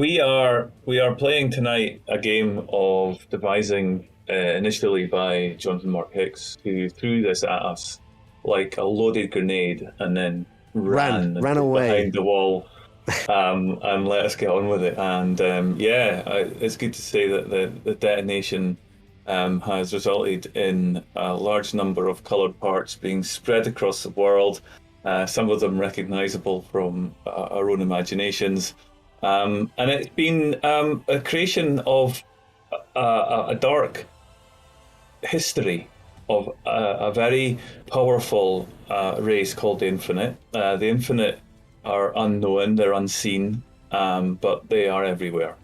we are playing tonight a game of devising initially by Jonathan Mark Hicks, who threw this at us like a loaded grenade and then ran Ran away behind the wall and let us get on with it. And it's good to say that the detonation has resulted in a large number of coloured parts being spread across the world. Some of them recognisable from our own imaginations. And it's been a creation of a dark history of a very powerful race called the Infinite. The Infinite are unknown, they're unseen, but they are everywhere.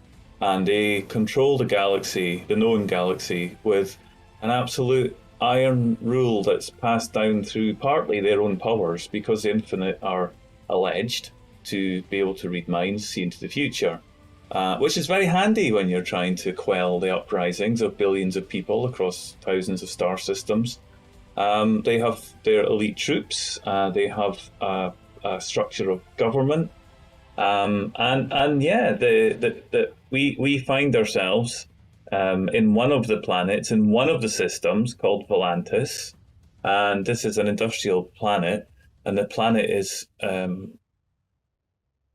And they control the galaxy, the known galaxy, with an absolute iron rule that's passed down through partly their own powers, because the Infinite are alleged to be able to read minds, see into the future, which is very handy when you're trying to quell the uprisings of billions of people across thousands of star systems. They have their elite troops, they have a structure of government, we find ourselves in one of the planets, in one of the systems called Volantis, and this is an industrial planet, and the planet is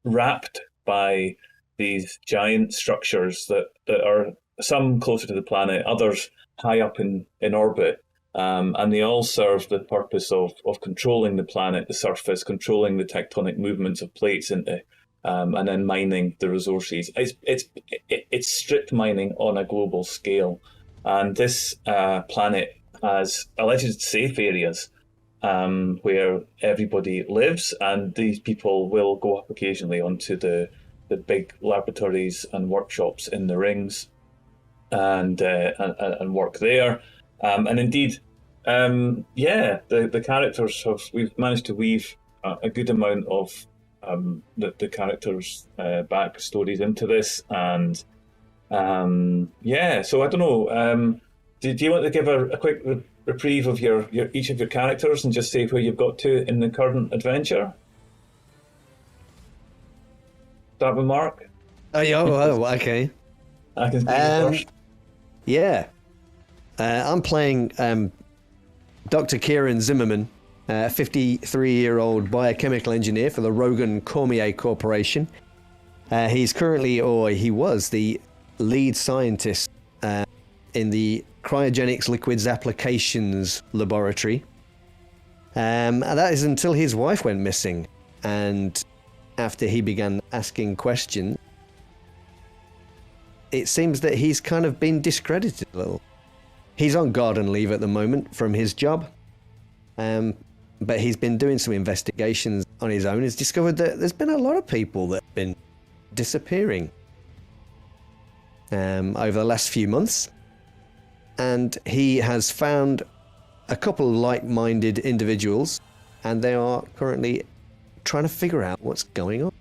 wrapped by these giant structures that are some closer to the planet, others high up in orbit, and they all serve the purpose of controlling the planet, the surface, controlling the tectonic movements of plates into, and then mining the resources. It's strip mining on a global scale, and this planet has alleged safe areas where everybody lives, and these people will go up occasionally onto the big laboratories and workshops in the rings and work there. And indeed, the characters we've managed to weave a good amount of the characters' backstories into this, and so I don't know. Do you want to give a quick reprieve of your each of your characters and just say where you've got to in the current adventure? Start with Mark. Okay. I can speak first. Yeah. I'm playing Dr. Kieran Zimmerman, a 53-year-old biochemical engineer for the Rogan Cormier Corporation. He's currently, or he was, the lead scientist in the Cryogenics Liquids Applications Laboratory. And that is until his wife went missing. And after he began asking questions, it seems that he's kind of been discredited a little. He's on garden leave at the moment from his job, but he's been doing some investigations on his own. He's discovered that there's been a lot of people that have been disappearing over the last few months, and he has found a couple of like-minded individuals, and they are currently trying to figure out what's going on.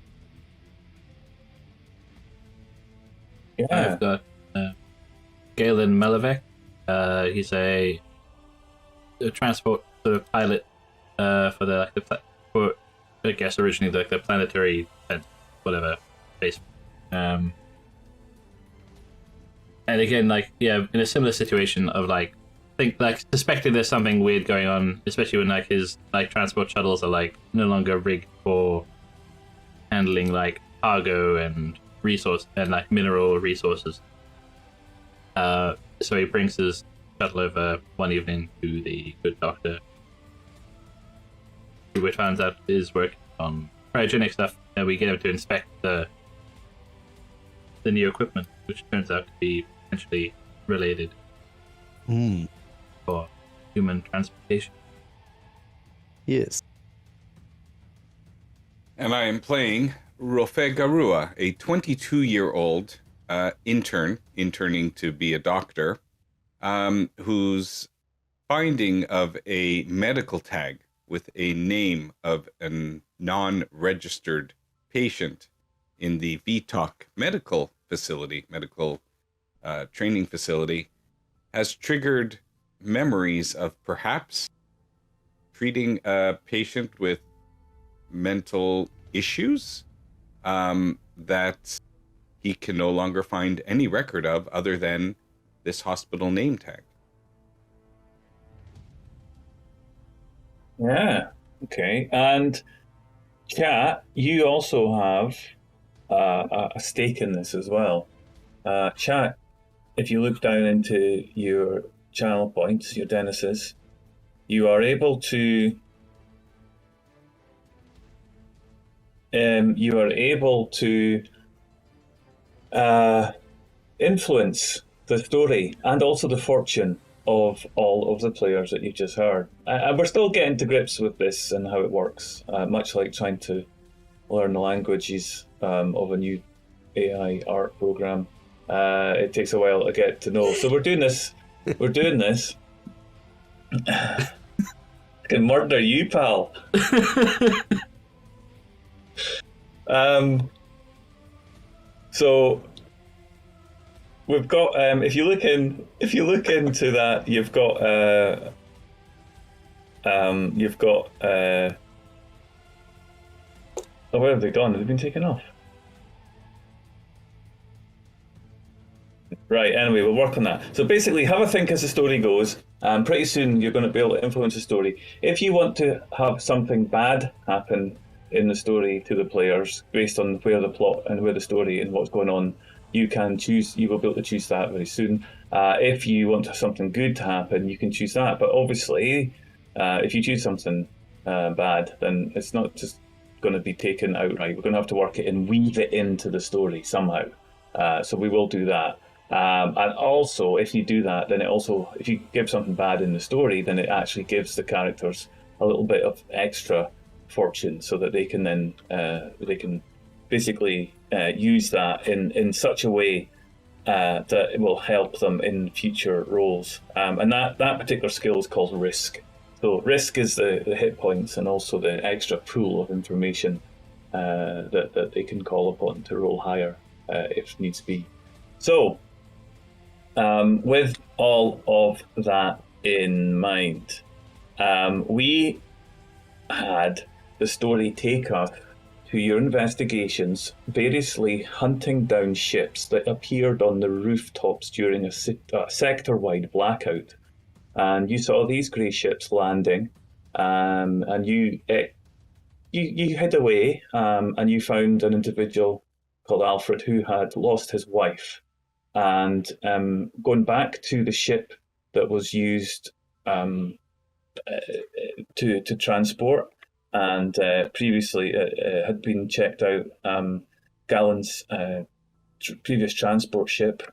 Yeah. I've got Galen Melevec. He's a transport sort of pilot for I guess originally the planetary whatever base. And again, in a similar situation of suspecting there's something weird going on, especially when his transport shuttles are no longer rigged for handling cargo and resource and mineral resources. So he brings his shuttle over one evening to the good doctor, who finds out is working on cryogenic stuff, and we get him to inspect the new equipment, which turns out to be potentially related for human transportation. Yes. And I am playing Rofe Garua, a 22-year-old interning to be a doctor, whose finding of a medical tag with a name of a non-registered patient in the VTOC medical training facility, has triggered memories of perhaps treating a patient with mental issues that he can no longer find any record of other than this hospital name tag. Yeah. Okay. And Kat, you also have a stake in this as well. Chat, if you look down into your channel points, your Dennis's, you are able to influence the story and also the fortune of all of the players that you just heard. And we're still getting to grips with this and how it works, much like trying to learn the languages of a new AI art program. It takes a while to get to know. So we're doing this. I can murder you, pal. So we've got. If you look into that, you've got. Oh, where have they gone? Have they been taken off? Right, anyway, we'll work on that. So basically, have a think as the story goes. Pretty soon, you're going to be able to influence the story. If you want to have something bad happen in the story to the players, based on where the plot and where the story and what's going on, you can choose. You will be able to choose that very soon. If you want something good to happen, you can choose that. But obviously, if you choose something bad, then it's not just going to be taken outright. We're going to have to work it and weave it into the story somehow. So we will do that. And also, if you do that, then if you give something bad in the story, then it actually gives the characters a little bit of extra fortune, so that they can then basically use that in such a way that it will help them in future roles. And that particular skill is called risk. So risk is the hit points and also the extra pool of information that they can call upon to roll higher if needs be. So, with all of that in mind, we had the story take us to your investigations, variously hunting down ships that appeared on the rooftops during a sector-wide blackout. And you saw these grey ships landing, and you hid away, and you found an individual called Alfred who had lost his wife. And going back to the ship that was used to transport, and previously had been checked out, Gallon's previous transport ship.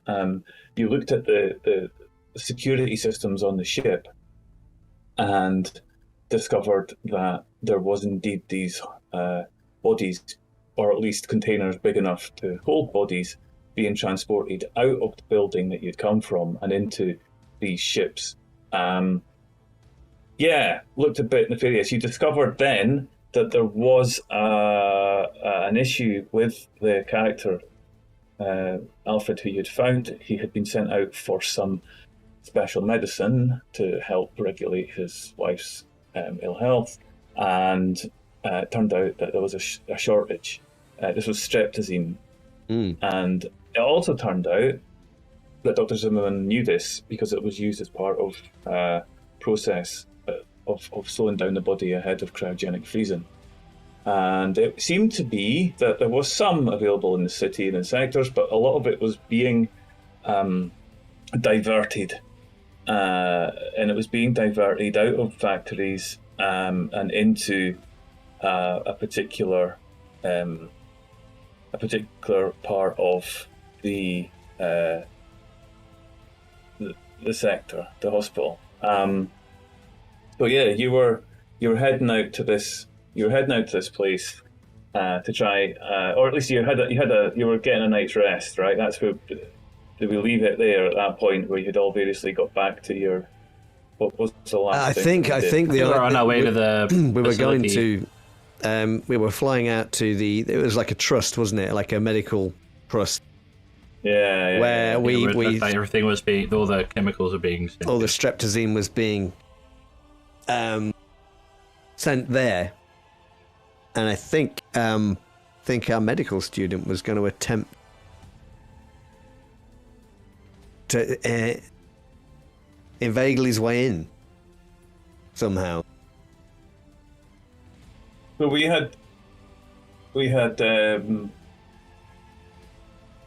You looked at the security systems on the ship and discovered that there was indeed these bodies, or at least containers big enough to hold bodies, being transported out of the building that you'd come from and into these ships. Looked a bit nefarious. You discovered then that there was an issue with the character, Alfred, who you'd found. He had been sent out for some special medicine to help regulate his wife's ill health, and it turned out that there was a shortage. This was streptazine. And it also turned out that Dr. Zimmerman knew this because it was used as part of a process of slowing down the body ahead of cryogenic freezing. And it seemed to be that there was some available in the city and in sectors, but a lot of it was being diverted. And it was being diverted out of factories and into a particular part of the sector, the hospital. But yeah, you were heading out to this. You were heading out to this place to try, or at least you were getting a night's rest, right? That's where. Did we leave it there at that point where you'd all variously got back to your? What was the last thing? I think we were on our way to the. We were going to. We were flying out to the. It was like a trust, wasn't it? Like a medical trust. Yeah. Where we like everything was being, all the chemicals were being sent. All the streptazine was being sent there, and I think our medical student was going to attempt to inveigle his way in somehow. So we had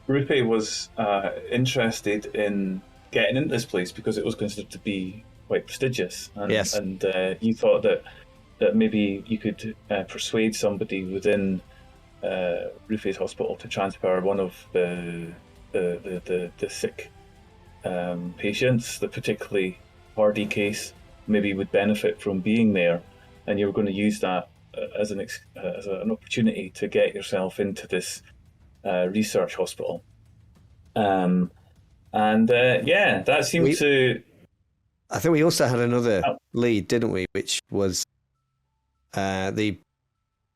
Rupe was interested in getting into this place because it was considered to be quite prestigious, and, Yes. and you thought that maybe you could persuade somebody within Rufe's hospital to transfer one of the sick patients, the particularly hardy case, maybe would benefit from being there, and you were going to use that as an opportunity to get yourself into this research hospital. That seemed to. I think we also had another lead, didn't we? Which was the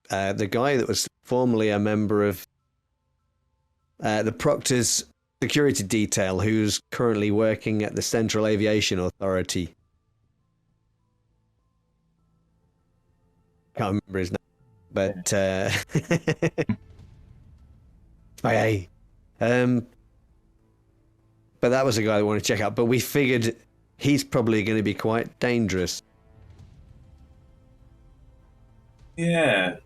guy that was formerly a member of the Proctor's security detail, who's currently working at the Central Aviation Authority. Can't remember his name, but but that was a guy I wanted to check out. But we figured he's probably going to be quite dangerous. Yeah.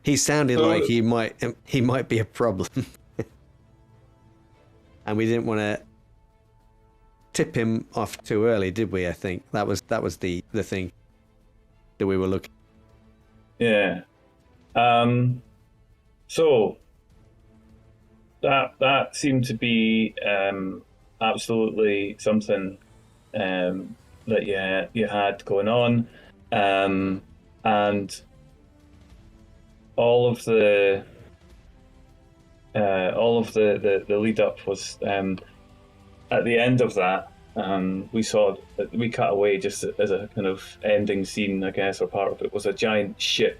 He sounded like he might be a problem, and we didn't want to tip him off too early, did we? I think that was the thing that we were looking. Yeah. So that seemed to be absolutely something that you had going on, and all of the lead up was at the end of that. We cut away just as a kind of ending scene, I guess, or part of it was a giant ship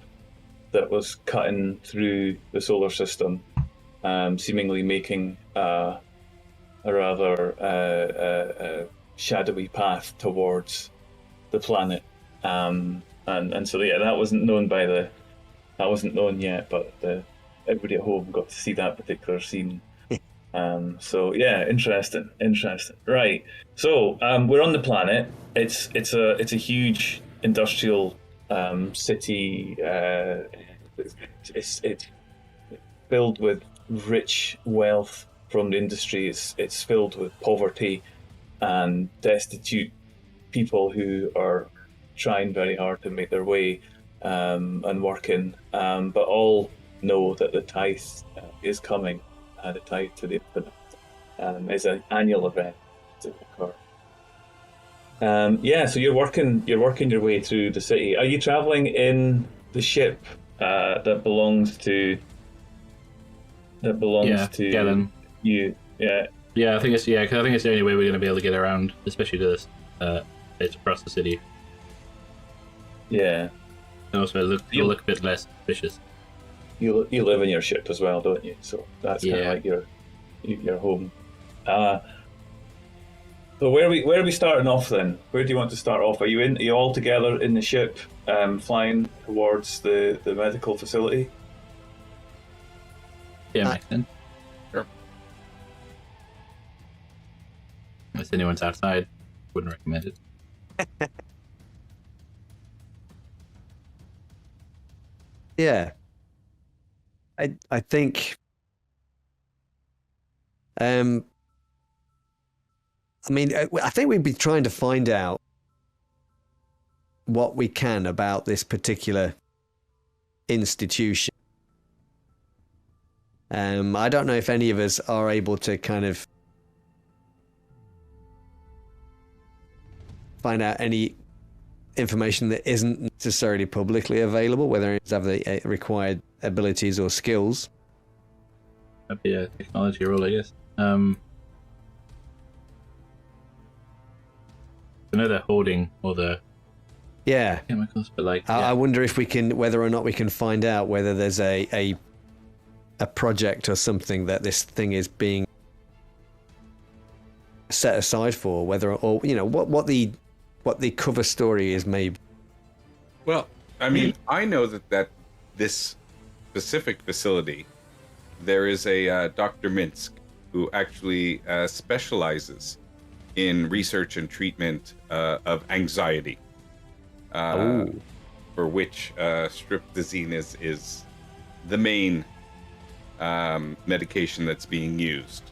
that was cutting through the solar system, seemingly making a rather shadowy path towards the planet. And so that wasn't known yet, but everybody at home got to see that particular scene. Interesting. Right. So we're on the planet. It's a huge industrial city. It's filled with rich wealth from the industry. It's filled with poverty and destitute people who are trying very hard to make their way and working, but all know that the tithe is coming. The tithe to the infinite is an annual event to occur. So you're working your way through the city. Are you traveling in the ship that belongs to Galen. You? Yeah. Yeah, I think it's because I think it's the only way we're going to be able to get around, especially to this bits across the city. Yeah. And also it'll look a bit less suspicious. You live in your ship as well, don't you? So that's kind of like your home. So where are we starting off then? Where do you want to start off? Are you all together in the ship, flying towards the medical facility? Yeah, makes sense. Sure. Unless anyone's outside, wouldn't recommend it. Yeah. I think I think we'd be trying to find out what we can about this particular institution. I don't know if any of us are able to kind of find out any information that isn't necessarily publicly available, whether it's have the required abilities or skills. That'd be a technology role, I guess. I know they're holding all the chemicals, but I wonder if whether or not we can find out whether there's a project or something that this thing is being set aside for, whether or what the cover story is, maybe. Well, I mean, I know that this specific facility, there is a Dr. Minsk who actually specializes in research and treatment of anxiety, for which streptozine is the main medication that's being used.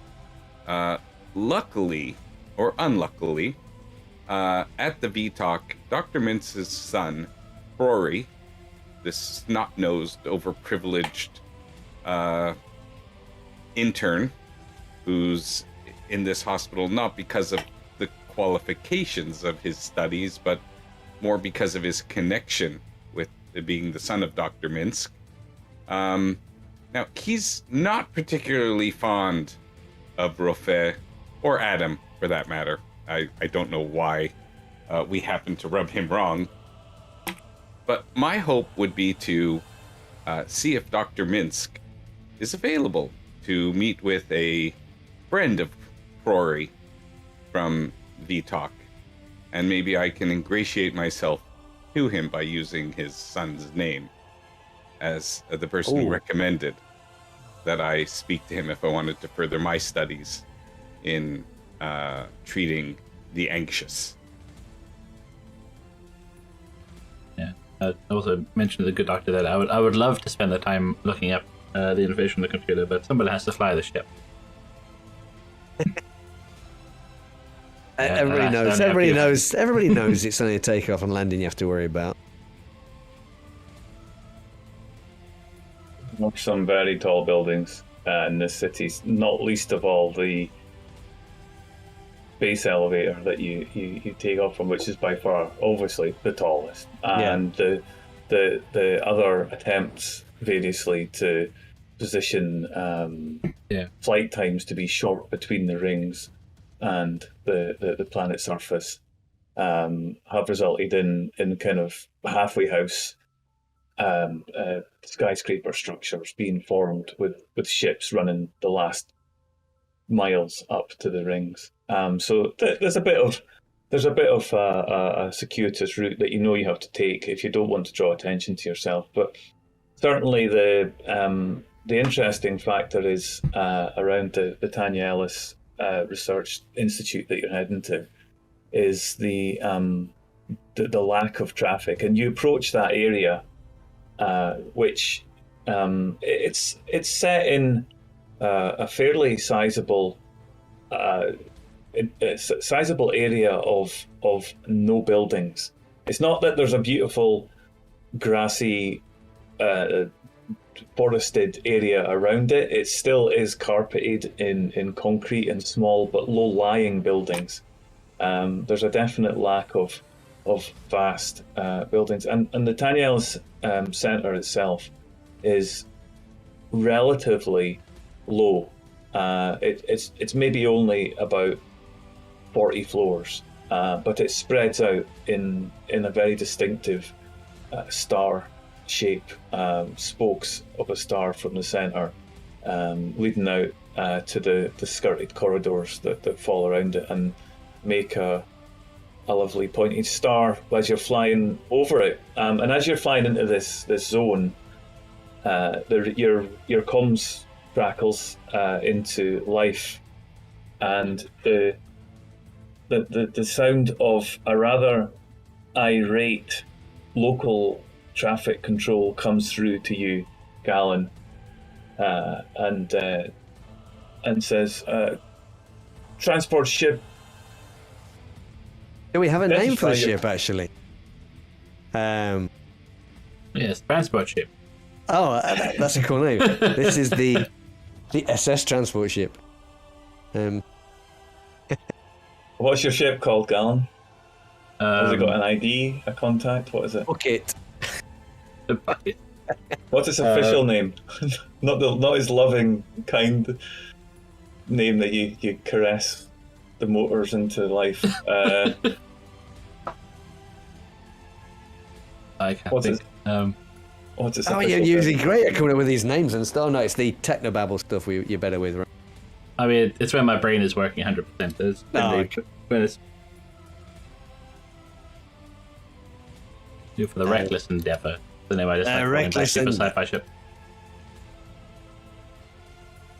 Luckily, or unluckily, at the VTalk, Dr. Mintz's son, Rory, this snot-nosed, overprivileged intern, who's in this hospital not because of the qualifications of his studies, but more because of his connection with being the son of Dr. Minsk. Now, he's not particularly fond of Rofé, or Adam, for that matter. I don't know why we happen to rub him wrong. But my hope would be to see if Dr. Minsk is available to meet with a friend of Rory from VTalk. And maybe I can ingratiate myself to him by using his son's name as the person who recommended that I speak to him if I wanted to further my studies in treating the anxious. Yeah. I also mentioned to the good doctor that I would love to spend the time looking up the information on the computer, but somebody has to fly the ship. Everybody knows. Everybody knows it's only a takeoff and landing you have to worry about. Some very tall buildings in the cities, not least of all the base elevator that you take off from, which is by far, obviously, the tallest. And the other attempts variously to position flight times to be short between the rings and the planet's surface have resulted in kind of halfway house skyscraper structures being formed with ships running the last miles up to the rings. So there's a bit of a circuitous route that you have to take if you don't want to draw attention to yourself. But certainly the interesting factor is around the Tanya Ellis Research Institute that you're heading to is the lack of traffic, and you approach that area, which it's set in a fairly sizable area of no buildings. It's not that there's a beautiful grassy forested area around it. It still is carpeted in concrete and small but low-lying buildings. There's a definite lack of vast buildings, and the Tanya Ellis Centre itself is relatively low. It's maybe only about 40 floors, but it spreads out in a very distinctive star shape, spokes of a star from the centre, leading out to the skirted corridors that fall around it and make a lovely pointed star as you're flying over it. And as you're flying into this zone, your comms crackles into life, and the sound of a rather irate local traffic control comes through to you, Galen, and says, "Transport ship." Do we have a name for the ship, actually? Yes, transport ship. Oh, that's a cool name. This is the SS transport ship. What's your ship called, Galen? Has it got an ID, a contact? What is it? Bucket. The bucket. What's its official name? not his loving, kind name that you caress the motors into life. I can't think. What's its you're usually great at coming up with these names and stuff. No, it's the technobabble stuff you're better with, right? I mean, it's when my brain is working 100%. When it's for the Reckless Endeavour. The name I just like Reckless for sci-fi ship.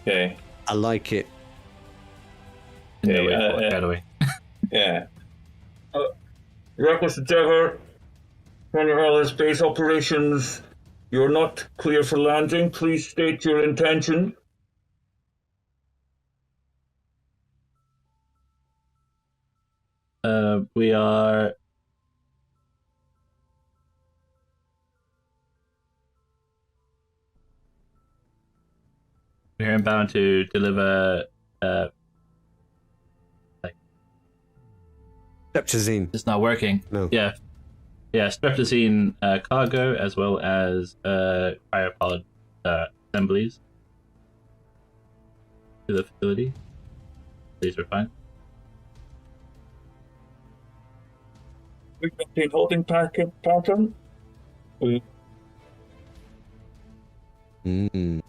Okay. I like it. No way for getaway. Yeah. Reckless Endeavour, Honolulu Space Operations, you're not clear for landing. Please state your intention. We are... We're inbound to deliver... Streptozine. It's not working. No. Yeah, streptozine cargo as well as cryopod assemblies to the facility. These are fine. We maintain holding pattern. We Mm.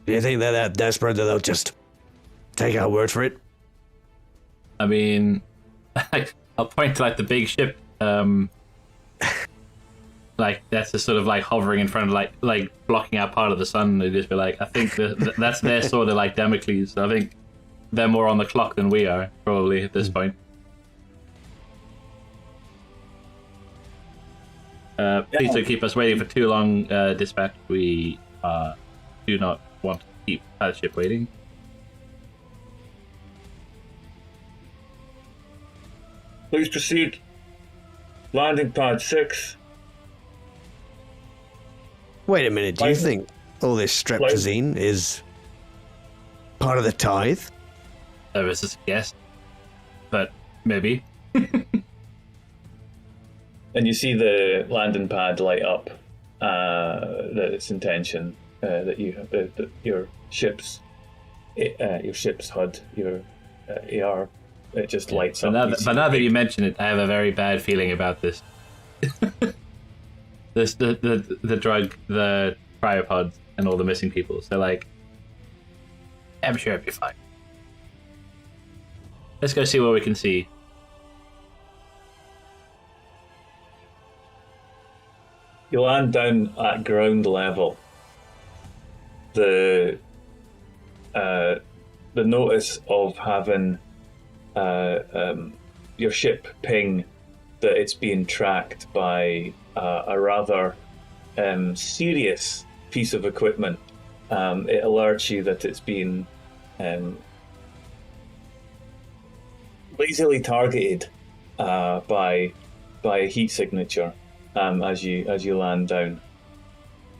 Do you think they're that desperate that they'll just take our word for it? I mean, I'll point to like the big ship, like that's just sort of like hovering in front of like blocking out part of the sun. They just be like, I think that's their sort of like Damocles. I think they're more on the clock than we are probably at this point. Please don't keep us waiting for too long, dispatch. We do not want to keep that ship waiting. please proceed. Landing pad 6. Wait a minute, do you think all this streptozine is part of the tithe? That was just a guess, but maybe. And you see the landing pad light up. That its intention that you have that your ship's HUD, your AR, it just lights up. But now that you mention it, I have a very bad feeling about this. The drug, the cryopods, and all the missing people. So like, I'm sure it'll be fine. Let's go see what we can see. You land down at ground level. The notice of having your ship ping that it's being tracked by a rather serious piece of equipment. It alerts you that it's being lazily targeted by a heat signature. As you land down,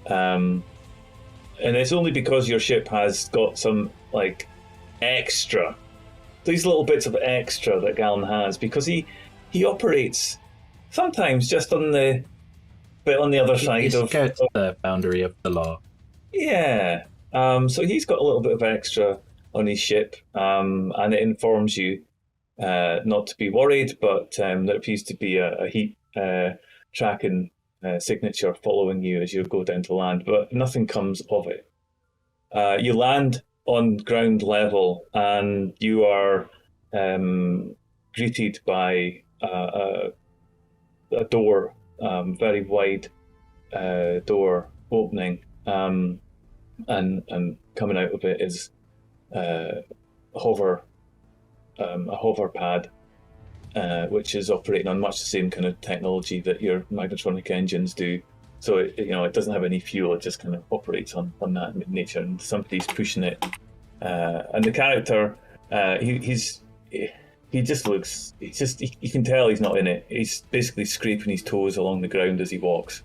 and it's only because your ship has got some like extra, these little bits of extra that Galen has, because he operates sometimes just on the bit on the other side of the boundary of the law. Yeah, so he's got a little bit of extra on his ship, and it informs you not to be worried, but there appears to be a heat tracking signature following you as you go down to land, but nothing comes of it. You land on ground level and you are greeted by a door, very wide door opening, and coming out of it is a hover pad. Which is operating on much the same kind of technology that your magnetronic engines do. So it doesn't have any fuel. It just kind of operates on that nature. And somebody's pushing it. And the character, he just looks. You can tell he's not in it. He's basically scraping his toes along the ground as he walks,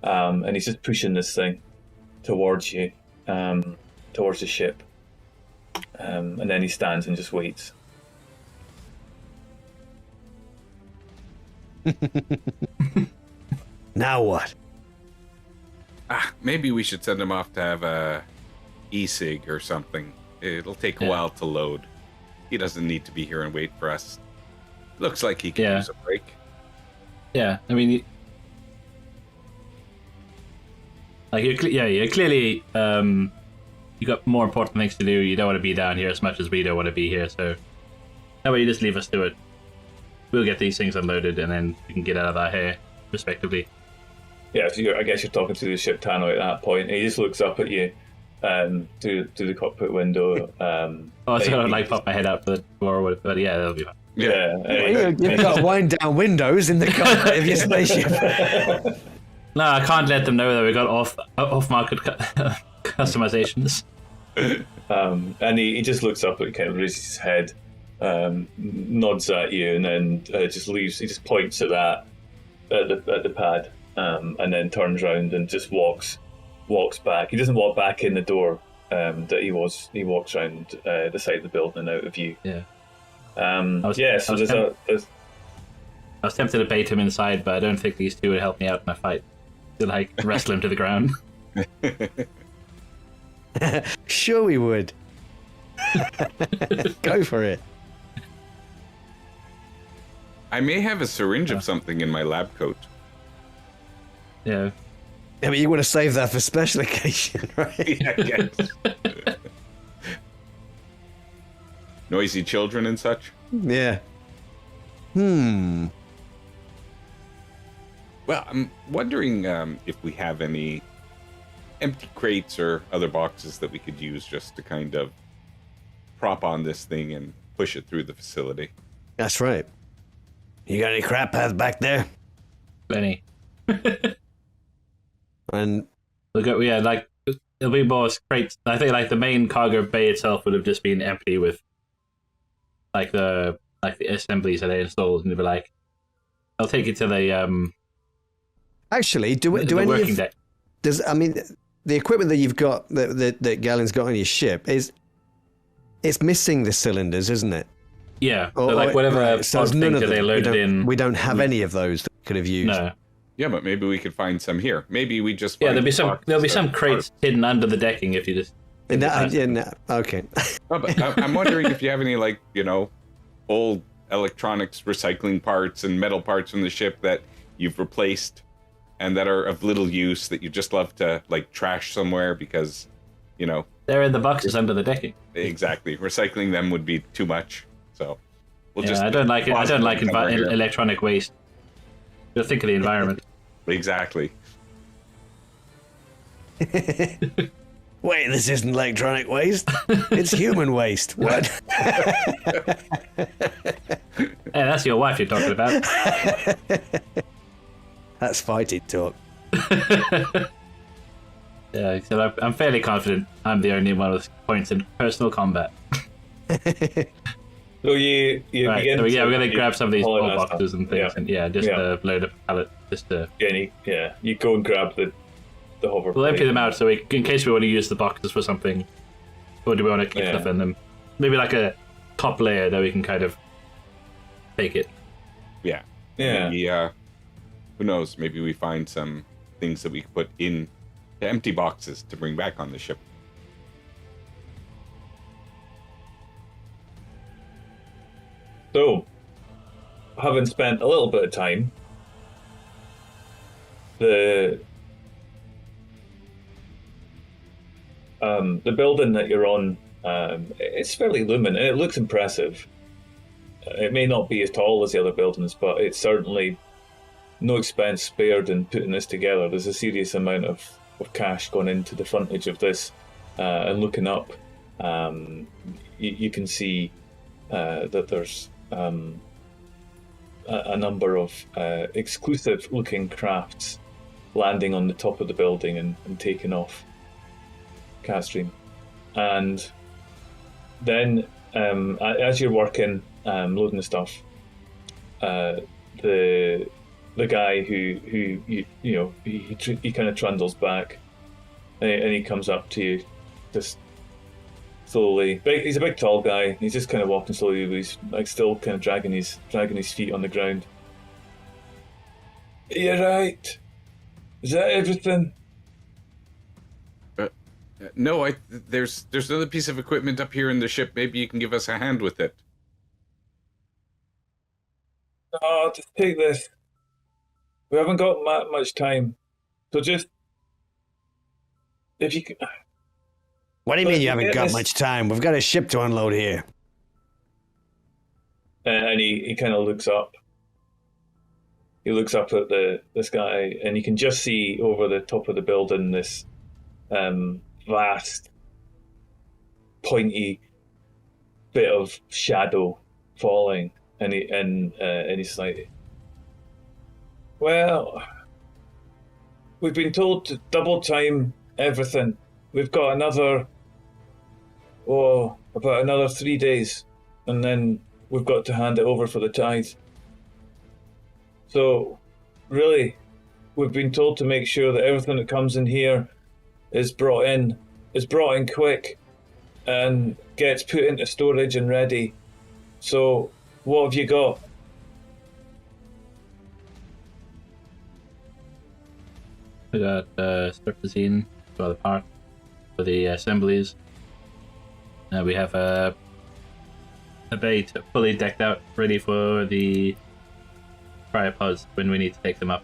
and he's just pushing this thing towards you, towards the ship. And then he stands and just waits. Now what? Maybe we should send him off to have a e-cig or something. It'll take a while to load. He doesn't need to be here and wait for us. Looks like he can use a break. Yeah, I mean, like you're clearly you got more important things to do. You don't want to be down here as much as we don't want to be here. So how about you just leave us to it? We'll get these things unloaded, and then we can get out of our hair, respectively. Yeah, so I guess you're talking to the ship Tano at that point. He just looks up at you, to the cockpit window. Oh, so I don't like pop my head out for the door, but yeah, that'll be fine. Yeah, You've got wind down windows in the cockpit of your spaceship. No, I can't let them know that we got off market customizations. And he just looks up and kind of raises his head, nods at you, and then just leaves. He just points at that at the pad, and then turns around and just walks back. He doesn't walk back in the door that he was. He walks around the side of the building out of view. Yeah. I was tempted to bait him inside, but I don't think these two would help me out in a fight. To like wrestle him to the ground. Sure we would. Go for it. I may have a syringe of something in my lab coat. Yeah. Yeah, but you want to save that for special occasion, right? Yeah, I guess. Noisy children and such. Yeah. Well, I'm wondering if we have any empty crates or other boxes that we could use just to kind of prop on this thing and push it through the facility. That's right. You got any crap pads back there? Plenty. And like there'll be more crates. I think like the main cargo bay itself would have just been empty with like the assemblies that they installed, and they'd be like, "I'll take it to the actually, do the any working of deck." The equipment that you've got that Galen's got on your ship it's missing the cylinders, isn't it? Yeah, so like whatever right, so odd things that they loaded in. We don't have any of those that we could have used. No. Yeah, but maybe we could find some here. Maybe we just There'll be some crates hidden under the decking if you just. Okay. No, but I'm wondering if you have any old electronics recycling parts and metal parts from the ship that you've replaced and that are of little use that you just love to like trash somewhere because they're in the boxes under the decking. Exactly. Recycling them would be too much. So I don't like it. I don't like electronic waste. Just think of the environment. Exactly. Wait, this isn't electronic waste. It's human waste. What? Hey, that's your wife you're talking about. That's fighting talk. Yeah, so I'm fairly confident I'm the only one with points in personal combat. So you right, begin. So we're going to grab some of these pull small out boxes stuff. and things, and just load up a pallet. Just to. You go and grab the hover. We'll empty them out so in case we want to use the boxes for something, or do we want to keep stuff in them? Maybe like a top layer that we can kind of take it. Yeah. Yeah. Maybe, who knows? Maybe we find some things that we could put in the empty boxes to bring back on the ship. So, having spent a little bit of time, the building that you're on, it's fairly luminous. It looks impressive. It may not be as tall as the other buildings, but it's certainly no expense spared in putting this together. There's a serious amount of cash gone into the frontage of this, and looking up, you can see that there's a number of exclusive-looking crafts landing on the top of the building and taking off Catstream. And then, as you're working, loading the stuff, the guy who he kind of trundles back, and he comes up to you, just slowly. He's a big, tall guy. He's just kind of walking slowly, but he's like still kind of dragging his feet on the ground. You're right. Is that everything? No, there's another piece of equipment up here in the ship. Maybe you can give us a hand with it. Oh, just take this. We haven't got much time, so just if you could. What do you mean you haven't got much time? We've got a ship to unload here. And he kind of looks up. He looks up at this guy, and you can just see over the top of the building this vast, pointy bit of shadow falling, and he's like, "Well, we've been told to double time everything. We've got about another 3 days, and then we've got to hand it over for the tithe. So, really, we've been told to make sure that everything that comes in here is brought in quick, and gets put into storage and ready. So, what have you got?" We got streptozine for the part for the assemblies. We have a bait fully decked out, ready for the cryopods when we need to take them up.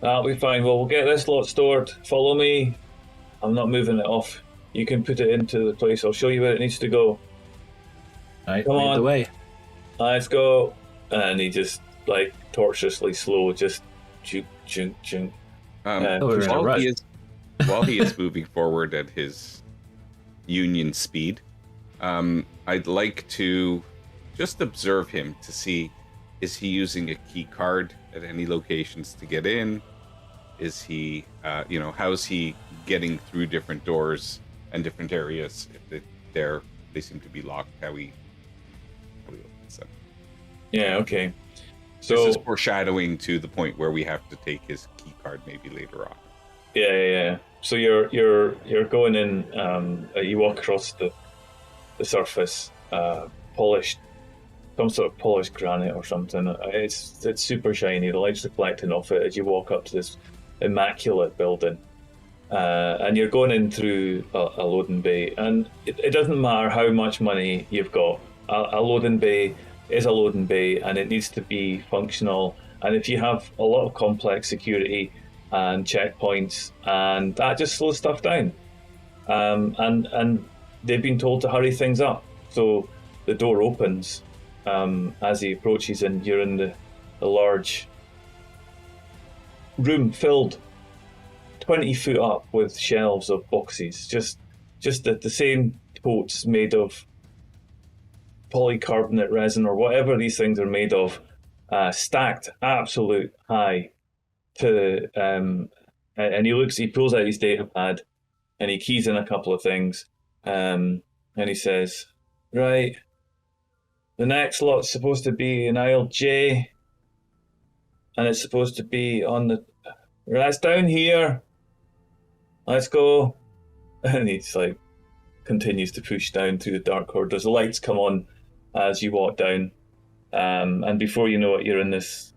That'll be fine. Well, we'll get this lot stored. Follow me. I'm not moving it off. You can put it into the place. I'll show you where it needs to go. Right, Come lead on. the way. Let's go. And he just, like, tortuously slow, just chunk, chunk, chunk. we're in a rush. While he is moving forward at his union speed, I'd like to just observe him to see, is he using a key card at any locations to get in? Is he, how's he getting through different doors and different areas? If they seem to be locked, how he opens them. Yeah, okay. So this is foreshadowing to the point where we have to take his key card maybe later on. Yeah. So you're going in. You walk across the surface, polished, some sort of polished granite or something. It's super shiny. The light's reflecting off it as you walk up to this immaculate building, and you're going in through a loading bay. And it doesn't matter how much money you've got. A loading bay is a loading bay, and it needs to be functional. And if you have a lot of complex security and checkpoints, and that just slows stuff down. And they've been told to hurry things up. So the door opens as he approaches, and you're in the large room filled 20 foot up with shelves of boxes. Just the same totes made of polycarbonate resin or whatever these things are made of, stacked absolute high to and he pulls out his data pad and he keys in a couple of things, and he says, "Right, the next lot's supposed to be in aisle J, and it's supposed to be on that's down here. Let's go." And he's like continues to push down through the dark corridors. The lights come on as you walk down, and before you know it, you're in this.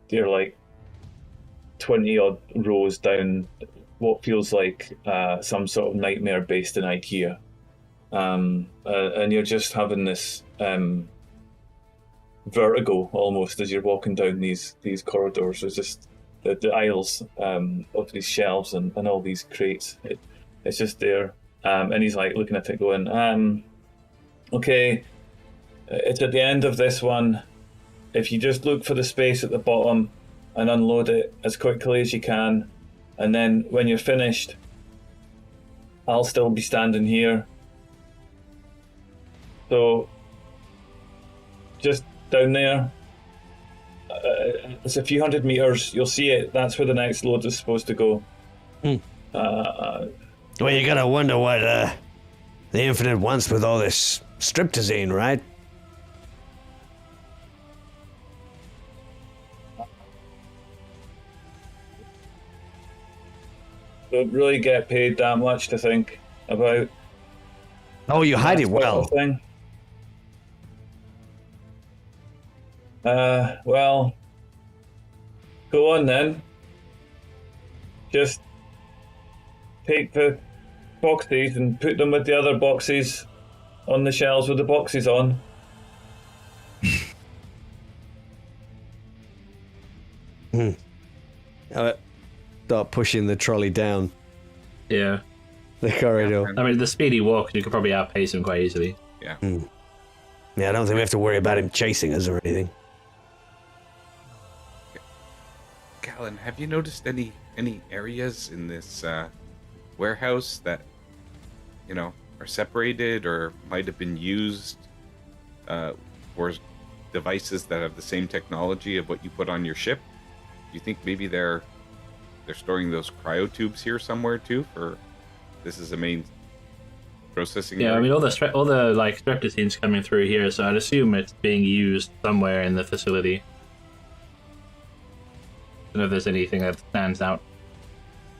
You're like 20 odd rows down what feels like some sort of nightmare based in IKEA, and you're just having this vertigo almost as you're walking down these corridors. There's just the aisles of these shelves and all these crates. It's just there, and he's like looking at it going, okay, it's at the end of this one. If you just look for the space at the bottom and unload it as quickly as you can, and then when you're finished, I'll still be standing here. So just down there, it's a few hundred meters, you'll see it. That's where the next load is supposed to go. Well, you gotta wonder what the Infinite wants with all this streptozine, right? Don't really get paid that much to think about. Oh, you hide it well. Thing. Well, go on then. Just take the boxes and put them with the other boxes on the shelves with the boxes on. Start pushing the trolley down Yeah. the corridor. I mean, the speedy walk, you could probably outpace him quite easily. Yeah. Yeah, I don't think we have to worry about him chasing us or anything. Alan, have you noticed any areas in this warehouse that are separated or might have been used for devices that have the same technology of what you put on your ship? Do you think maybe they're storing those cryotubes here somewhere too? For this is a main processing. Yeah, area? I mean all the streptozines coming through here, so I'd assume it's being used somewhere in the facility. I don't know if there's anything that stands out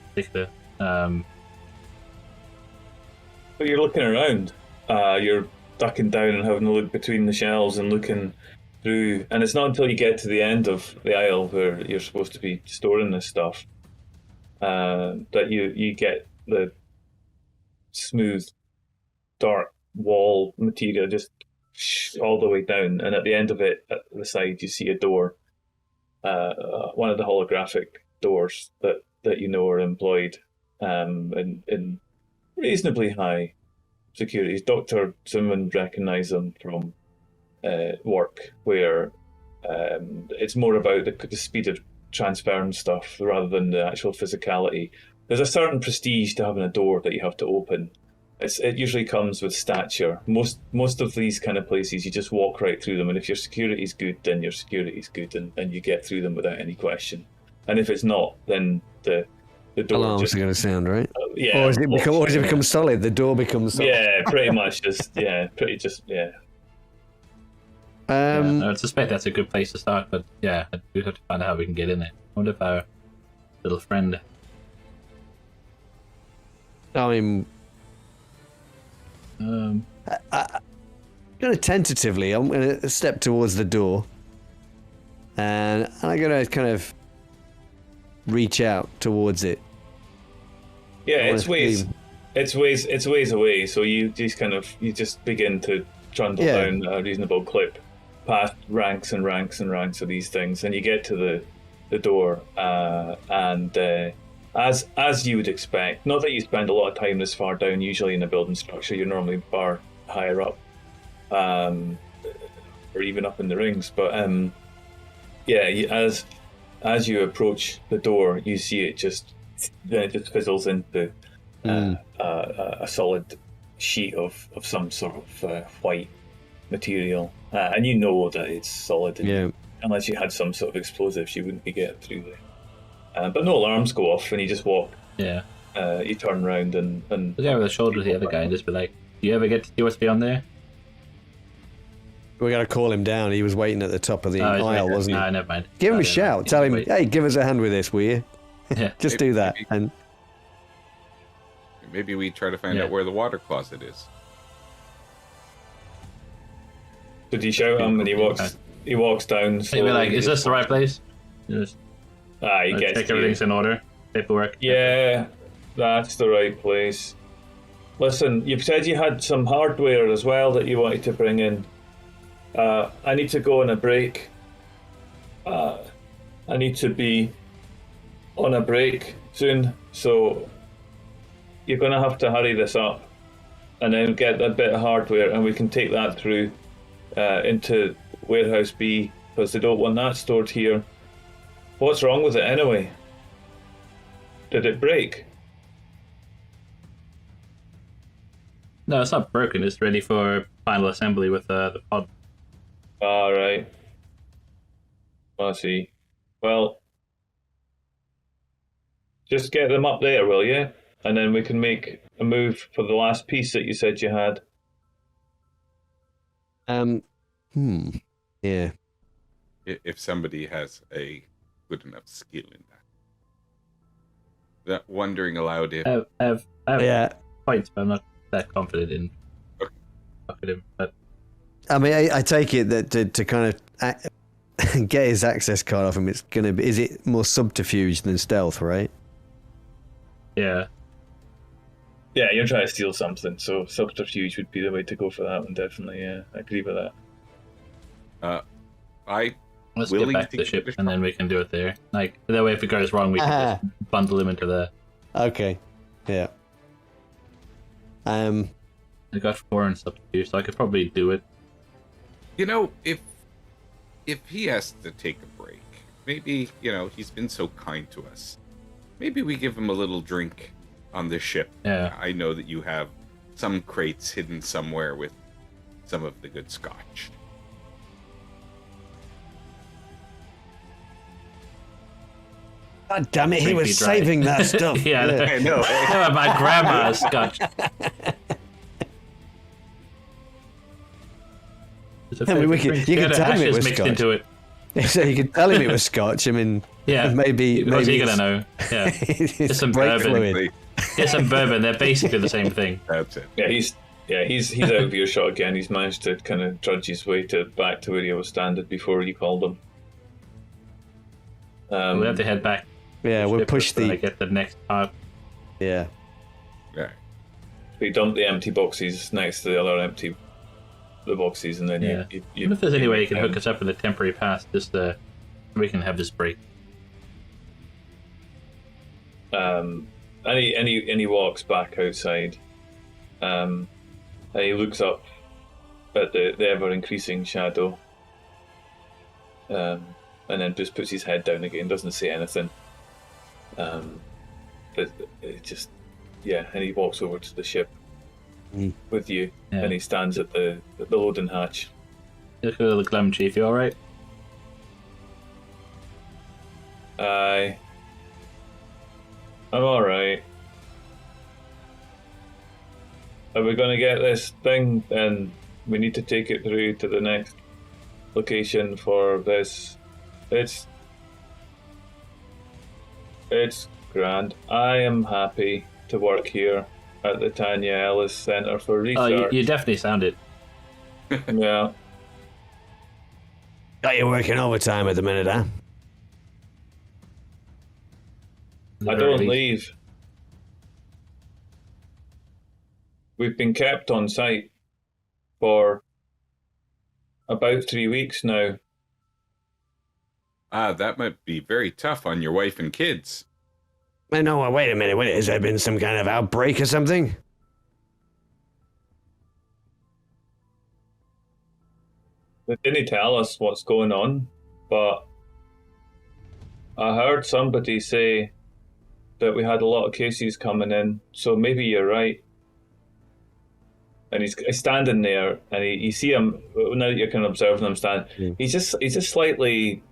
in particular. But you're looking around. You're ducking down and having a look between the shelves and looking through. And it's not until you get to the end of the aisle where you're supposed to be storing this stuff that you get the smooth, dark wall material just all the way down. And at the end of it, at the side, you see a door. One of the holographic doors that are employed in reasonably high security. Dr. Zimmerman recognised them from work where it's more about the speed of transference stuff rather than the actual physicality. There's a certain prestige to having a door that you have to open. It usually comes with stature. Most of these kind of places, you just walk right through them, and if your security's good, then your security's good, and you get through them without any question. And if it's not, then the door alarms are going to sound, right? Yeah. Or does it become solid? The door becomes solid. Yeah, pretty much. Yeah. I would suspect that's a good place to start, but yeah, we have to find out how we can get in there. I wonder if our little friend. I mean, I'm going to tentatively, I'm going to step towards the door, and I'm going to kind of reach out towards it. Yeah, it's ways away. So you just begin to trundle down a reasonable clip, past ranks and ranks and ranks of these things, and you get to the door, and as you would expect, not that you spend a lot of time this far down. Usually in a building structure, you're normally far higher up, or even up in the rings. But as you approach the door, you see it just fizzles into a solid sheet of some sort of white material, and you know that it's solid. And unless you had some sort of explosives, you wouldn't be getting through there. But no alarms go off, and you just walk. Yeah. You turn around and look over the shoulder of the other guy and just be like, "Do you ever get to see what's beyond there?" We got to call him down. He was waiting at the top of the aisle, wasn't he? No, never mind. Give him a shout. Tell him, "Hey, give us a hand with this, will you?" Yeah. Just do that. And maybe we try to find out where the water closet is. Did you shout him? And he walks down. Maybe like, is this the right place? Just he gets check everything's in order. Paperwork. Yeah, that's the right place. Listen, you said you had some hardware as well that you wanted to bring in. I need to go on a break. I need to be on a break soon, so you're going to have to hurry this up and then get a bit of hardware, and we can take that through into Warehouse B, because they don't want that stored here. What's wrong with it anyway? Did it break? No, it's not broken. It's ready for final assembly with the pod. All right. I see. Well, just get them up there, will you? And then we can make a move for the last piece that you said you had. Yeah. If somebody has a good enough skill in that. Wondering aloud if... I have points, but I'm not that confident in him. But I mean, I take it that to kind of get his access card off him, it's going to be... Is it more subterfuge than stealth, right? Yeah. Yeah, you're trying to steal something, so subterfuge would be the way to go for that one, definitely. Yeah, I agree with that. Let's get back to the ship, and then we can do it there. Like, that way if it goes wrong, we can just bundle him into the... Okay, yeah. I got 4 in subterfuge, so I could probably do it. You know, if he has to take a break, maybe, he's been so kind to us. Maybe we give him a little drink on this ship. Yeah. I know that you have some crates hidden somewhere with some of the good scotch. God damn it, he Drink me was dry. saving that stuff. Yeah, I know. no, my grandma's scotch. I mean, you can tell him it was mixed scotch. into it. So you could tell him it was scotch. I mean, Yeah, maybe what's he it's- gonna know? Yeah, it's some brake bourbon. fluid. get some bourbon. They're basically the same thing. That's it. He's out of earshot again. He's managed to kind of drudge his way back to where he was standing before you called him. We'll have to head back. Yeah, we'll Ship push when I the. get the next part. Yeah. Yeah. We dump the empty boxes next to the other the boxes, and then Yeah. you I wonder if there's any way you can hook us up with a temporary pass, just we can have this break. And he walks back outside, and he looks up at the ever increasing shadow, and then just puts his head down again, doesn't say anything. But it just, and he walks over to the ship with you, Yeah. and he stands at the loading hatch. Look a little glum, Chief. You all right? I'm all right. Are we going to get this thing? And we need to take it through to the next location for this. It's grand. I am happy to work here at the Tanya Ellis Center for Oh, Research. you definitely sound it. Yeah. Got you working overtime at the minute, huh? At the I very don't least. leave. We've been kept on site for about 3 weeks now. That might be very tough on your wife and kids. No, wait a minute. Has there been some kind of outbreak or something? They didn't tell us what's going on, but I heard somebody say that we had a lot of cases coming in, so maybe you're right. And he's standing there, and you see him now that you're kind of observing him stand. He's just slightly,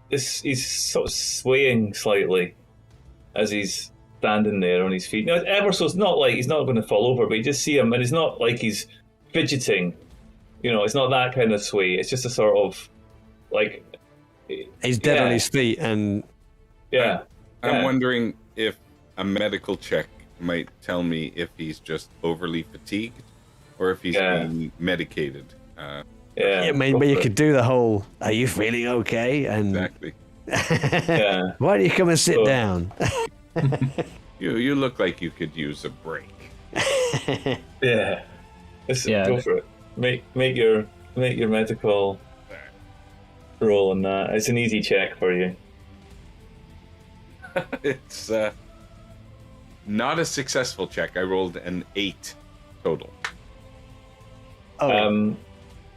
he's sort of swaying slightly as he's standing there on his feet. Now, ever so, it's not like he's not going to fall over, but you just see him, and it's not like he's fidgeting. It's not that kind of sway. It's just a sort of like He's dead on his feet, and I'm wondering if a medical check might tell me if he's just overly fatigued or if he's being medicated. I mean, but you could do the whole, are you feeling okay? And Exactly. why don't you come and sit down? You look like you could use a break. Go for it. Make your medical roll on that. It's an easy check for you. It's not a successful check. I rolled an 8 total. Oh,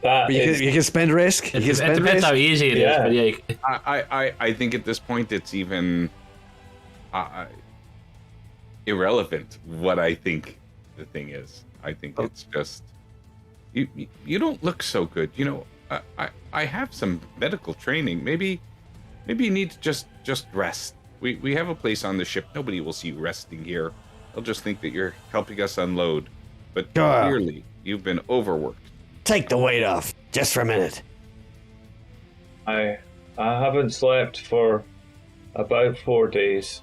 That you can spend risk. You can It spend depends risk. how easy it is, Yeah. but yeah, you can- I think at this point it's even irrelevant what I think the thing is. I think it's just you don't look so good. I have some medical training. Maybe you need to just rest. We have a place on the ship. Nobody will see you resting here. They'll just think that you're helping us unload. But Sure. clearly you've been overworked. Take the weight off, just for a minute. I haven't slept for about 4 days.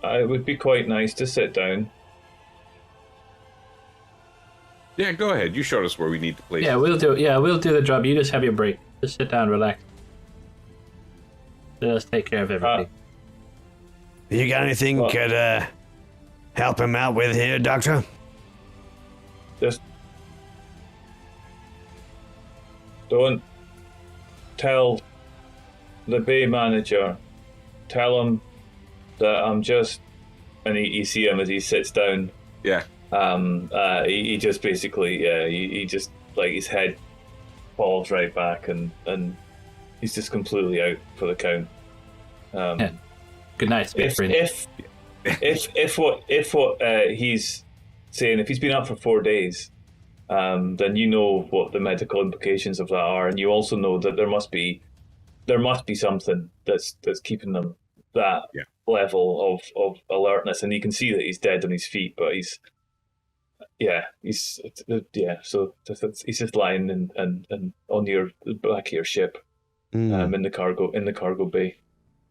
It would be quite nice to sit down. Yeah, go ahead. You showed us where we need to place. yeah, we'll do. Yeah, we'll do the job. You just have your break. Just sit down, relax. Let us take care of everything. You got anything Well- could help him out with here, Doctor? Just don't tell the bay manager. Tell him that I'm just. And you see him as he sits down. Yeah. He just basically, he just like his head falls right back, and he's just completely out for the count. Yeah. Good night, If friend. if what he's saying, if he's been up for 4 days, then you know what the medical implications of that are, and you also know that there must be something that's keeping them that level of alertness, and you can see that he's dead on his feet, but he's so he's just lying and on your back of your ship, in the cargo bay.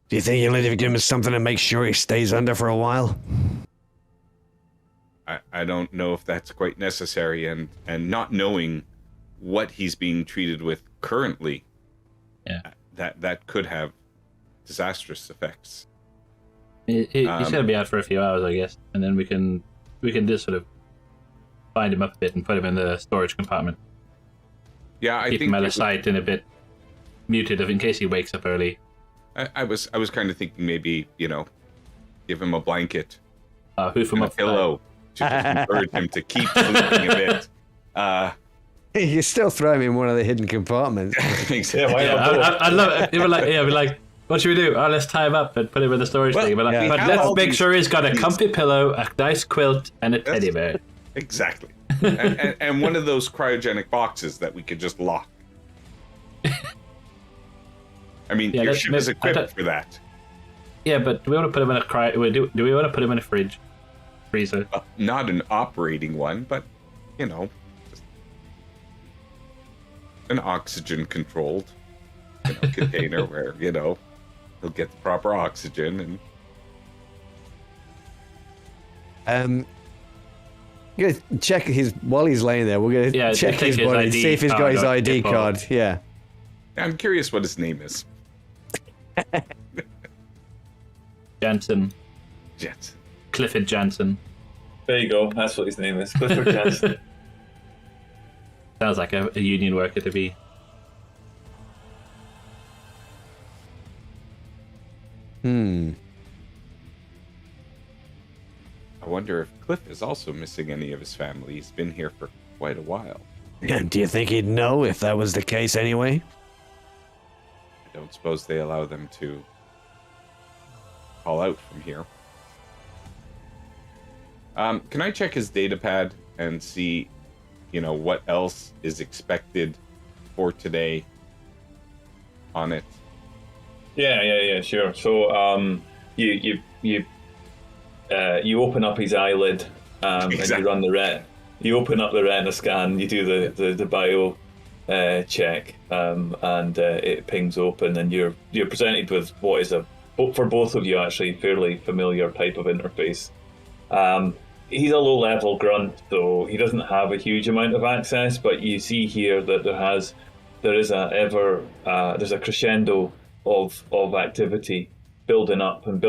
Do you think you'll need to give him something to make sure he stays under for a while? I don't know if that's quite necessary, and not knowing what he's being treated with currently, that could have disastrous effects. He's gonna be out for a few hours, I guess, and then we can just sort of bind him up a bit and put him in the storage compartment. Yeah, I keep think him out of sight and a bit muted in case he wakes up early. I was kind of thinking maybe, give him a blanket, hoof him and up a pillow to just encourage him to keep sleeping a bit. You still throw him in one of the hidden compartments. I'd love it. We're like, what should we do? Oh, let's tie him up and put him in the storage thing. But let's make sure he's got a comfy pillow, a nice quilt, and a teddy bear. Exactly. and one of those cryogenic boxes that we could just lock. I mean, your ship is equipped for that. Yeah, but do we want to put him in a do we want to put him in a freezer? Not an operating one, but just an oxygen-controlled container where he'll get the proper oxygen and. We're gonna check while he's laying there. We're gonna check his body and see if he's got his ID card. Yeah. I'm curious what his name is. Jansen. Clifford Jansen. There you go. That's what his name is. Clifford Jansen. Sounds like a union worker to be. I wonder if Cliff is also missing any of his family. He's been here for quite a while. And do you think he'd know if that was the case anyway? I don't suppose they allow them to call out from here. Can I check his data pad and see, what else is expected for today on it? Yeah, sure. So, you open up his eyelid, and you run you open up the retina scan, you do the bio check, and it pings open, and you're presented with what is for both of you actually fairly familiar type of interface. He's a low-level grunt, so he doesn't have a huge amount of access, but you see here that there's a crescendo of activity building up, and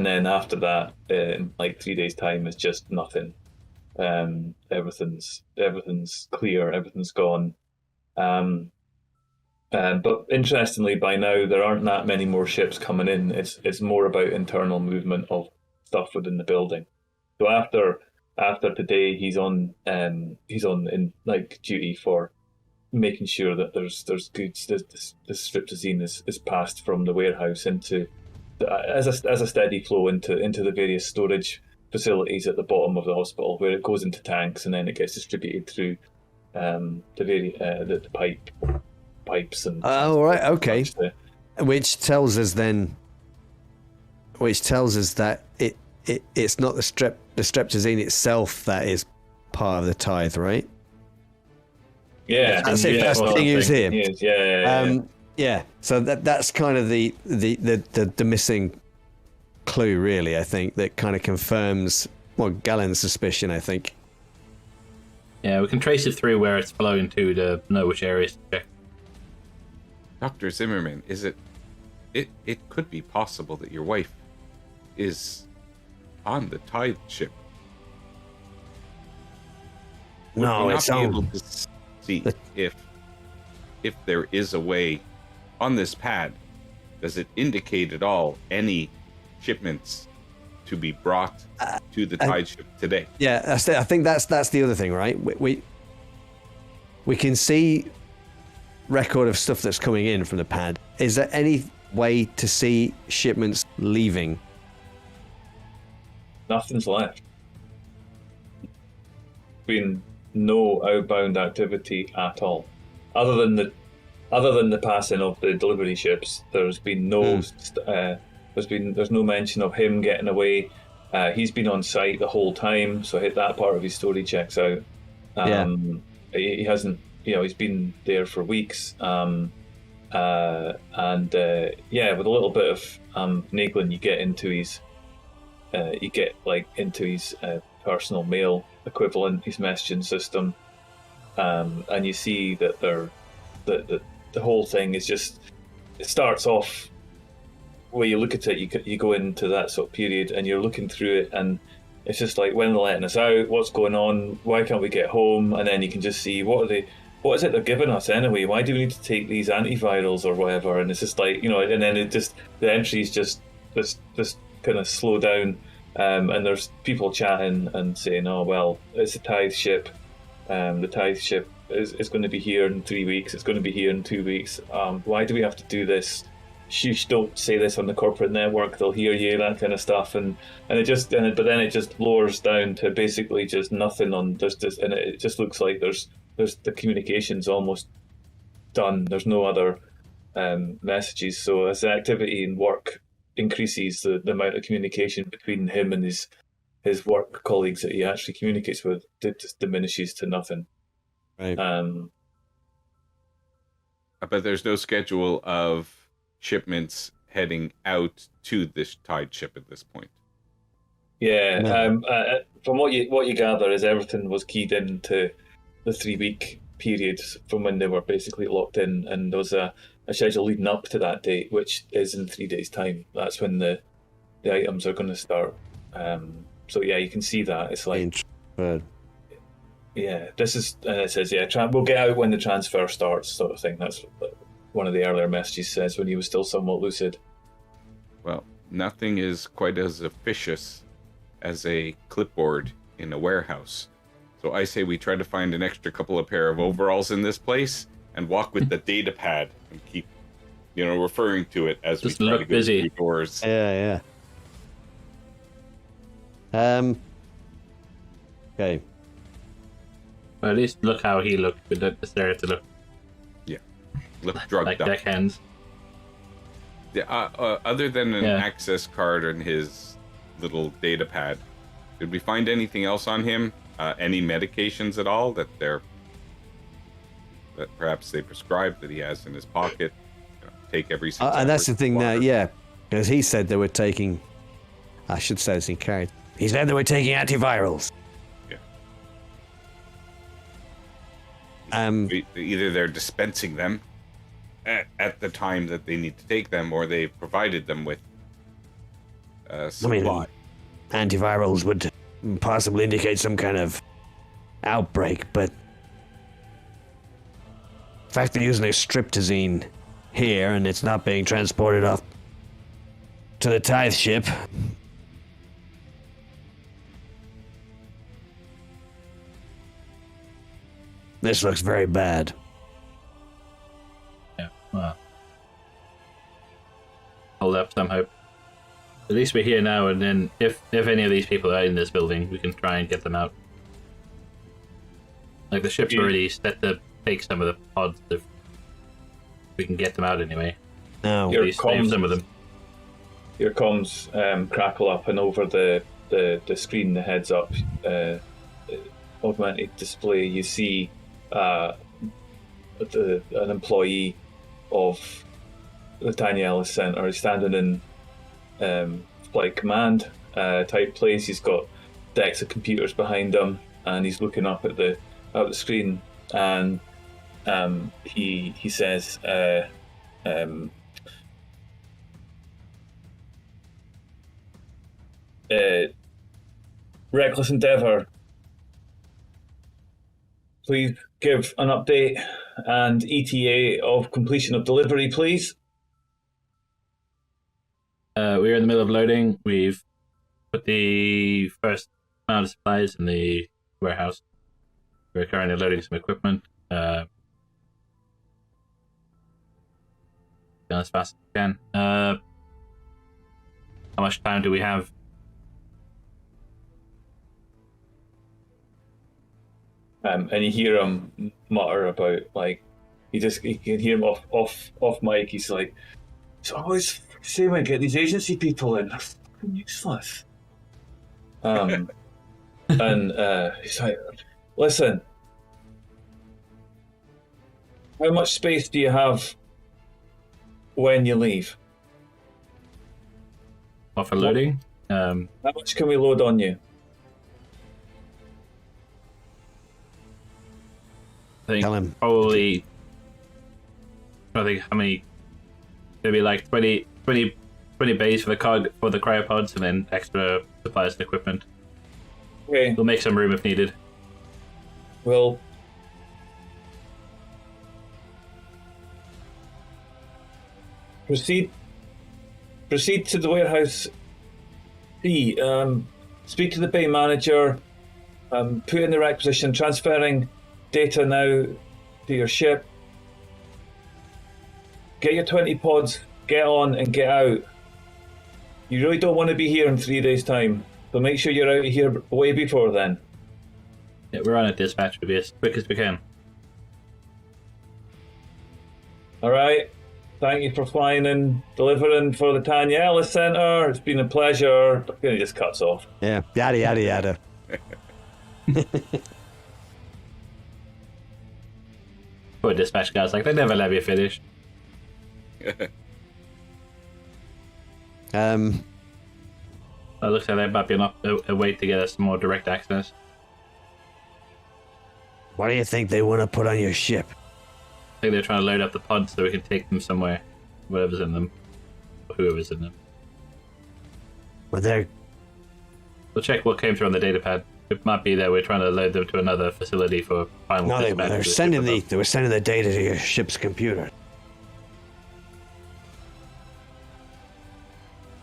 then after that, in like 3 days' time, it's just nothing. Everything's clear, everything's gone. But interestingly, by now there aren't that many more ships coming in. It's more about internal movement of stuff within the building. So after today, he's on in like duty for making sure that there's goods, this striptazine is passed from the warehouse into as a steady flow into the various storage facilities at the bottom of the hospital, where it goes into tanks and then it gets distributed through the pipes and. Oh, right, okay. Which tells us that it's not the streptazine itself that is part of the tithe, right? Yeah, that's it. That's being used here. Yeah. So that's kind of the missing clue, really. I think that kind of confirms Gallen's suspicion. I think. Yeah, we can trace it through where it's flowing to know which areas to check. Dr. Zimmerman, is it could be possible that your wife is on the tithe ship? No, it's able to see if there is a way on this pad. Does it indicate at all any shipments to be brought to the tide ship today? Yeah, I think that's the other thing, right? We can see record of stuff that's coming in from the pad. Is there way to see shipments leaving? Nothing's left. Been no outbound activity at all, other than the passing of the delivery ships. There's been no there's no mention of him getting away. He's been on site the whole time, so that part of his story checks out. He hasn't, he's been there for weeks. With a little bit of finagling, you get into his personal mail equivalent, his messaging system, and you see that the whole thing is just, it starts off where you look at it, you go into that sort of period and you're looking through it, and it's just like, when they're letting us out, what's going on, why can't we get home? And then you can just see what is it they're giving us anyway? Why do we need to take these antivirals or whatever? And it's just like, and then the entries just kind of slow down, and there's people chatting and saying, oh well, it's a tithe ship. The tithe ship is going to be here in 3 weeks. It's going to be here in 2 weeks. Why do we have to do this? Shush, don't say this on the corporate network. They'll hear you, that kind of stuff. But then it just lowers down to basically just nothing on. And it just looks like there's the communication's almost done. There's no other messages. So as the activity in work increases, the amount of communication between him and his work colleagues that he actually communicates with, it just diminishes to nothing. Right. But there's no schedule of shipments heading out to this tide ship at this point. Yeah. No. From what you gather is everything was keyed into the 3 week period from when they were basically locked in, and there was a schedule leading up to that date, which is in 3 days' time. That's when the items are going to start. So yeah, you can see that it's like, this is, and it says, we'll get out when the transfer starts, sort of thing. That's what one of the earlier messages says, when he was still somewhat lucid. Well, nothing is quite as officious as a clipboard in a warehouse. So I say we try to find an extra couple of pair of overalls in this place and walk with the data pad and keep, referring to it as just we try look to go busy. through doors. Yeah. Okay. Well, at least look how he looked. We don't necessarily have to look Look drugged like up. deckhands. Other than an access card and his little data pad, did we find anything else on him? Any medications at all that perhaps they prescribed that he has in his pocket? Take every 6 hours. And that's the thing now, because he said they were taking. I should say this in character. He said they were taking antivirals. Yeah. Either they're dispensing them at the time that they need to take them, or they provided them with supply. Antivirals would possibly indicate some kind of outbreak, but the fact they're using a striptazine here and it's not being transported off to the tithe ship. This looks very bad. Yeah, well, hold up some hope. At least we're here now, and then if any of these people are in this building, we can try and get them out. Like, the ship's already set to take some of the pods if we can get them out anyway. No. At least save some of them. Your comms crackle up, and over the screen, the heads up augmented display, you see an employee of the Tiny Ellis Center is standing in flight command type place. He's got decks of computers behind him, and he's looking up at the screen, and he says, Reckless Endeavour, please give an update and ETA of completion of delivery, please. We're in the middle of loading. We've put the first amount of supplies in the warehouse. We're currently loading some equipment. done as fast as we can. How much time do we have? And you hear him mutter about, like, you can hear him off mic. He's like, "It's always the same when I get these agency people in. They're fucking useless." And he's like, "Listen, how much space do you have when you leave? For loading? How much can we load on you?" I think Tell him. probably. I think how many? Maybe like 20 bays for the cryopods, and then extra supplies and equipment. Okay. We'll make some room if needed. Well, proceed to the warehouse B. Speak to the bay manager. Put in the requisition, transferring data now to your ship. Get your 20 pods, get on and get out. You really don't want to be here in 3 days' time, but make sure you're out of here way before then. Yeah, we're on a dispatch. We'll be as quick as we can. Alright. Thank you for flying and delivering for the Tanya Ellis Centre. It's been a pleasure. Then he just cuts off. Yeah, yada, yada, yada. Poor dispatch guys, like, they never let me finish. It looks like there might be a way to get us more direct access. What do you think they want to put on your ship? I think they're trying to load up the pods so we can take them somewhere, whatever's in them, or whoever's in them. Well, they're... We'll check what came through on the data pad. It might be that we're trying to load them to another facility for final No, they dispatch. were sending the data to your ship's computer.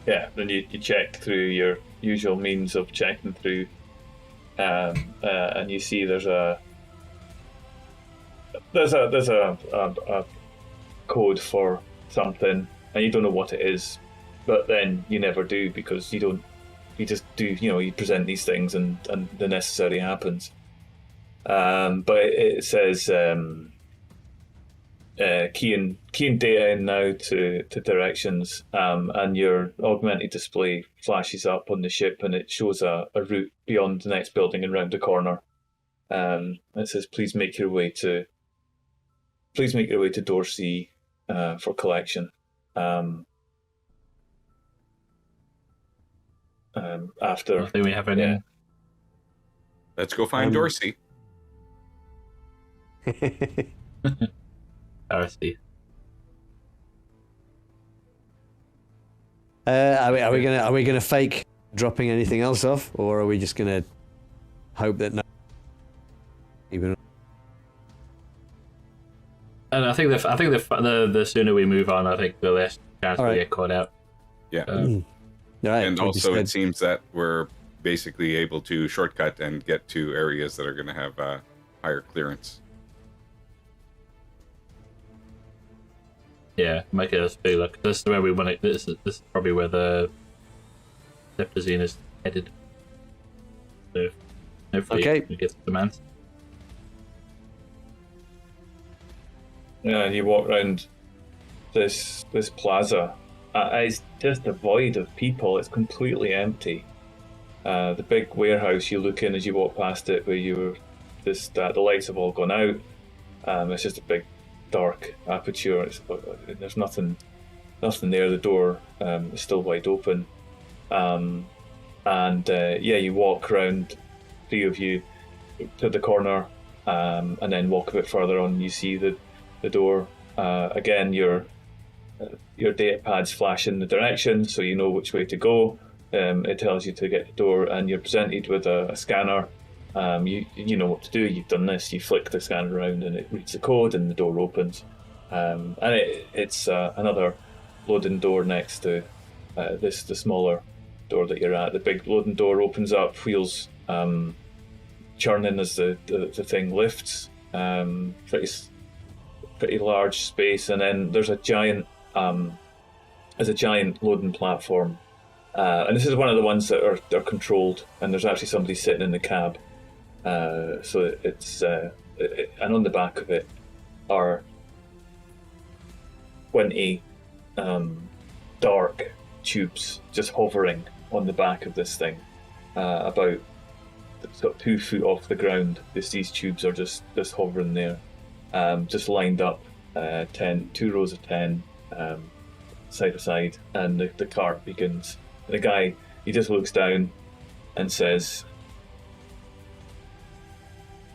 Yeah, then you check through your usual means of checking through, and you see there's a code for something, and you don't know what it is, but then you never do because you just do, you present these things and the necessary happens. But it says keying data in now to directions, and your augmented display flashes up on the ship, and it shows a route beyond the next building and round the corner. It says, please make your way to door C for collection. After, I don't think we have any. Yeah. Let's go find Dorsey. RSD. Are we gonna fake dropping anything else off, or are we just gonna hope that no? Even. And I think the sooner we move on, I think the less chance we get caught out. Yeah. Right, and also, it seems that we're basically able to shortcut and get to areas that are going to have higher clearance. Yeah, might get us a big look. This is where we want it. This is probably where the Septazine is headed. So hopefully we get some demands. Yeah, and you walk around this plaza. It's just devoid of people. It's completely empty. The big warehouse, you look in as you walk past it, where the lights have all gone out. It's just a big dark aperture. There's nothing there. The door is still wide open. You walk around, three of you, to the corner, and then walk a bit further on. You see the door. Again, your data pads flash in the direction, so you know which way to go. It tells you to get the door, and you're presented with a scanner. You know what to do. You've done this. You flick the scanner around, and it reads the code, and the door opens. And it's another loading door next to the smaller door that you're at. The big loading door opens up, wheels churning as the thing lifts. Pretty large space, and then there's a giant is a giant loading platform, and this is one of the ones that are controlled. And there's actually somebody sitting in the cab, so it's and on the back of it are 20 dark tubes just hovering on the back of this thing, about sort of 2 foot off the ground. These tubes are just hovering there, just lined up, 2 rows of 10, side by side, and the cart begins. And the guy, he just looks down and says,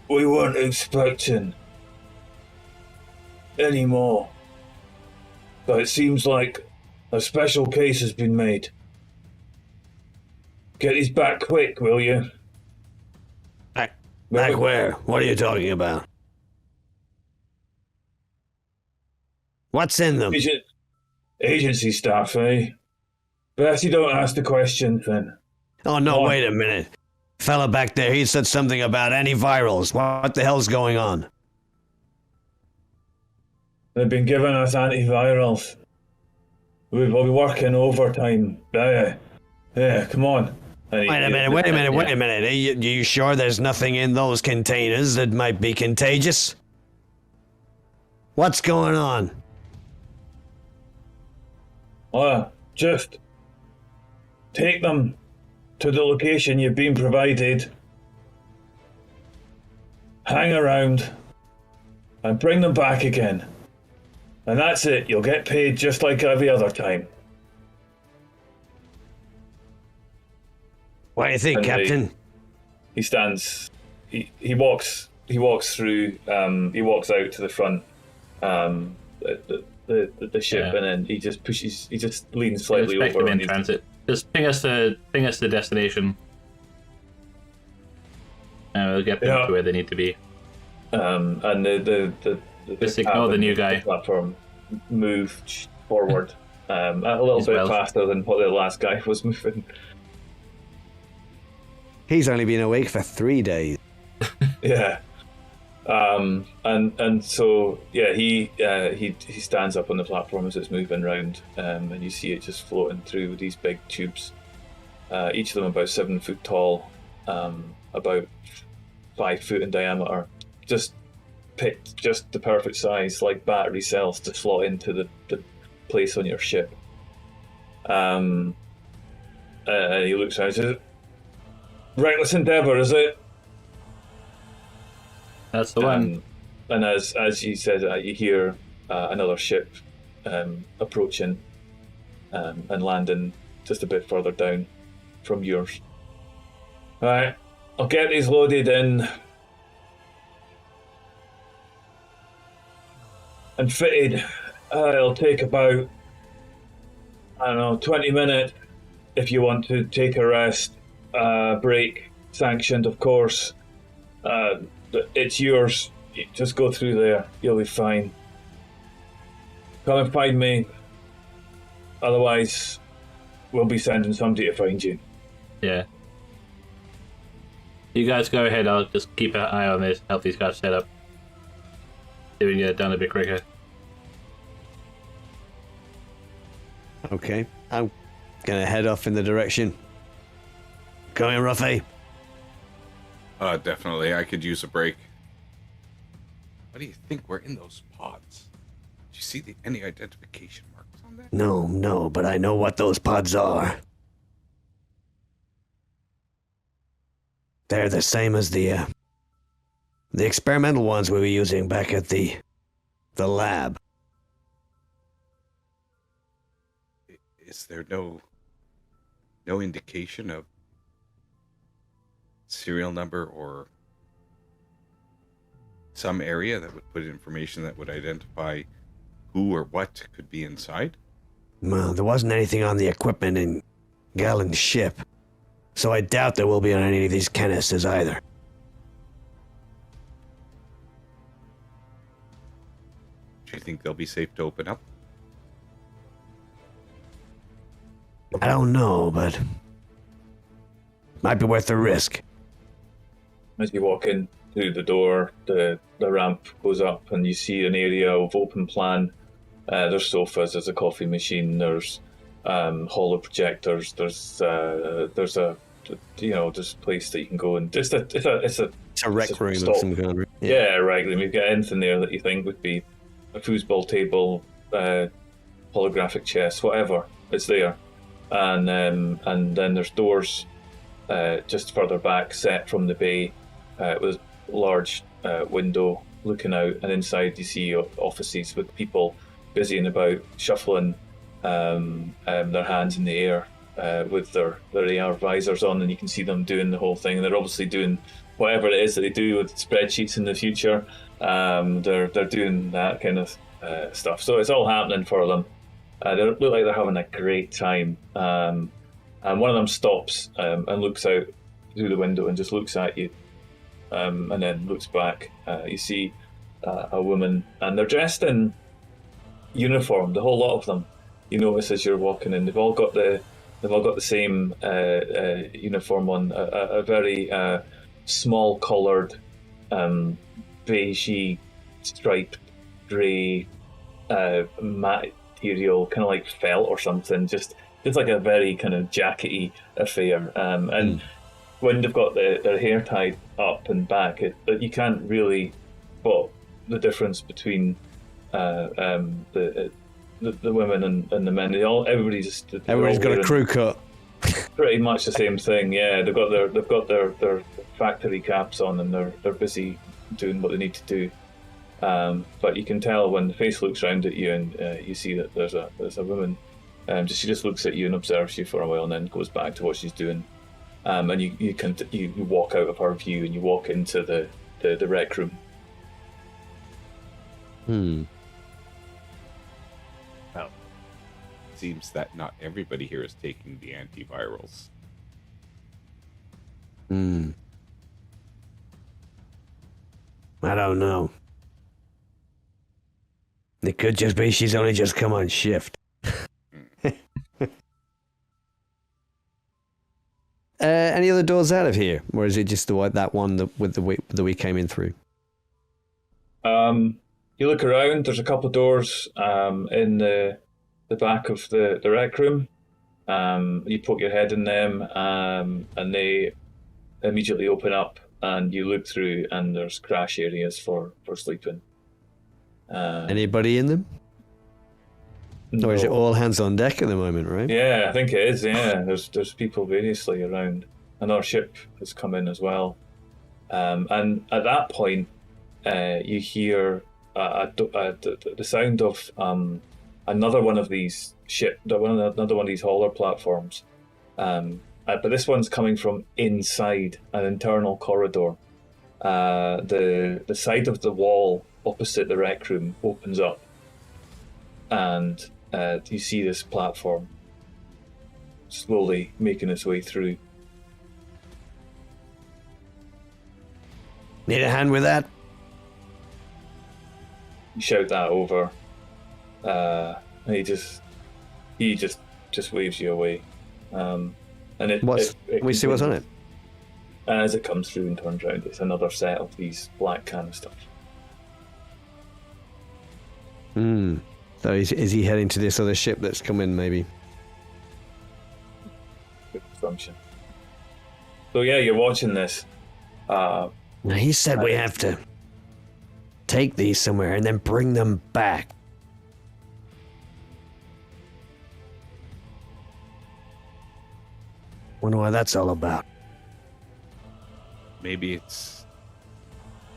"We weren't expecting any more, but it seems like a special case has been made. Get these back quick, will you?" Back where? What are you talking about? What's in them? Agency staff, eh? Best you don't ask the questions then. Oh, no, wait a minute. Fella back there, he said something about antivirals. What the hell's going on? They've been giving us antivirals. We'll be working overtime. Yeah, come on. Wait a minute. Are you sure there's nothing in those containers that might be contagious? What's going on? Just take them to the location you've been provided, hang around, and bring them back again. And that's it. You'll get paid just like every other time. What do you think, Captain? He stands. He walks through. He walks out to the front. The ship, and then he just pushes. He just leans slightly over. In transit. Just ping us the destination, and we'll get them to where they need to be. And the just ignore the new guy. The platform moved forward a little bit faster than what the last guy was moving. He's only been awake for 3 days. Yeah. And so he stands up on the platform as it's moving round, and you see it just floating through these big tubes, each of them about 7 foot tall, about 5 foot in diameter, just picked just the perfect size, like battery cells, to slot into the place on your ship. And he looks around and says, "Reckless endeavour, is it?" That's the one. And as he says, you hear another ship approaching and landing just a bit further down from yours. All right, I'll get these loaded in and fitted. It'll take about, 20 minutes if you want to take a rest. Break sanctioned, of course. It's yours. Just go through there. You'll be fine. Come and find me. Otherwise, we'll be sending somebody to find you. Yeah. You guys go ahead. I'll just keep an eye on this. Help these guys set up. See if we can get it done a bit quicker. Okay. I'm gonna head off in the direction. Going, Ruffy? Definitely. I could use a break. What do you think were in those pods? Did you see any identification marks on that? No, but I know what those pods are. They're the same as the experimental ones we were using back at the lab. Is there no indication of serial number or some area that would put information that would identify who or what could be inside? Well, there wasn't anything on the equipment in Galen's ship, so I doubt there will be on any of these canisters either. Do you think they'll be safe to open up? I don't know, but might be worth the risk. As you walk in through the door, the ramp goes up and you see an area of open plan There's sofas, there's a coffee machine, there's holo projectors, there's a there's a place that you can go and it's a rec room of some kind. Yeah, right. We've got anything there that you think would be a foosball table, holographic chess, whatever. It's there, and then there's doors just further back, set from the bay, with a large window looking out, and inside you see offices with people busy and about, shuffling their hands in the air with their AR visors on, and you can see them doing the whole thing. They're obviously doing whatever it is that they do with spreadsheets in the future. They're doing that kind of stuff. So it's all happening for them. They look like they're having a great time. And one of them stops and looks out through the window and just looks at you, and then looks back. You see a woman, and they're dressed in uniform. The whole lot of them. You notice as you're walking in, they've all got the same uniform on. A very small coloured, beigey, striped, grey material, kind of like felt or something. Just like a very kind of jackety affair. And when they've got their hair tied up and back, you can't really spot the difference between the women and the men. Everybody's got a crew cut. Pretty much the same thing. Yeah, they've got their factory caps on, and they're busy doing what they need to do. But you can tell when the face looks round at you, and you see that there's a woman. She just looks at you and observes you for a while, and then goes back to what she's doing. And you walk out of her view, and you walk into the rec room. Well, it seems that not everybody here is taking the antivirals. I don't know. It could just be she's only just come on shift. Any other doors out of here, or is it just that one that we came in through? You look around. There's a couple of doors in the back of the rec room. You poke your head in them, and they immediately open up, and you look through, and there's crash areas for sleeping. Anybody in them? No. Or is it all hands on deck at the moment, right? Yeah, I think it is, yeah. There's people variously around. Another ship has come in as well. And at that point, you hear the sound of another one of these another one of these hauler platforms. But this one's coming from inside an internal corridor. The side of the wall opposite the rec room opens up, and you see this platform slowly making its way through. Need a hand with that? You shout that over, and he just waves you away. And we see what's on it. And as it comes through and turns around, it's another set of these black canisters. So is he heading to this other ship that's come in, maybe? Good assumption. So yeah, you're watching this. Now he said we have to take these somewhere and then bring them back. Wonder what that's all about. Maybe it's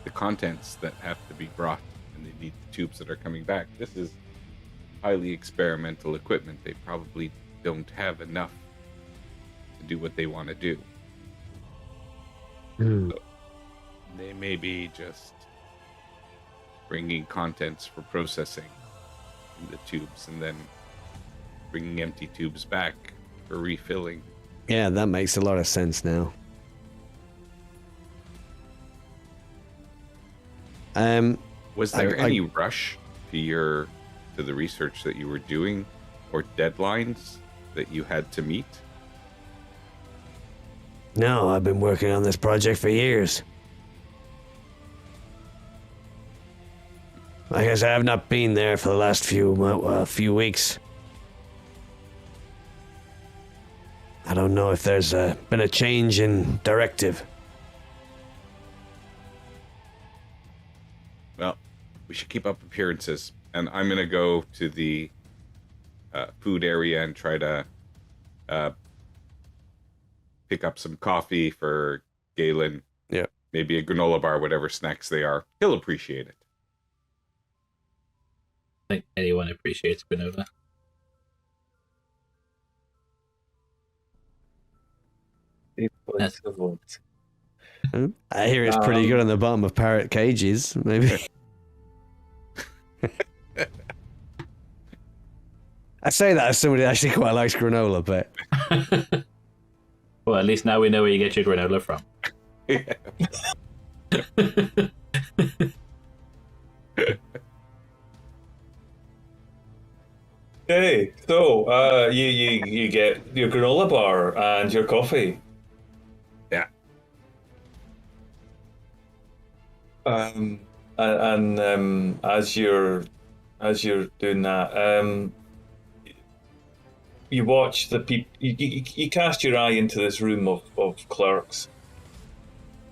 the contents that have to be brought, and they need the tubes that are coming back. This is highly experimental equipment. They probably don't have enough to do what they want to do. So they may be just bringing contents for processing in the tubes, and then bringing empty tubes back for refilling. Yeah, that makes a lot of sense now. Was there any rush to the research that you were doing, or deadlines that you had to meet? No, I've been working on this project for years. I guess I have not been there for the last few weeks. I don't know if there's been a change in directive. Well, we should keep up appearances. And I'm going to go to the food area and try to pick up some coffee for Galen. Yeah. Maybe a granola bar, whatever snacks they are. He'll appreciate it. I think anyone appreciates granola. That's I hear it's pretty good on the bottom of parrot cages, maybe. I say that as somebody that actually quite likes granola, but... Well, at least now we know where you get your granola from. Okay, so you get your granola bar and your coffee. Yeah. And as you're doing that, you watch the people. You cast your eye into this room of clerks,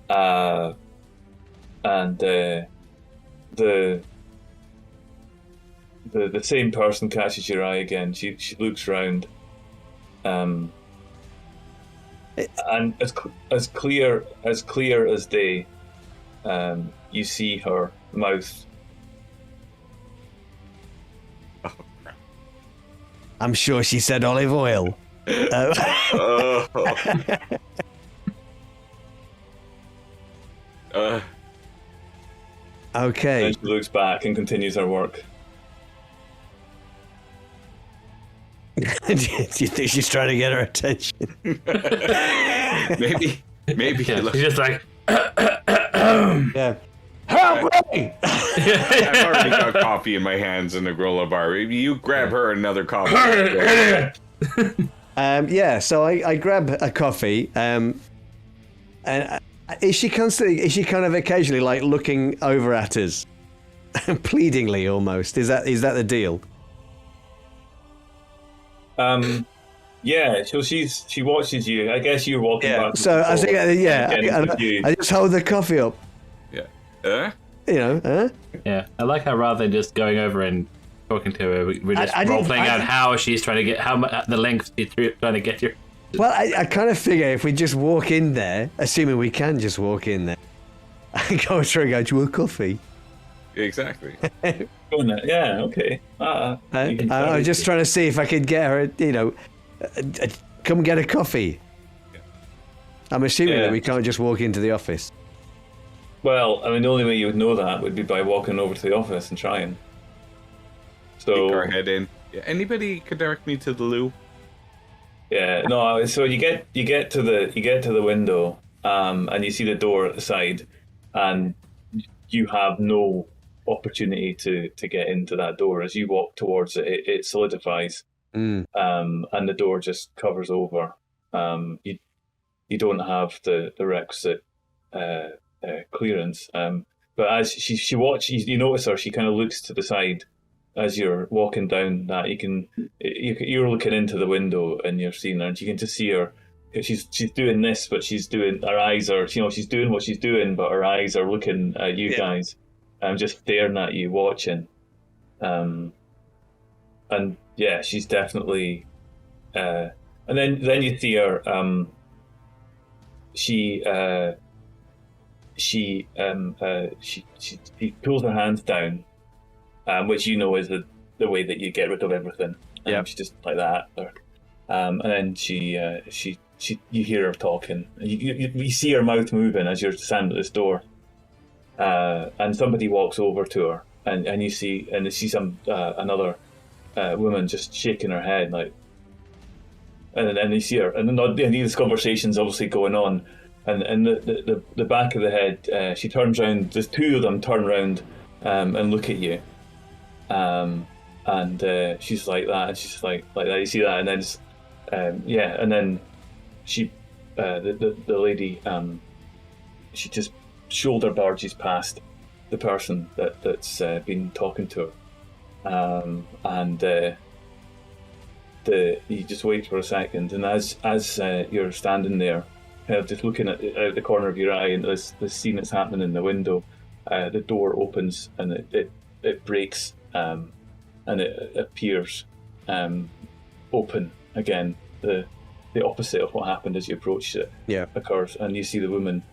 and the same person catches your eye again. She looks round, and as clear as day, you see her mouth. I'm sure she said olive oil. Okay. And she looks back and continues her work. Do you think she's trying to get her attention? Maybe. Yeah, she's just like, Yeah. Help me! I've already got coffee in my hands and a granola bar. Maybe you grab her another coffee. Yeah, so I grab a coffee, and is she kind of occasionally like looking over at us, pleadingly almost? Is that the deal? Yeah. So she watches you. I guess you're walking back. So I think, I just hold the coffee up. Yeah. yeah. I like how rather than just going over and talking to her, we're just role playing out how she's trying to get the length she's trying to get you. Well, I kind of figure if we just walk in there, assuming we can just walk in there, and go through and go, do you want coffee? Exactly. Yeah. Okay. I'm just trying to see if I could get her, come get a coffee. Yeah. I'm assuming that we can't just walk into the office. Well, I mean, the only way you would know that would be by walking over to the office and trying. So Peek our head in. Yeah. Anybody could direct me to the loo? yeah, no. So you get to the window, and you see the door at the side, and you have no opportunity to get into that door. As you walk towards it, it solidifies, and the door just covers over. You don't have the requisite clearance. But as she watches, you notice her. She kind of looks to the side as you're walking down that. You're looking into the window and you're seeing her, and you can just see her. She's doing this, but her eyes are, she's doing what she's doing, but her eyes are looking at you guys, and just staring at you, watching. And yeah, she's definitely. And then you see her. She pulls her hands down, which is the way that you get rid of everything. She's just like that. And then you hear her talking. You see her mouth moving as you're standing at this door. And somebody walks over to her, and you see some another woman just shaking her head, like. And then you see her, and then this conversation's obviously going on. And the back of the head, she turns around. There's two of them turn around and look at you, and she's like that, and she's like that. You see that, and then and then she, the lady, she just shoulder barges past, the person that's been talking to her, and you just wait for a second, and as you're standing there, kind of just looking out the corner of your eye, and this scene that's happening in the window, the door opens and it breaks, and it appears open again. The opposite of what happened as you approached it occurs, and you see the woman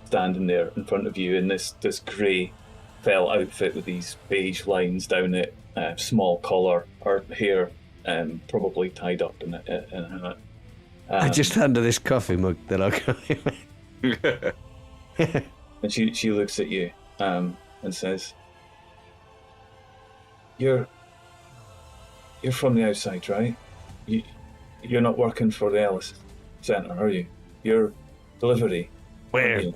standing there in front of you in this grey felt outfit with these beige lines down it, small collar, her hair probably tied up in a hat. I just hand her this coffee mug that I'll go. And she looks at you and says, You're from the outside, right? You're not working for the Ellis Centre, are you? You're delivery. We're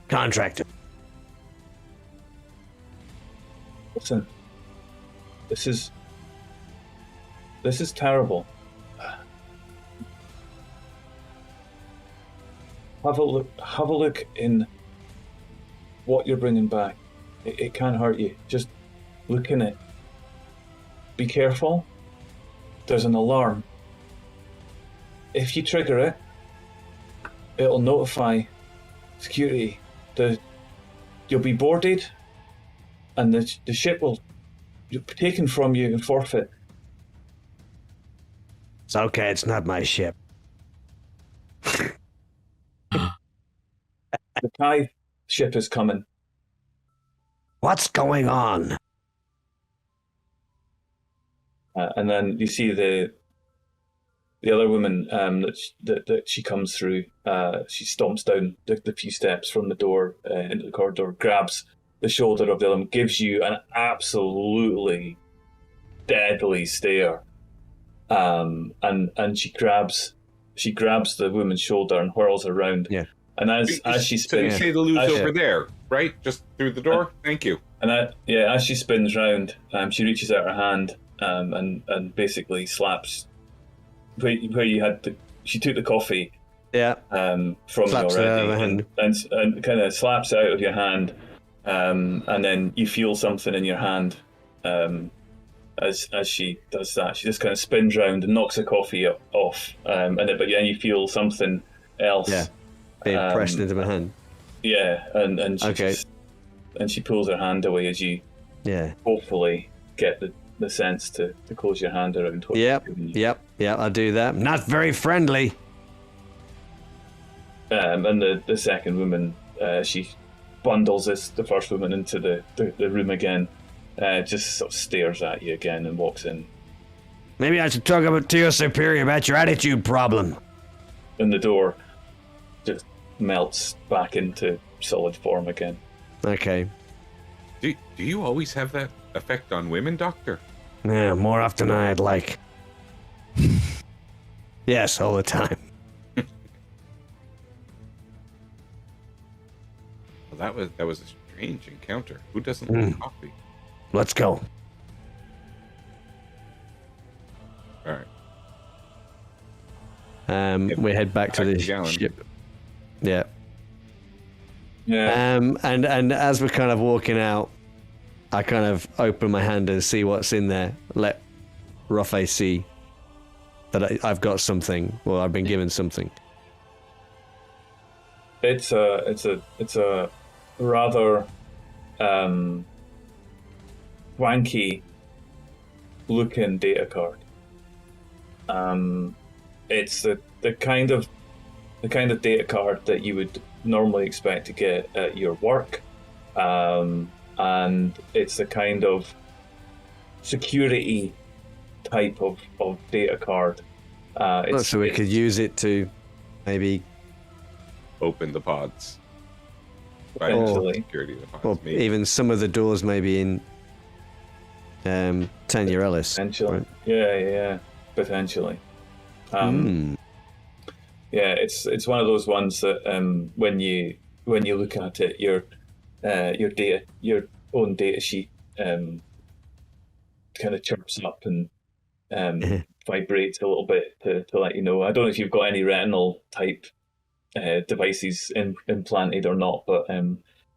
contractor. Listen, this is terrible. Have a look in what you're bringing back. It can't hurt you. Just look in it. Be careful. There's an alarm. If you trigger it, it'll notify security. You'll be boarded, and the ship will be taken from you and forfeit. It's okay, it's not my ship. The Kai ship is coming. What's going on? And then you see the other woman that she comes through. She stomps down the few steps from the door into the corridor, grabs the shoulder of the other one, gives you an absolutely deadly stare, and she grabs the woman's shoulder and whirls around. Yeah. And as she spins, so you say the loot's over there, right? Just through the door. Thank you. And as she spins round, she reaches out her hand and basically slaps where you had she took the coffee from slaps you already and kind of slaps it out of your hand, and then you feel something in your hand as she does that. She just kind of spins round and knocks the coffee off, but you feel something else being pressed into my hand. And she pulls her hand away as you hopefully get the sense to close your hand around what Yep, I do that. Not very friendly. And the second woman, she bundles the first woman into the room again, just sort of stares at you again and walks in. Maybe I should talk to your superior about your attitude problem. And the door just melts back into solid form again. Okay. Do you always have that effect on women, Doctor? Yeah, more often than I'd like. Yes, all the time. Well, that was a strange encounter. Who doesn't like coffee? Let's go. All right. We head back to the ship. Yeah. Yeah. And as we're kind of walking out, I kind of open my hand and see what's in there. Let Rafe see that I've got something, or I've been given something. It's a rather wanky looking data card. It's the kind of data card that you would normally expect to get at your work, and it's the kind of security type of data card. So we could use it to maybe open the pods. Potentially. Security of the pods. Or maybe. even some of the doors maybe in Tanya Ellis. Potentially. Right? Yeah, potentially. Yeah, it's one of those ones that when you look at it, your own data sheet kind of chirps up and vibrates a little bit to let you know. I don't know if you've got any retinal type devices implanted or not, but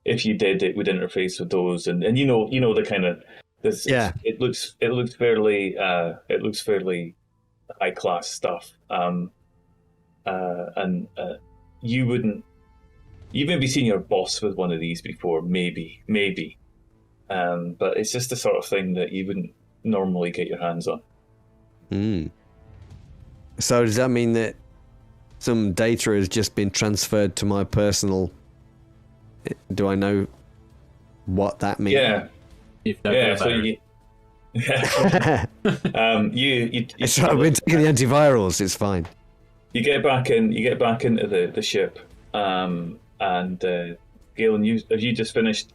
if you did, it would interface with those, and you know the kind of this. Yeah. It looks fairly high class stuff. And you wouldn't. You've maybe seen your boss with one of these before, maybe. But it's just the sort of thing that you wouldn't normally get your hands on. So does that mean that some data has just been transferred to my personal? Do I know what that means? Yeah. So you. It's right, I've been taking the antivirals. It's fine. You get back into the ship, and Galen, have you just finished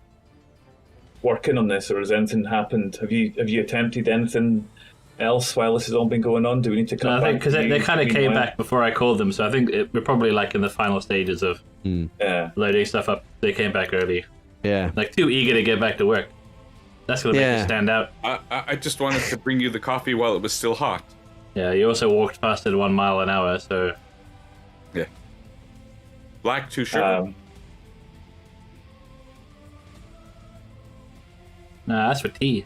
working on this, or has anything happened? Have you attempted anything else while this has all been going on? Do we need to come back? I think because they kind of came back before I called them, so I think we're probably like in the final stages of loading stuff up. They came back early. Yeah. Like too eager to get back to work. That's what makes you stand out. I just wanted to bring you the coffee while it was still hot. Yeah, you also walked faster than 1 mile an hour, so... Yeah. Black too sure. Nah, that's for tea.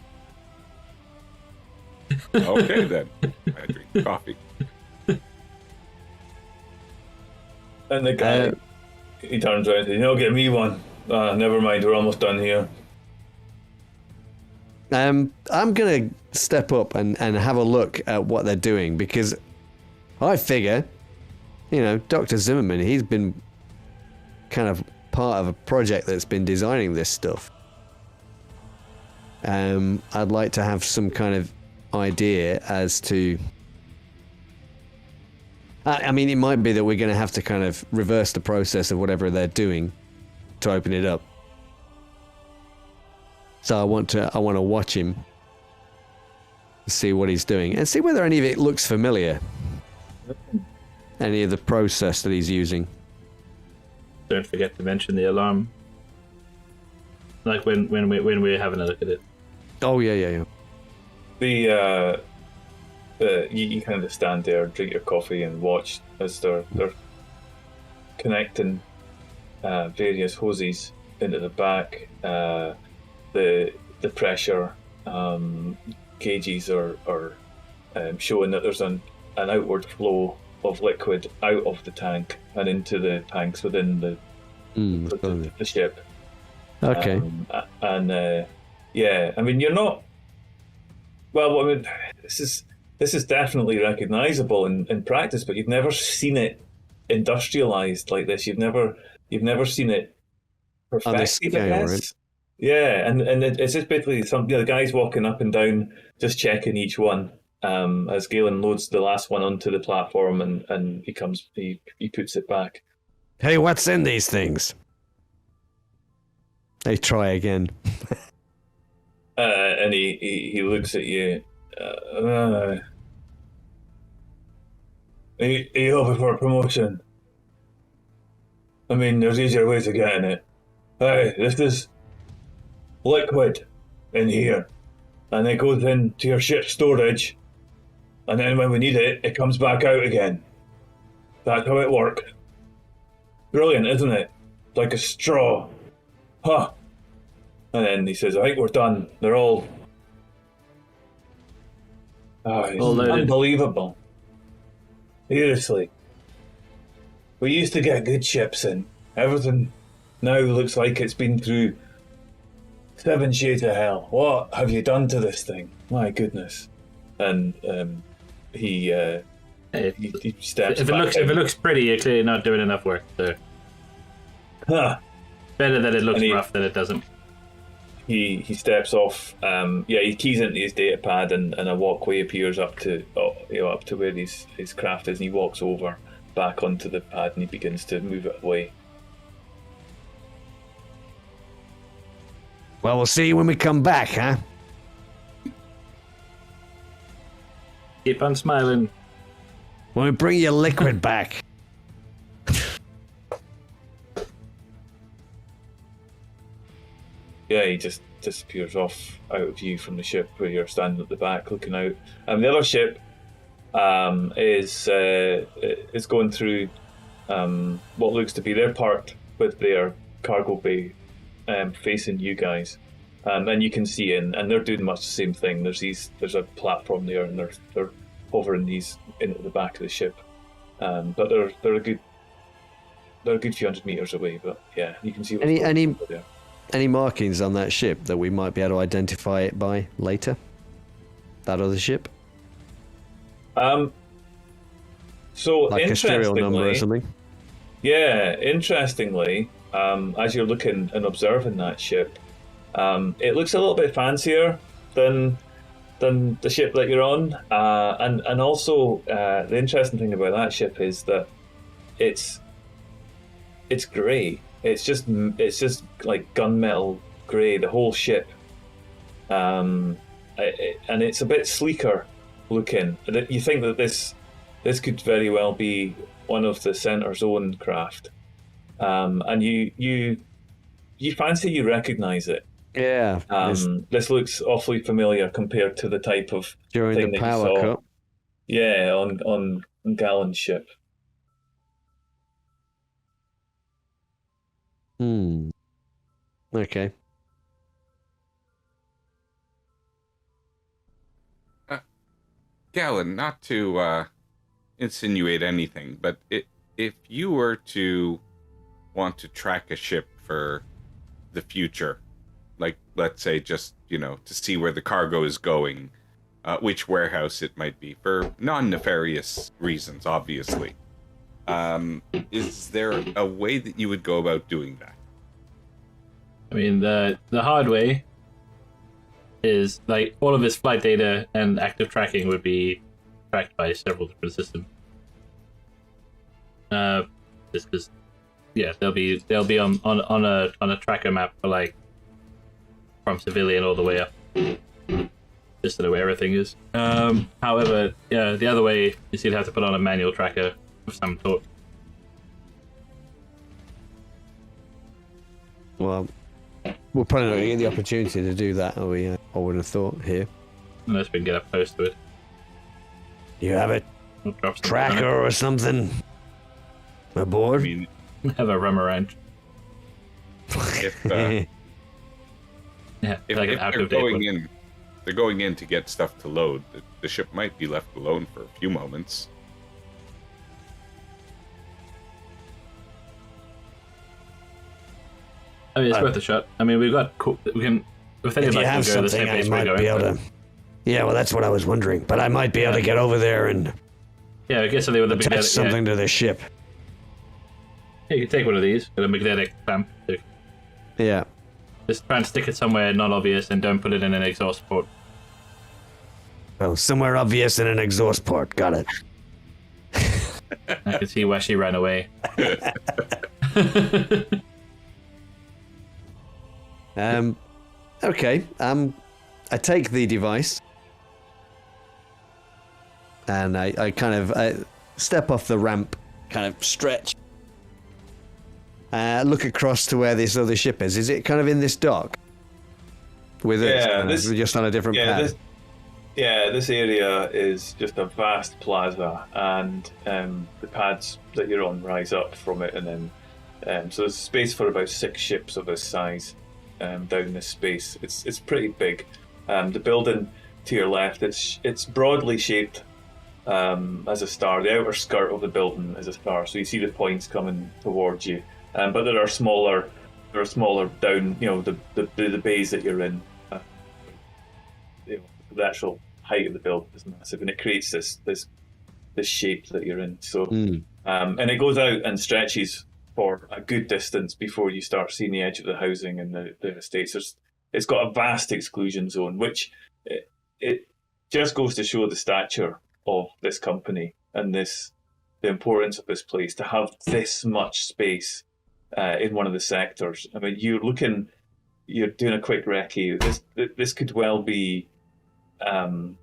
Okay, then. I drink coffee. And the guy, he turns around and says, get me one. Never mind, we're almost done here. I'm going to step up and have a look at what they're doing, because I figure, Dr. Zimmerman, he's been kind of part of a project that's been designing this stuff. I'd like to have some kind of idea as to... I mean, it might be that we're going to have to kind of reverse the process of whatever they're doing to open it up. So I want to watch him, see what he's doing, and see whether any of it looks familiar. Any of the process that he's using. Don't forget to mention the alarm. Like when we're having a look at it. Oh yeah. You kind of stand there, drink your coffee, and watch as they're connecting various hoses into the back. The pressure gauges are showing that there's an outward flow of liquid out of the tank and into the tanks within the ship. Okay. I mean, you're not. Well, I mean, this is definitely recognizable in practice, but you've never seen it industrialized like this. You've never seen it perfected, I guess. Right? Yeah, and it's just basically the guys walking up and down, just checking each one. As Galen loads the last one onto the platform, and he puts it back. Hey, what's in these things? They try again. And he looks at you. Are you hoping for a promotion? I mean, there's easier ways of getting it. Hey, this is liquid in here, and it goes into your ship storage, and then when we need it, it comes back out again. That's how it works. Brilliant, isn't it? Like a straw. Huh. And then he says, I think we're done. They're all... it's unbelievable. Seriously. We used to get good ships in. Everything now looks like it's been through 7 shades of hell. What have you done to this thing? My goodness. And he steps back. If it looks pretty, you're clearly not doing enough work. So better that it looks rough than it doesn't. He steps off. He keys into his data pad, and a walkway appears up to where his craft is, and he walks over back onto the pad, and he begins to move it away. Well, we'll see you when we come back, huh? Keep on smiling. When we bring your liquid back. Yeah, he just disappears off out of view from the ship where you're standing at the back looking out. And the other ship is going through what looks to be their part with their cargo bay facing you guys, and you can see in, and they're doing much the same thing. There's a platform there, and they're hovering these into the back of the ship, but they're a good few hundred meters away. But yeah, you can see what's going on over there. Any markings on that ship that we might be able to identify it by later? That other ship? So like a serial number or something? Yeah, interestingly, as you're looking and observing that ship, it looks a little bit fancier than the ship that you're on, and also the interesting thing about that ship is that it's grey. It's just like gunmetal grey, the whole ship, and it's a bit sleeker looking. You think that this could very well be one of the center's own craft, and you fancy you recognize it. Yeah. This looks awfully familiar compared to the type of during thing the that power you saw. cut. Yeah, on Gallon's ship. Okay. Gallon, not to insinuate anything, but if you were to want to track a ship for the future, like let's say just, to see where the cargo is going, which warehouse it might be, for non-nefarious reasons, obviously, is there a way that you would go about doing that? I mean, the hard way is like all of his flight data and active tracking would be tracked by several different systems. Just because, yeah, they'll be on a tracker map for like from civilian all the way up, just to know where everything is. However, yeah, the other way is you'd have to put on a manual tracker of some sort. Well, we're probably not going to get the opportunity to do that, are we? I would have thought here. Unless we can get up close to it. You have a tracker or something aboard? I mean, have a rum around. if Yeah, if, like an if active they're going in to get stuff to load, the ship might be left alone for a few moments. I mean, it's worth a shot. I mean, we can. If If you have something, I might be able to. Yeah, well, that's what I was wondering. But I might be able to get over there and Yeah, I guess they with a attach magnetic. something to the ship. Yeah, you can take one of these with a magnetic clamp. Yeah. Just try and stick it somewhere not obvious, and don't put it in an exhaust port. Well, somewhere obvious in an exhaust port. Got it. I can see where she ran away. Okay. I take the device and I kind of step off the ramp, kind of stretch, look across to where this other ship is. Is it kind of in this dock? With us, just on a different pad. This area is just a vast plaza, and the pads that you're on rise up from it, and then so there's space for about 6 ships of this size down this space. It's pretty big. The building to your left, it's broadly shaped as a star. The outer skirt of the building is a star, so you see the points coming towards you. But there are smaller down, the bays that you're in. The actual height of the building is massive, and it creates this shape that you're in. So, and it goes out and stretches for a good distance before you start seeing the edge of the housing and the estates. It's got a vast exclusion zone, which it just goes to show the stature of this company and the importance of this place to have this much space in one of the sectors. I mean, you're doing a quick recce. This could well be 10%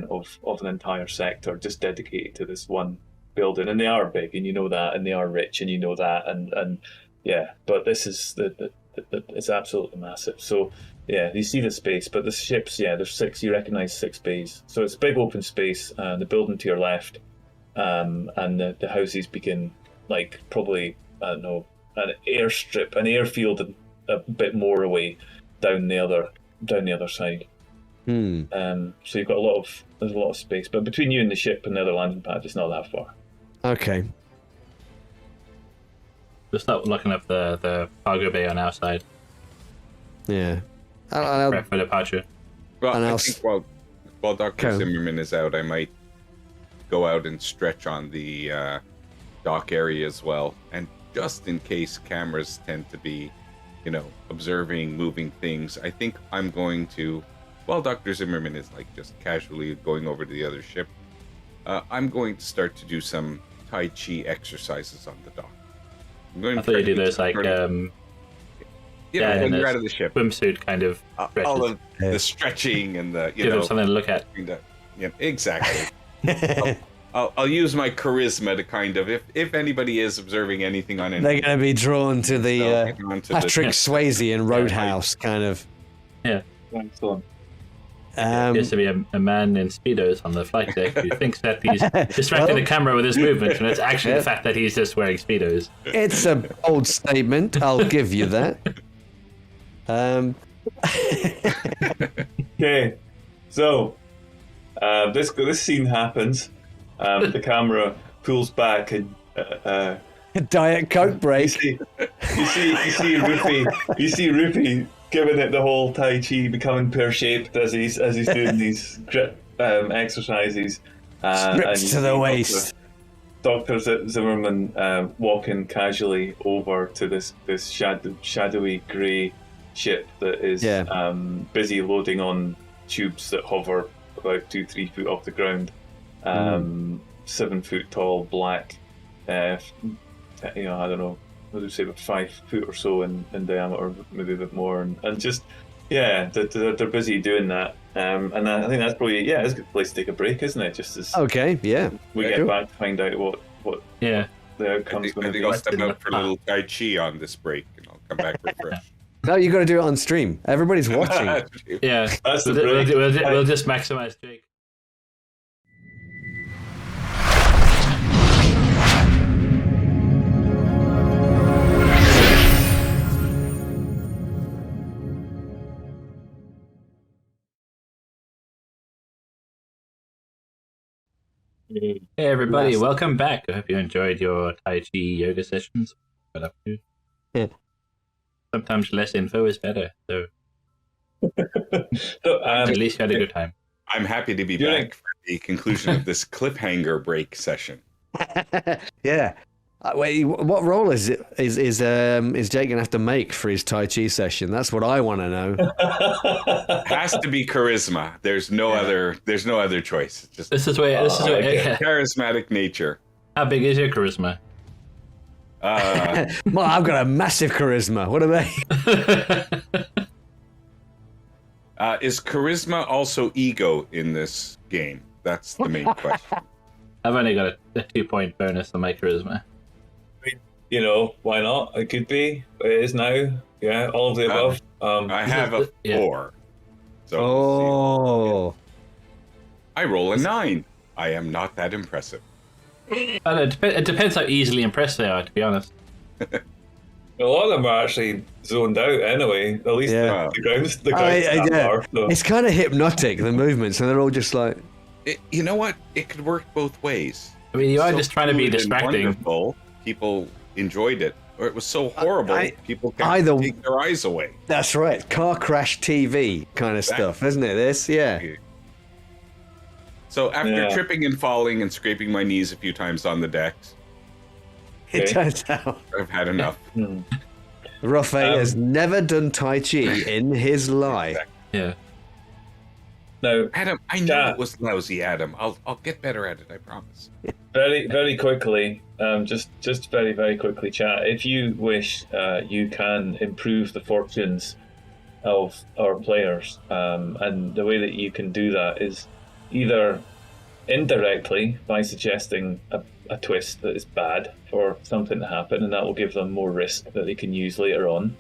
of an entire sector just dedicated to this one building, and they are big, and you know that, and they are rich, and you know that, and yeah. But this is it's absolutely massive. So yeah, you see the space, but the ships, there's 6. You recognise 6 bays, so it's a big open space. The building to your left, and the houses begin like probably, I don't know, an airstrip, an airfield a bit more away down the other side. So you've got there's a lot of space, but between you and the ship and the other landing pad, it's not that far. Okay. We'll start looking up the cargo bay on our side. Yeah. Prep for departure. Well, And I think while Dr. Okay. Zimmerman is out, I might go out and stretch on the dock area as well. And just in case cameras tend to be, observing moving things, I think I'm going to, while Dr. Zimmerman is like just casually going over to the other ship, I'm going to start to do some Tai Chi exercises on the dock. I'm going I thought you do those like when you're out of the ship. swimsuit kind of stretches. All of the stretching and the Give them something to look at. Yeah, exactly. I'll use my charisma to kind of, if anybody is observing anything on anything, They're going to be drawn to the Patrick Swayze in Roadhouse kind of. Yeah. Excellent. Appears to be a man in Speedos on the flight deck who thinks that he's distracting the camera with his movement, and it's actually the fact that he's just wearing Speedos. It's a bold statement. I'll give you that. Okay, so this scene happens. The camera pulls back and Diet Coke you break. see Rupee giving it the whole Tai Chi, becoming pear-shaped as he's doing these grip exercises. And Stripped you to the see waist. Dr. Zimmerman walking casually over to this shadowy grey ship that is busy loading on tubes that hover about 2-3 foot off the ground. 7 foot tall, black. I don't know. What do you say, about 5 foot or so in diameter, maybe a bit more, and just they're busy doing that. And I think that's probably it's a good place to take a break, isn't it? Just as Okay, yeah. we get back to find out what the outcome's going to I think be. I'll step out for a little Tai Chi on this break, and I'll come back refreshed. No, you got to do it on stream. Everybody's watching. Yeah, That's the we'll, break. we'll just maximize Jake. Hey everybody, welcome back. I hope you enjoyed your Tai Chi yoga sessions. Got up to. Yeah. Sometimes less info is better, so So, at least you had a good time. I'm happy to be back for the conclusion of this cliffhanger break session. Yeah. Wait, what role is it? Is Jake gonna have to make for his Tai Chi session? That's what I want to know. Has to be charisma. There's no other choice. It's just This is where charismatic nature. How big is your charisma? Well, I've got a massive charisma. What are they? Is charisma also ego in this game? That's the main question. I've only got a 2-point bonus on my charisma. Why not? It could be. It is now. Yeah, all of the above. I have a 4. So Oh. I roll a 9. I am not that impressive. I don't know, it depends how easily impressed they are, to be honest. A lot of them are actually zoned out anyway. At least Yeah. the ground staff are. So. It's kind of hypnotic, the movements, and they're all just like. You know what? It could work both ways. I mean, you are So just trying to be fluid and distracting. wonderful. People enjoyed it, or it was so horrible people can't either- take their eyes away. That's right, car crash TV kind of stuff, isn't it? This, yeah. So after tripping and falling and scraping my knees a few times on the decks, It turns out I've had enough. Rafe has never done Tai Chi in his life. Yeah. Now, Adam, I know it was lousy, Adam. I'll get better at it, I promise. very, very quickly, just very, very quickly, chat. If you wish, you can improve the fortunes of our players, and the way that you can do that is either indirectly by suggesting a twist that is bad for something to happen, and that will give them more risk that they can use later on,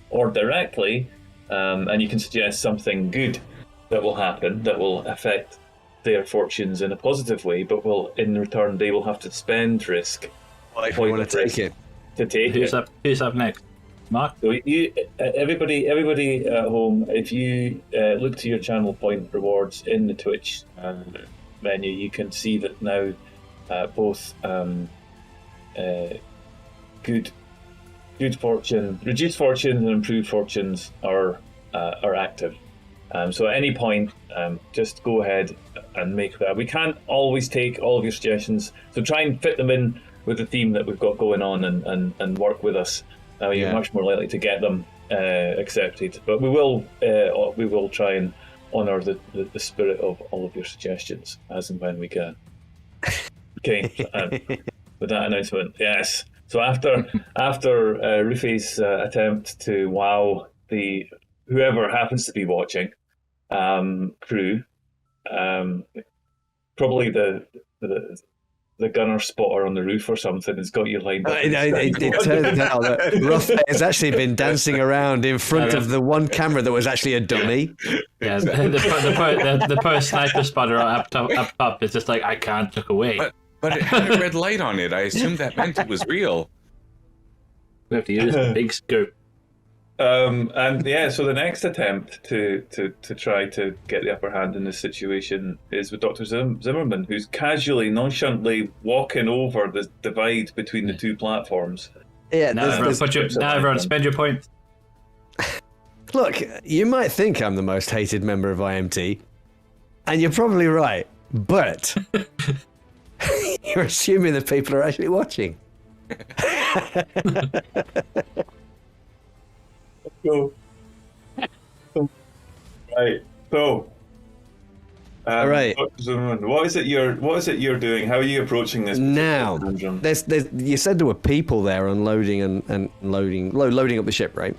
or directly, and you can suggest something good that will happen that will affect their fortunes in a positive way, but will in return they will have to spend risk. If we want to take it. To take Who's it. up next? Mark? So everybody at home, if you look to your channel point rewards in the Twitch menu, you can see that now both good fortune, reduced fortunes, and improved fortunes are active. So at any point, just go ahead and make that. We can't always take all of your suggestions, so try and fit them in with the theme that we've got going on and work with us. You're much more likely to get them accepted. But we will try and honour the spirit of all of your suggestions as and when we can. Okay, with that announcement, yes. So after Rufy's attempt to wow the whoever happens to be watching crew, probably the gunner spotter on the roof or something has got you lined up. It turns out that Ruff has actually been dancing around in front of the one camera that was actually a dummy. Yeah, the post sniper spotter up top is just like, I can't look away. But it had a red light on it. I assumed that meant it was real. We have to use the big scope. And yeah, so the next attempt to try to get the upper hand in this situation is with Dr. Zimmerman, who's casually, nonchalantly walking over the divide between the two platforms. Yeah, now everyone spend your points. Look, you might think I'm the most hated member of IMT, and you're probably right, but you're assuming that people are actually watching. So, right. So, all right. Dr. Zimmerman, what is it you're doing? How are you approaching this? Now, you said there were people there unloading and loading up the ship, right?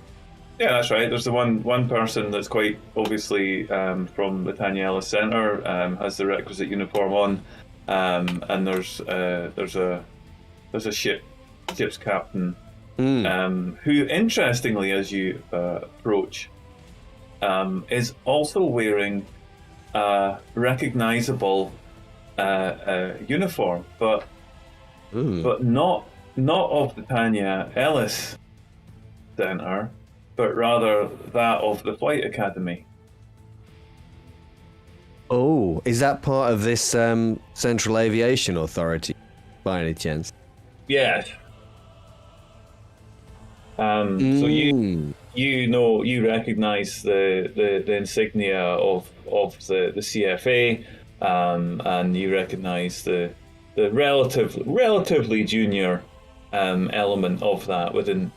Yeah, that's right. There's the one person that's quite obviously from the Tanya Ellis Centre, has the requisite uniform on, and there's a ship's captain. Who, interestingly, as you approach, is also wearing a recognisable uniform, but not of the Tanya Ellis Centre, but rather that of the Flight Academy. Oh, is that part of this Central Aviation Authority, by any chance? Yes. So you recognise the insignia of the CFA, and you recognise the relatively junior element of that within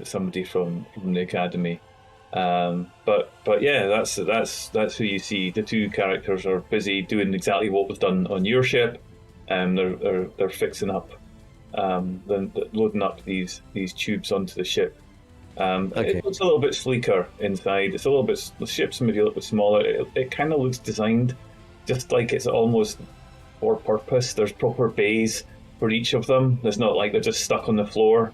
somebody from the academy. But yeah, that's who you see. The two characters are busy doing exactly what was done on your ship, and they're fixing up. Then loading up these tubes onto the ship. Okay. It looks a little bit sleeker inside. It's a little bit, the ship's maybe a little bit smaller. It kind of looks designed just like it's almost for purpose. There's proper bays for each of them. There's not like they're just stuck on the floor.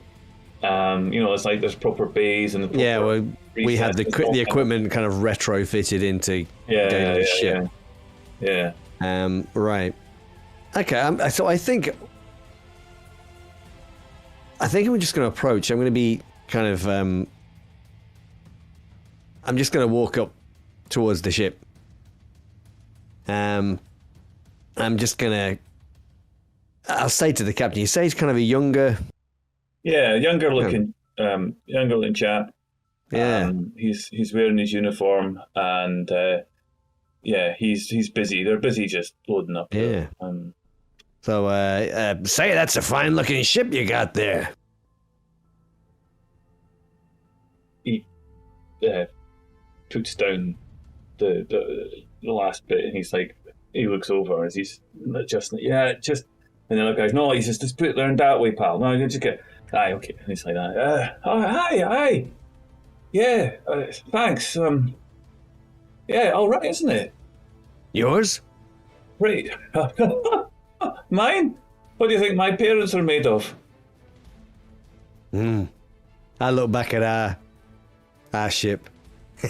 It's like there's proper bays and we had the equipment kind of retrofitted into the ship. Yeah. Right. Okay. So I think I'm just going to approach. I'm going to be kind of. I'm just going to walk up towards the ship. I'm just going to. I'll say to the captain. You say he's kind of a younger. Yeah, younger looking chap. Yeah. He's wearing his uniform, and he's busy. They're busy just loading up. Yeah. So, say that's a fine-looking ship you got there. He puts down the last bit, and he's like, he looks over as he's adjusting it. And the other guy's, no, he says, just put it there in that way, pal. No, you just get, aye, okay. And he's like that. Hi. Yeah, thanks. Yeah, all right, isn't it? Yours? Right. Mine? What do you think my parents are made of? I look back at our ship. He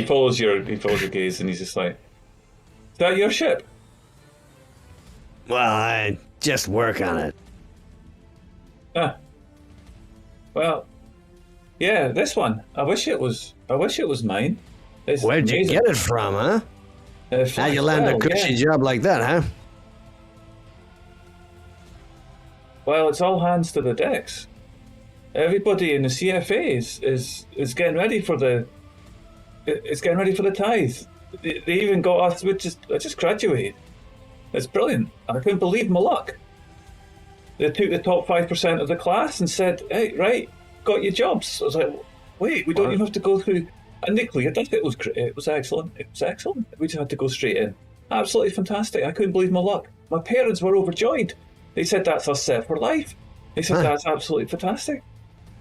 follows your gaze, and he's just like, is that your ship? Well, I just work on it. Huh. Well, yeah, this one. I wish it was mine. It's Where'd you amazing. get it from, huh? How'd you land a Well, cushy yeah. job like that, huh? Well, it's all hands to the decks. Everybody in the CFA is getting ready for the tithe. They even got us. I just graduated. It's brilliant. I couldn't believe my luck. They took the top 5% of the class and said, "Hey, right, got your jobs." I was like, "Wait, we don't even have to go through." And Nick cleared it. It was great. It was excellent. It was excellent. We just had to go straight in. Absolutely fantastic. I couldn't believe my luck. My parents were overjoyed. They said that's us set for life. They said that's absolutely fantastic.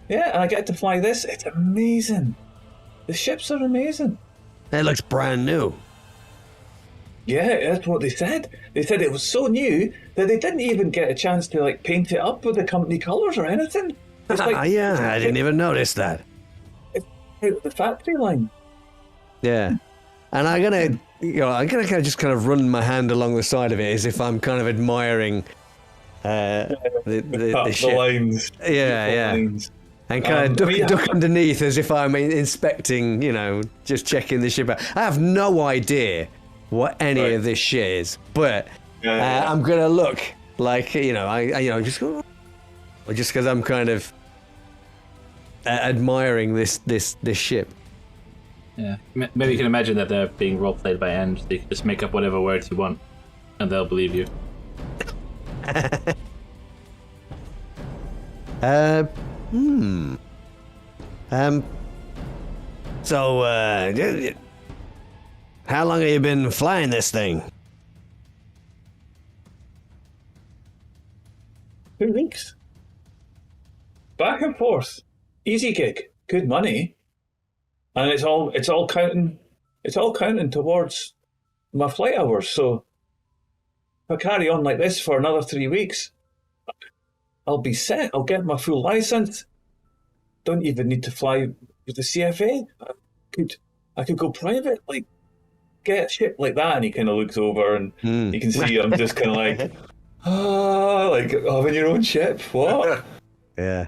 Yeah, and I get to fly this. It's amazing. The ships are amazing. It looks brand new. Yeah, that's what they said. They said it was so new that they didn't even get a chance to like paint it up with the company colours or anything. It's like Yeah, I didn't even notice that. it's out of the factory line. Yeah. And I'm gonna kind of just kind of run my hand along the side of it as if I'm kind of admiring the ship. lines. Yeah. Lines. And kind of duck underneath as if I'm inspecting, just checking the ship out. I have no idea what any of this shit is, but I'm gonna look like just because I'm kind of admiring this ship. Yeah. Maybe you can imagine that they're being role played by Ange. They can just make up whatever words you want, and they'll believe you. So, how long have you been flying this thing? 2 weeks. Back and forth. Easy gig. Good money. And it's all counting towards my flight hours. So if I carry on like this for another 3 weeks, I'll be set. I'll get my full license. Don't even need to fly with the CFA. I could go private, like get a ship like that. And he kind of looks over and you can see I'm just kind of like, like having your own ship. What? Yeah.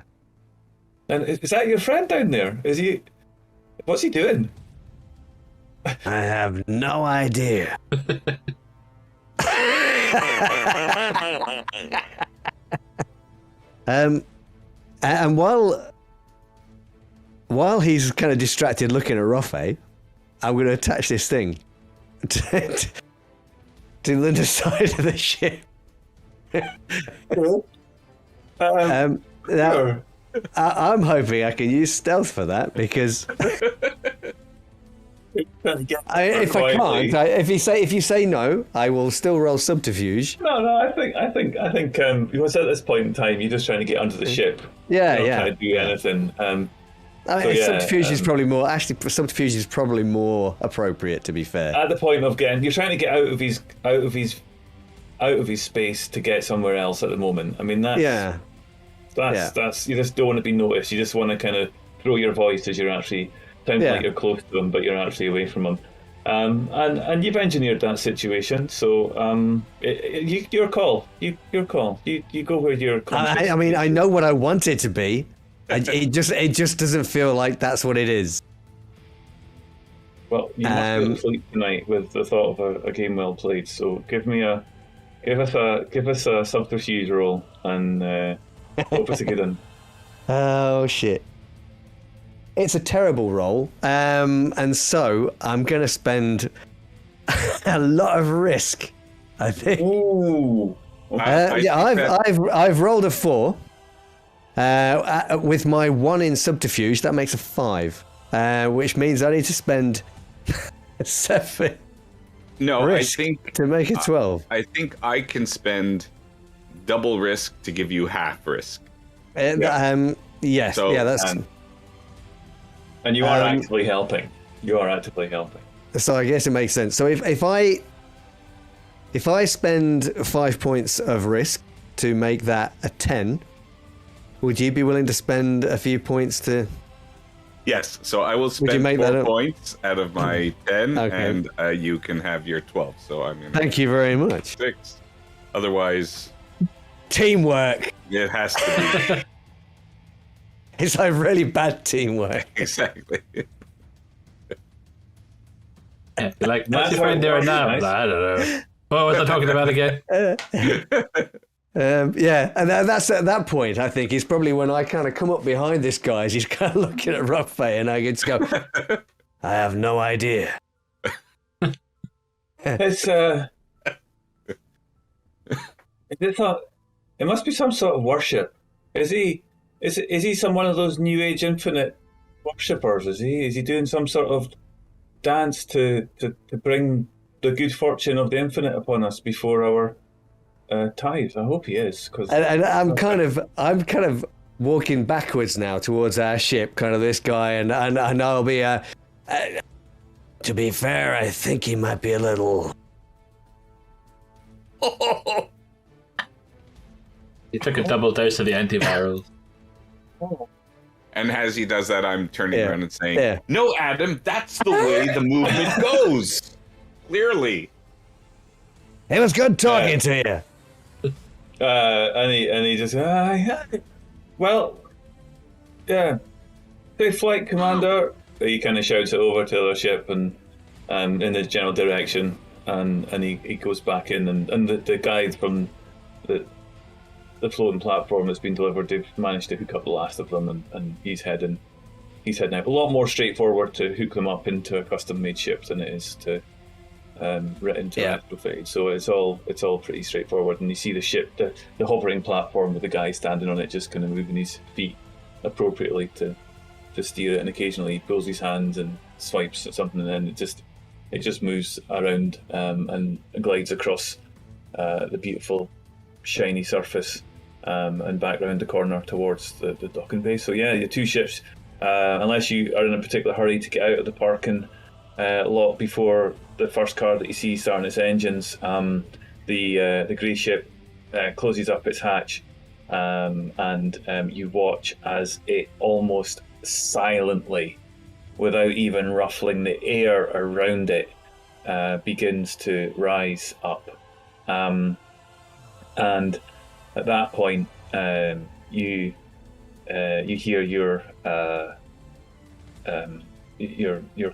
And is that your friend down there? Is he? What's he doing? I have no idea. And while he's kind of distracted looking at Rofe, I'm going to attach this thing to the underside of the ship. Now, I'm hoping I can use stealth for that because if you say no, I will still roll subterfuge. No. I think because at this point in time, you're just trying to get under the ship. Yeah, You're not trying to do anything. Subterfuge is probably more. Actually, subterfuge is probably more appropriate. To be fair, at the point of you're trying to get out of his space to get somewhere else at the moment. I mean, that's you just don't want to be noticed. You just want to kind of throw your voice as you're actually sounds like you're close to him, but you're actually away from him. And you've engineered that situation, so your call. Your call. You go where you're. I mean, I know what I want it to be. It just doesn't feel like that's what it is. Well, you must go to sleep tonight with the thought of a game well played. So give us a subterfuge roll and hope it's a good one. Oh shit! It's a terrible roll, and so I'm gonna spend a lot of risk. I think. Ooh. I've rolled a 4. With my 1 in subterfuge, that makes a 5, which means I need to spend 7. No, risk I think to make it 12. I think I can spend double risk to give you half risk. Yes, So, that's. And you are actively helping. You are actively helping. So I guess it makes sense. So if I spend 5 points of risk to make that a 10, would you be willing to spend a few points to? Yes, so I will Would you spend make 4 that up? points out of my 10, Okay. and you can have your 12. So I'm going to Thank you very much. 6. Otherwise, Teamwork. it has to It's like really bad teamwork. Exactly. Yeah, like, what's That's your friend how it doing now? works, Like, I don't know. What was I talking about again? Yeah, and that's at that point, I think, is probably when I kind of come up behind this guy as he's kind of looking at Ruffy, and I just go, I have no idea. It's it must be some sort of worship. Is he some one of those New Age infinite worshippers? Is he doing some sort of dance to bring the good fortune of the infinite upon us before our tithes? I hope he is, because And I'm kind of walking backwards now towards our ship, kind of this guy, and I'll be to be fair, I think he might be a little. He took a double dose of the antivirals. And as he does that, I'm turning around and saying, Yeah. "No, Adam, that's the way the movement goes. Clearly." It was good talking to you. and he just well, yeah, hey, flight commander. He kind of shouts it over to the other ship and in the general direction, and he goes back in, and the guide from the floating platform that's been delivered, they've managed to hook up the last of them, and he's heading out. A lot more straightforward to hook them up into a custom-made ship than it is to into retrofitted. So it's all pretty straightforward. And you see the ship, the hovering platform with the guy standing on it, just kind of moving his feet appropriately to steer it, and occasionally he pulls his hands and swipes at something, and then it just moves around and glides across the beautiful shiny surface and back round the corner towards the docking bay. So yeah, the two ships, unless you are in a particular hurry to get out of the parking lot before the first car that you see starting its engines, the grey ship closes up its hatch, and you watch as it almost silently, without even ruffling the air around it, begins to rise up. And at that point, you hear your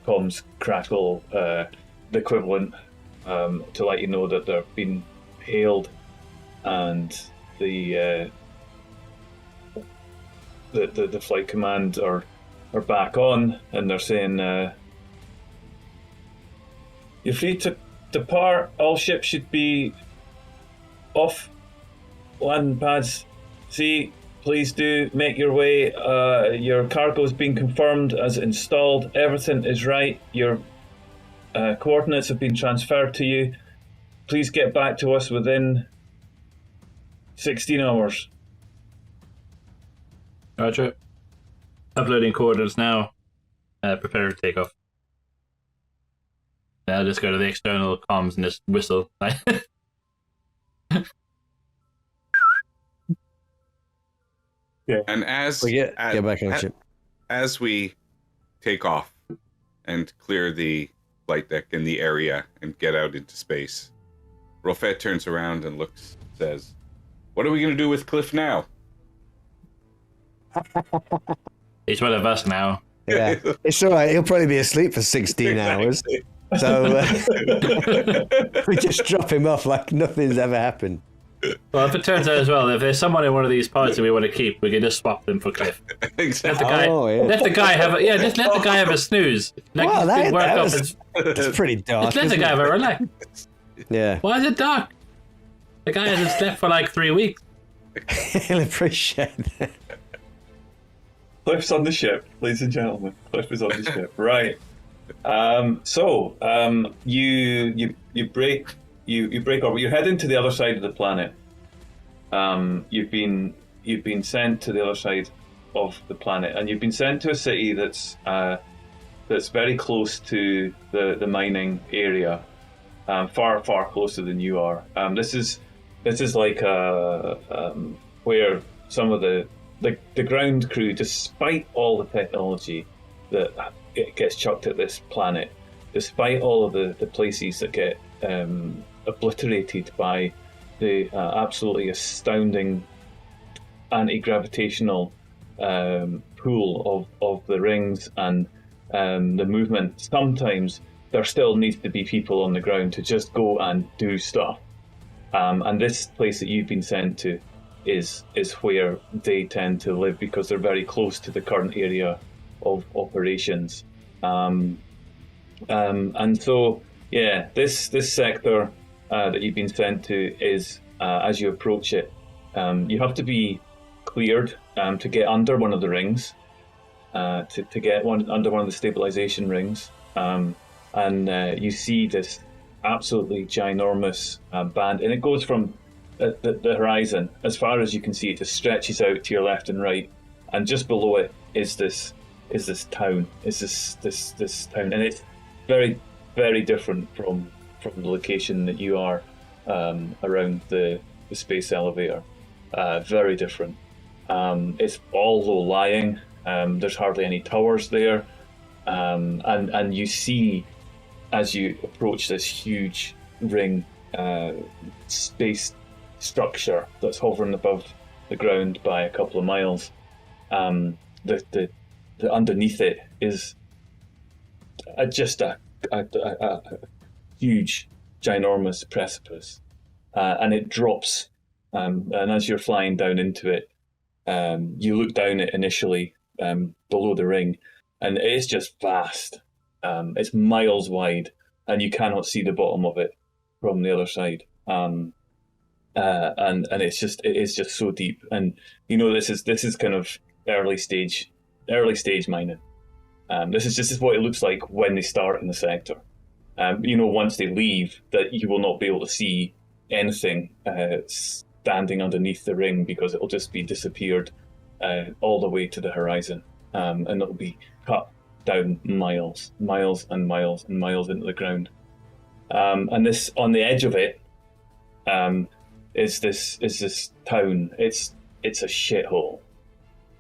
comms crackle, the equivalent, to let you know that they've been hailed, and the flight command are back on, and they're saying, "You're free to depart. All ships should be off landing pads. See, please do make your way. Your cargo's been confirmed as installed. Everything is right. Your coordinates have been transferred to you. Please get back to us within 16 hours. Roger. Uploading coordinates now. Prepare to take off. I'll just go to the external comms and just whistle. Yeah. And as Get back on the ship. as we take off and clear the flight deck and the area and get out into space, Rofet turns around and looks, says, "What are we going to do with Cliff now?" He's one of us now. Yeah, it's all right. He'll probably be asleep for 16 hours. So we just drop him off like nothing's ever happened. Well, if it turns out as well, if there's someone in one of these pods that we want to keep, we can just swap them for Cliff. Exactly. Let the guy have a snooze. Like, Wow, that's that's pretty dark. just let the guy have a relax. Yeah. Why is it dark? The guy hasn't slept for like 3 weeks. He'll appreciate that. Cliff's on the ship, ladies and gentlemen. Cliff is on the ship. Right. You break orbit. You're heading to the other side of the planet. You've been sent to the other side of the planet, and you've been sent to a city that's very close to the mining area, far closer than you are. This is like where some of the ground crew, despite all the technology that it gets chucked at this planet, despite all of the places that get obliterated by the absolutely astounding anti-gravitational pull of the rings and the movement, sometimes there still needs to be people on the ground to just go and do stuff. And this place that you've been sent to is where they tend to live because they're very close to the current area of operations. And so, yeah, this sector that you've been sent to is, as you approach it, you have to be cleared to get under one of the rings, to get under one of the stabilization rings. And you see this absolutely ginormous band, and it goes from the horizon as far as you can see. It just stretches out to your left and right, and just below it is this town. Is this town, and it's very, very different from the location that you are around the space elevator. Very different. It's all low-lying. There's hardly any towers there, and you see, as you approach this huge ring space structure that's hovering above the ground by a couple of miles, the underneath it is just a huge, ginormous precipice, and it drops. And as you're flying down into it, you look down it initially below the ring, and it is just vast. It's miles wide, and you cannot see the bottom of it from the other side. And it is just so deep. And this is kind of early stage mining. This is what it looks like when they start in the sector. Once they leave, that you will not be able to see anything standing underneath the ring, because it'll just be disappeared all the way to the horizon, and it'll be cut down miles and miles and miles into the ground. And this, on the edge of it, is this town. It's a shithole.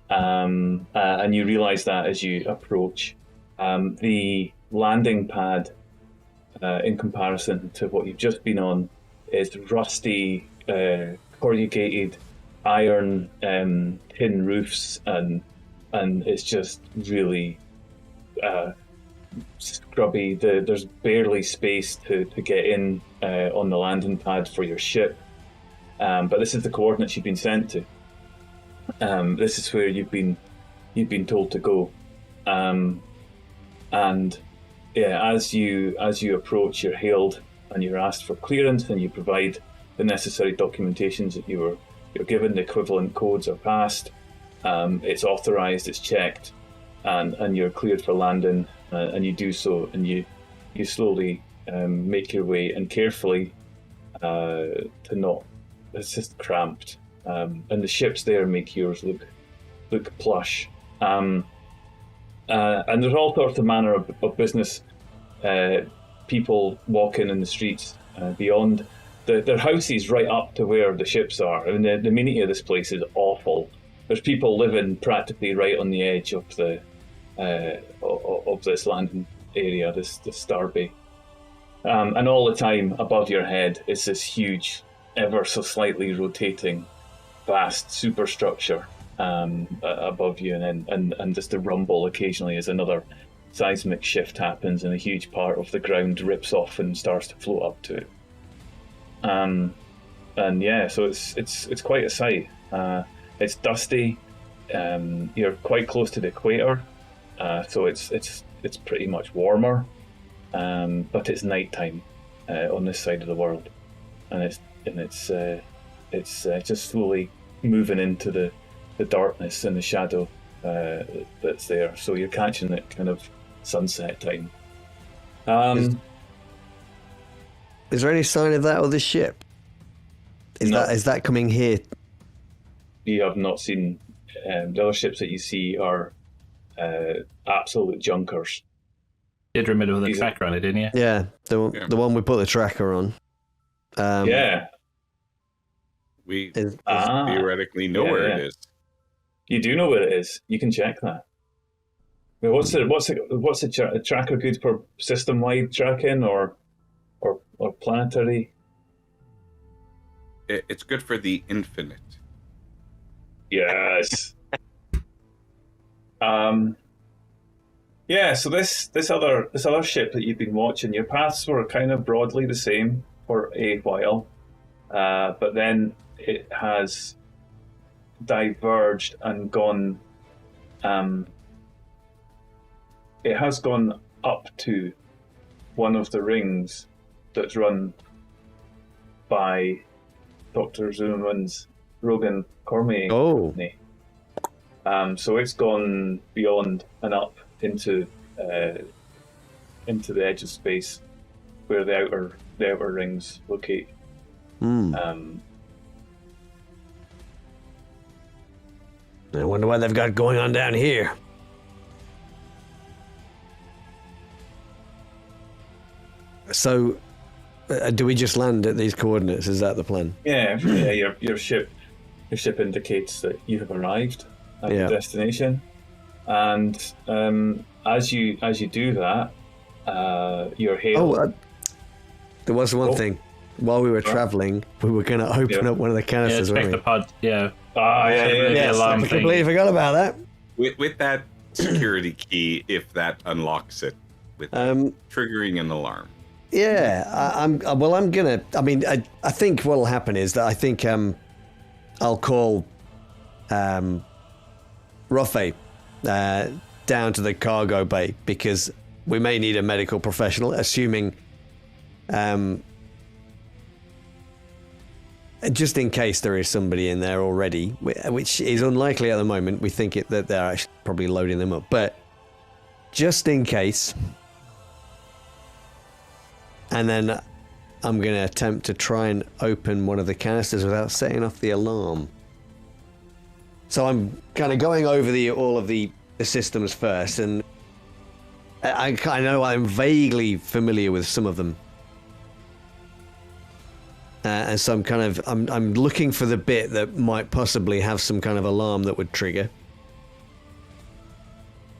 And you realise that as you approach. The landing pad, in comparison to what you've just been on, is rusty, corrugated iron tin roofs, and it's just really scrubby. There's barely space to get in on the landing pad for your ship. But this is the coordinates you've been sent to. This is where you've been told to go, and yeah, as you approach, you're hailed and you're asked for clearance, and you provide the necessary documentations that you're given. The equivalent codes are passed. It's authorized. It's checked, and you're cleared for landing. And you do so, and you slowly make your way, and carefully to not. It's just cramped. And the ships there make yours look plush. And there's all sorts of manner of business people walking in the streets beyond. Their houses right up to where the ships are. I mean, the amenity of this place is awful. There's people living practically right on the edge of the of this landing area, this starbay. And all the time above your head is this huge, ever so slightly rotating, vast superstructure above you, and just a rumble occasionally as another seismic shift happens and a huge part of the ground rips off and starts to float up to it. And yeah, so it's quite a sight. It's dusty. You're quite close to the equator, so it's pretty much warmer. But it's nighttime on this side of the world, and it's just slowly moving into the darkness and the shadow that's there. So you're catching it kind of sunset time. Is there any sign of that on this ship? Is that coming here? You have not seen. The other ships that you see are absolute junkers. Did remember with the tracker on it, didn't you? Yeah, the one we put the tracker on. Yeah. We theoretically know where it is. You do know where it is. You can check that. I mean, what's the tracker good for? System-wide tracking or planetary? It's good for the infinite. Yes. Yeah, so this other ship that you've been watching, your paths were kind of broadly the same for a while, but then it has diverged and gone. It has gone up to one of the rings that's run by Dr. Zimmerman's Rogan Cormier company. So it's gone beyond and up into the edge of space where the outer rings locate. I wonder what they've got going on down here. So, do we just land at these coordinates? Is that the plan? Yeah. Your ship indicates that you have arrived at your destination, and as you do that, you're hailed. There was one thing. While we were traveling, we were going to open up one of the canisters. Check the pod. Yeah. Yes, I completely forgot about that. With that security key, if that unlocks it, with triggering an alarm. Yeah, I'm gonna. I mean, I think what'll happen is that I think I'll call Rofe down to the cargo bay because we may need a medical professional, assuming just in case there is somebody in there already, which is unlikely at the moment. We think that they're actually probably loading them up, but just in case. And then I'm going to attempt to try and open one of the canisters without setting off the alarm. So I'm kind of going over all of the systems first, and I know I'm vaguely familiar with some of them. And so I'm looking for the bit that might possibly have some kind of alarm that would trigger.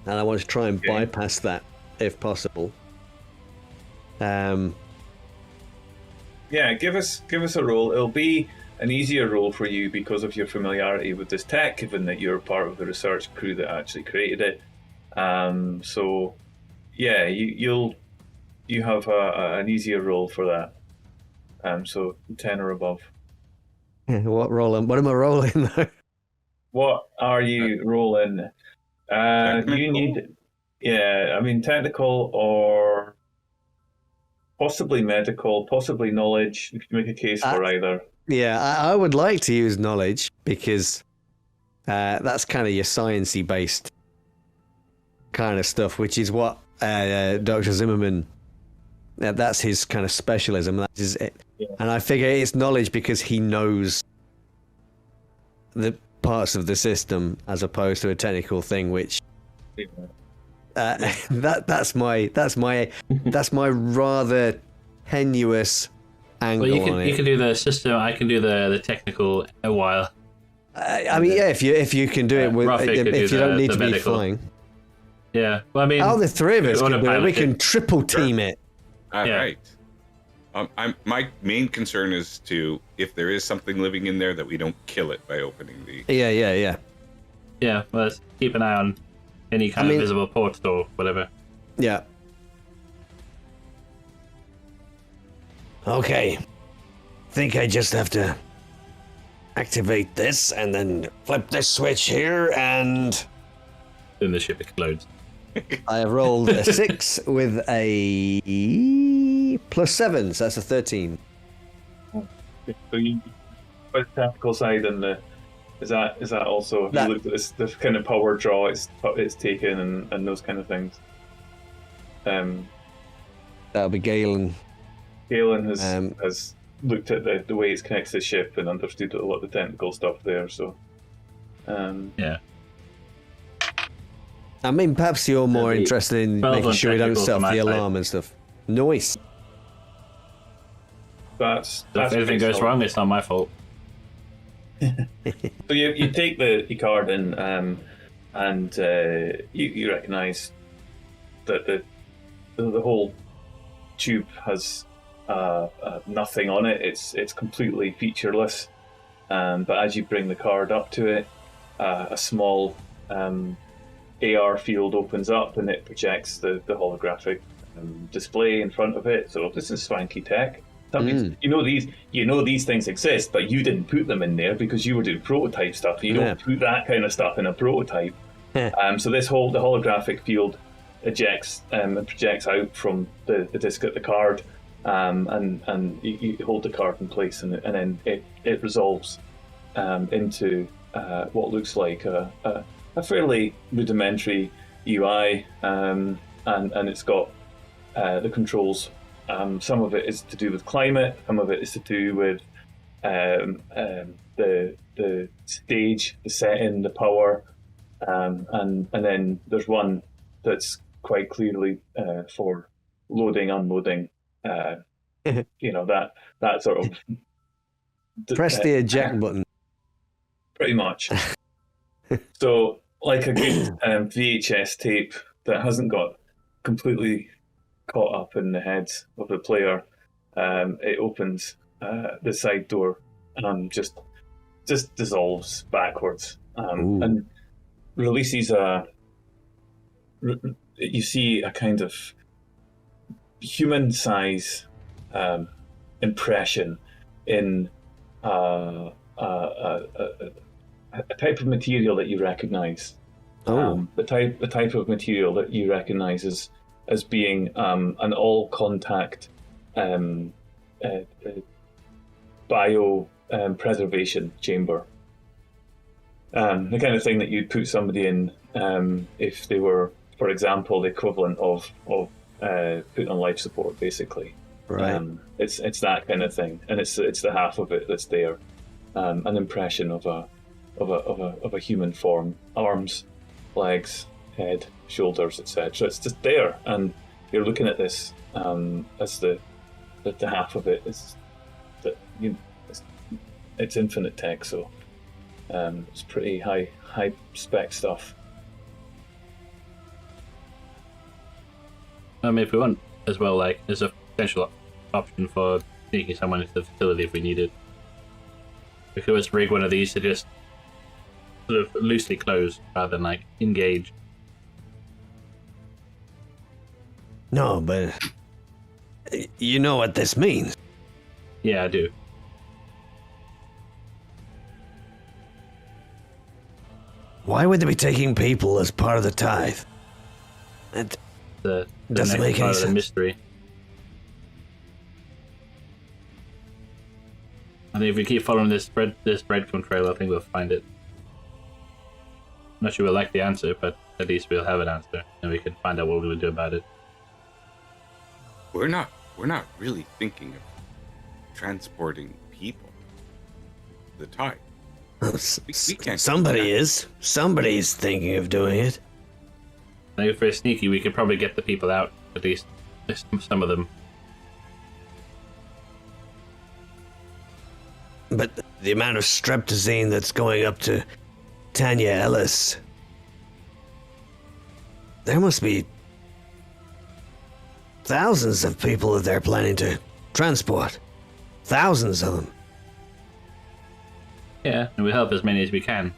And I want to try and bypass that if possible. Yeah, give us a roll. It'll be an easier roll for you because of your familiarity with this tech, given that you're part of the research crew that actually created it. So yeah, you have an easier roll for that. So 10 or above. What am I rolling though? What are you rolling? You need, I mean, technical or possibly medical, possibly knowledge. You can make a case for either. Yeah, I would like to use knowledge because that's kind of your sciencey based kind of stuff, which is what Dr. Zimmerman. That's his kind of specialism. That is it. Yeah. And I figure it's knowledge because he knows the parts of the system as opposed to a technical thing, which that's my rather tenuous angle. Well, you can do the system. I can do the technical a while. I mean, yeah, if you can do it with, if you don't need to be flying. Yeah, well, I mean, the three of us can do it. We can triple team it. Right. My main concern is if there is something living in there, that we don't kill it by opening the. Yeah. Yeah, well, let's keep an eye on any kind of visible ports or whatever. Yeah. Okay. Think I just have to activate this and then flip this switch here and. Then the ship explodes. I have rolled a 6 with a +7, so that's a 13. So you, by the tactical side, and is that also? If you looked at this kind of power draw it's taken and those kind of things. That'll be Galen. Galen has looked at the way it's connected to the ship and understood a lot of the technical stuff there. So, yeah. I mean, perhaps you're more interested in making sure we don't set off the alarm and stuff. Nice. That's if anything goes wrong, it's not my fault. So you take the card in, and you recognise that the whole tube has nothing on it. It's completely featureless. But as you bring the card up to it, a small AR field opens up and it projects the holographic display in front of it. So this is swanky tech. You know these things exist, but you didn't put them in there because you were doing prototype stuff. You don't put that kind of stuff in a prototype. So the holographic field ejects and projects out from the disc at the card, and you hold the card in place, and then it resolves into what looks like a fairly rudimentary UI, and it's got the controls. Some of it is to do with climate, some of it is to do with the stage, the setting, the power, and then there's one that's quite clearly for loading, unloading. That sort of press the eject button. Pretty much. So, like a good VHS tape that hasn't got completely caught up in the heads of the player, it opens the side door and just dissolves backwards, and releases you see a kind of human size impression in a type of material that you recognize. The type of material that you recognize as being an all contact bio preservation chamber. The kind of thing that you'd put somebody in if they were, for example, the equivalent of put on life support, basically. Right. It's that kind of thing, and it's the half of it that's there. An impression of a human form, arms, legs, head, shoulders, etc. It's just there, and you're looking at this as the half of it is that it's infinite tech, so it's pretty high spec stuff. If we want as well, like, there's a potential option for sneaking someone into the facility if we need it. We could always rig one of these to just sort of loosely close rather than like engage. No, but you know what this means. Yeah, I do. Why would they be taking people as part of the tithe? It The doesn't next make part any of the sense. mystery. I think if we keep following this breadcrumb trail, I think we'll find it. I'm not sure we'll like the answer, but at least we'll have an answer, and we can find out what we would do about it. We're not really thinking of transporting people. The tide. We can't. Somebody is. Somebody's thinking of doing it. I think if we're sneaky, we could probably get the people out, at least some of them. But the amount of streptozine that's going up to Tanya Ellis, there must be thousands of people that they're planning to transport. Thousands of them. Yeah, and we'll help as many as we can.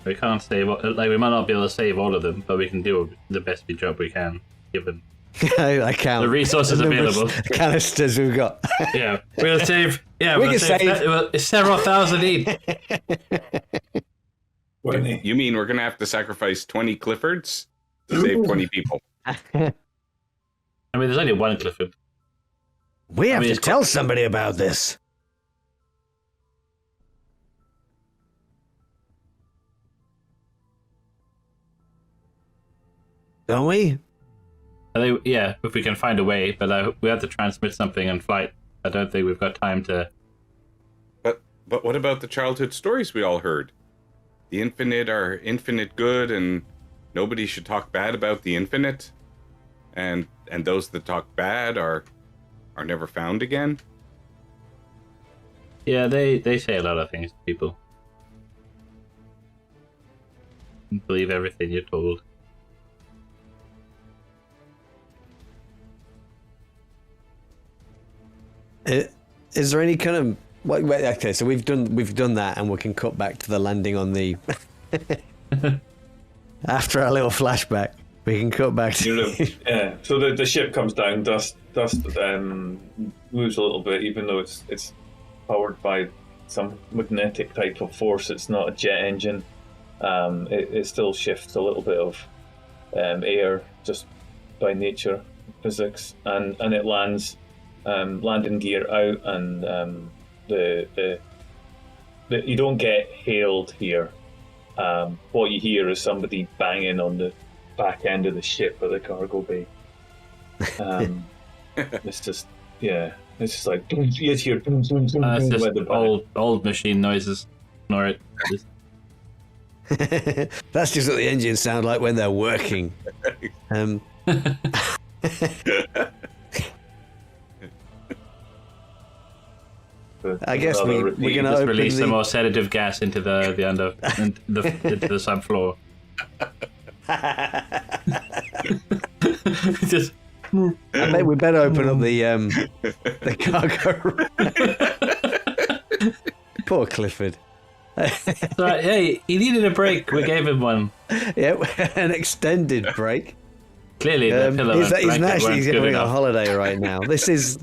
We can't save, like, we might not be able to save all of them, but we can do the best job we can, given I count the resources available. Canisters we've got. Yeah, we'll save. Yeah, We we'll can save. several thousand each. You mean we're gonna have to sacrifice 20 Cliffords to save 20 people? I mean, there's only one Clifford. We have to tell somebody about this. Don't we? I think, yeah, if we can find a way, but we have to transmit something in flight. I don't think we've got time to. But what about the childhood stories we all heard? The infinite are infinite good, and nobody should talk bad about the infinite, and those that talk bad are never found again. Yeah, they say a lot of things to people. Believe everything you're told. Is there any kind of okay? So we've done that, and we can cut back to the landing on the. After our little flashback, we can cut back to yeah. So the ship comes down. Dust moves a little bit, even though it's powered by some magnetic type of force. It's not a jet engine. It still shifts a little bit of air just by nature, physics, and it lands landing gear out, and the you don't get hailed here. What you hear is somebody banging on the back end of the ship at the cargo bay. It's just it's just like you hear that's just old machine noises. Ignore it. That's just what the engines sound like when they're working. I guess we're going to release some more sedative gas into the into the subfloor. Just. I bet we better open up the cargo. Poor Clifford. Right, hey, he needed a break. We gave him one. Yeah, an extended break. Clearly, the pillow he's actually going on holiday right now. This is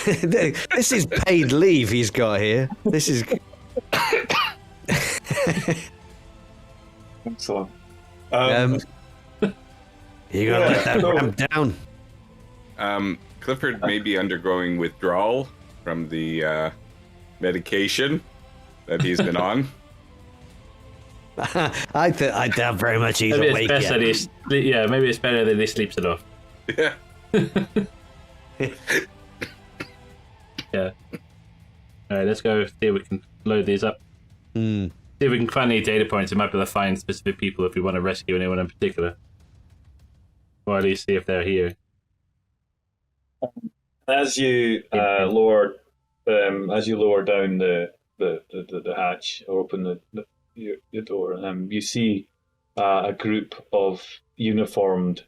this is paid leave he's got here. This is excellent. You gotta let that ramp down. Clifford may be undergoing withdrawal from the medication that he's been on. I doubt very much he's maybe awake it's best yet. Maybe it's better that he sleeps it off. Yeah. Yeah. Alright, let's go see if we can load these up. See if we can find any data points. We might be able to find specific people if we want to rescue anyone in particular. Or at least see if they're here. As you lower down the hatch or open your door, you see a group of uniformed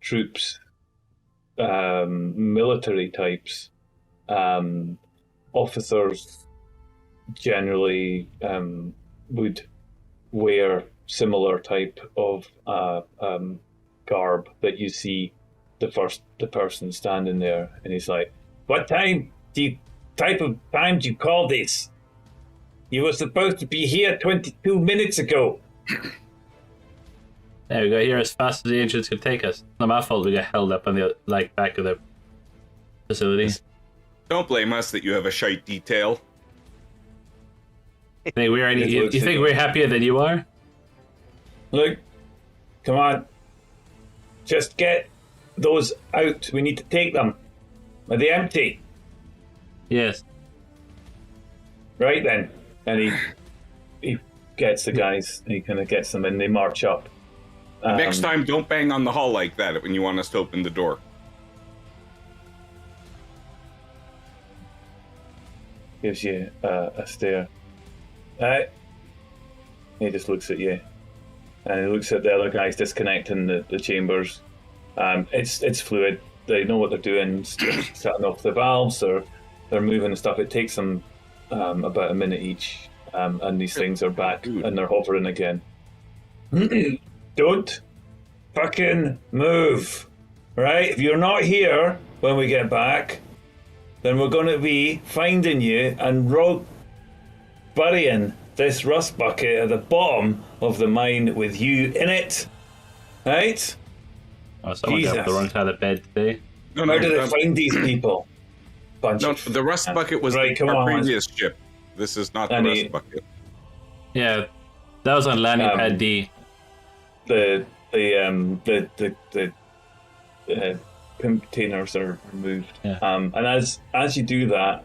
troops, military types, officers generally would wear similar type of garb that you see the person standing there, and he's like, "What type of time do you call this? You were supposed to be here 22 minutes ago." Yeah, we got here as fast as the engines could take us. Not my fault we got held up on the back of the facility. Don't blame us that you have a shite detail. You think we're happier than you are? Look, come on. Just get those out. We need to take them. Are they empty? Yes. Right then. And he gets the guys. He kind of gets them, and they march up. Next time, don't bang on the hall like that when you want us to open the door. Gives you a stare. He just looks at you, and he looks at the other guys disconnecting the chambers. It's fluid. They know what they're doing, setting off the valves, or they're moving and stuff. It takes them about a minute each, and these things are back and they're hovering again. Don't fucking move, right? If you're not here when we get back, then we're going to be finding you and burying this rust bucket at the bottom of the mine with you in it, right? Oh, someone got up the wrong side of the bed today. How did they find these people? The rust bucket was our previous ship. This is not the rust bucket. Yeah, that was on landing pad D. The containers are removed, and as you do that,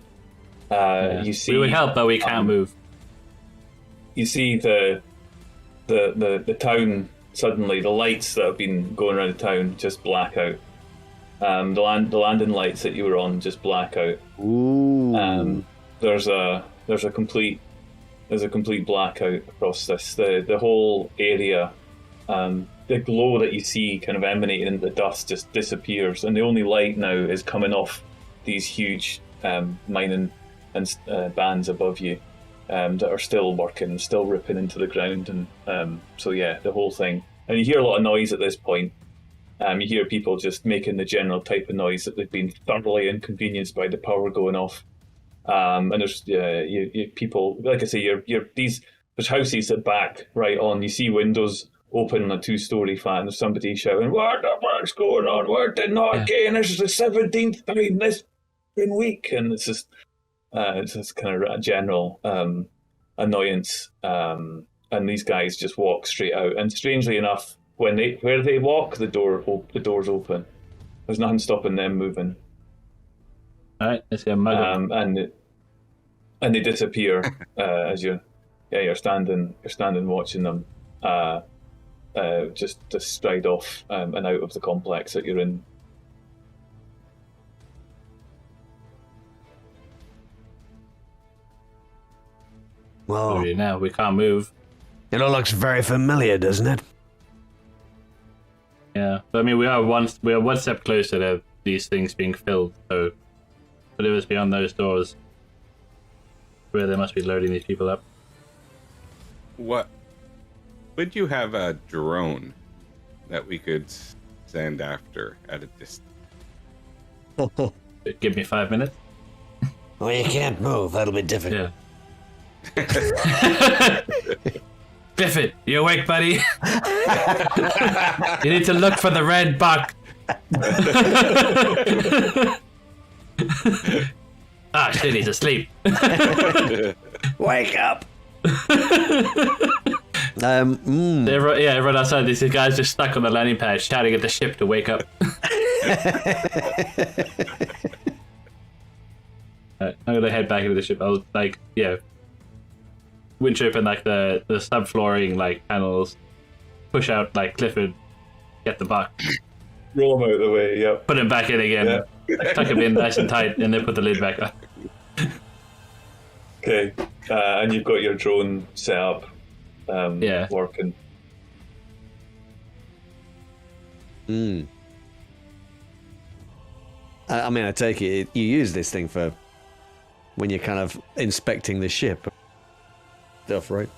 you see we would help, but we can't move. You see the town suddenly. The lights that have been going around the town just black out. The landing lights that you were on just black out. Ooh. There's a complete blackout across this. The whole area. The glow that you see kind of emanating into the dust just disappears, and the only light now is coming off these huge mining and bands above you. that are still working, still ripping into the ground, and so yeah, the whole thing. And you hear a lot of noise at this point. You hear people just making the general type of noise that they've been thoroughly inconvenienced by the power going off. And there's people, like I say, there's houses at back right on. You see windows open on a 2-story flat, and there's somebody shouting, "What the fuck's going on? We're not again. This is the 17th time this week," and it's just kind of a general annoyance. And these guys just walk straight out. And strangely enough, where they walk, the door's open. There's nothing stopping them moving. All right, let's get mug. And they disappear as you're standing watching them just stride off and out of the complex that you're in. Well, Now we can't move. it all looks very familiar, doesn't it? Yeah, but I mean, we are one step closer to these things being filled. So, whatever's beyond those doors, where they must be loading these people up. What? Would you have a drone that we could send after at a distance? Give me 5 minutes. Well, you can't move. That'll be difficult. Yeah. Biffit, you awake, buddy? You need to look for the red buck. Ah, shit, he's asleep. Wake up! Everyone outside, these guys just stuck on the landing pad shouting at the ship to wake up. I'm gonna head back into the ship. I'll winch open the subflooring panels, push out Clifford, get the buck, Roll them out of the way. Yep. put him back in again, tuck him in nice and tight, and then put the lid back up. Okay. And you've got your drone set up. Working. I mean, I take it you use this thing for when you're kind of inspecting the ship stuff, right?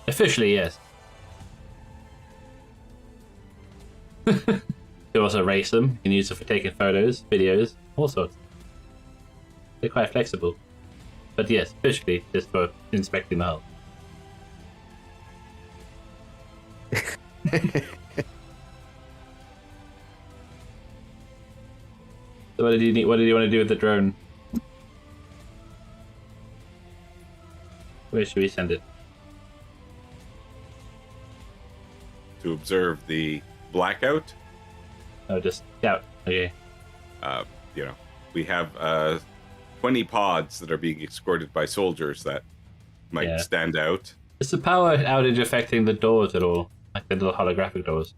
Officially, yes. You also race them. You can use it for taking photos, videos, all sorts. They're quite flexible. But yes, officially, just for inspecting the hull. So what did you want to do with the drone? Where should we send it? To observe the blackout. Oh, just scout. Okay. We have 20 pods that are being escorted by soldiers that might stand out. Is the power outage affecting the doors at all? Like the little holographic doors?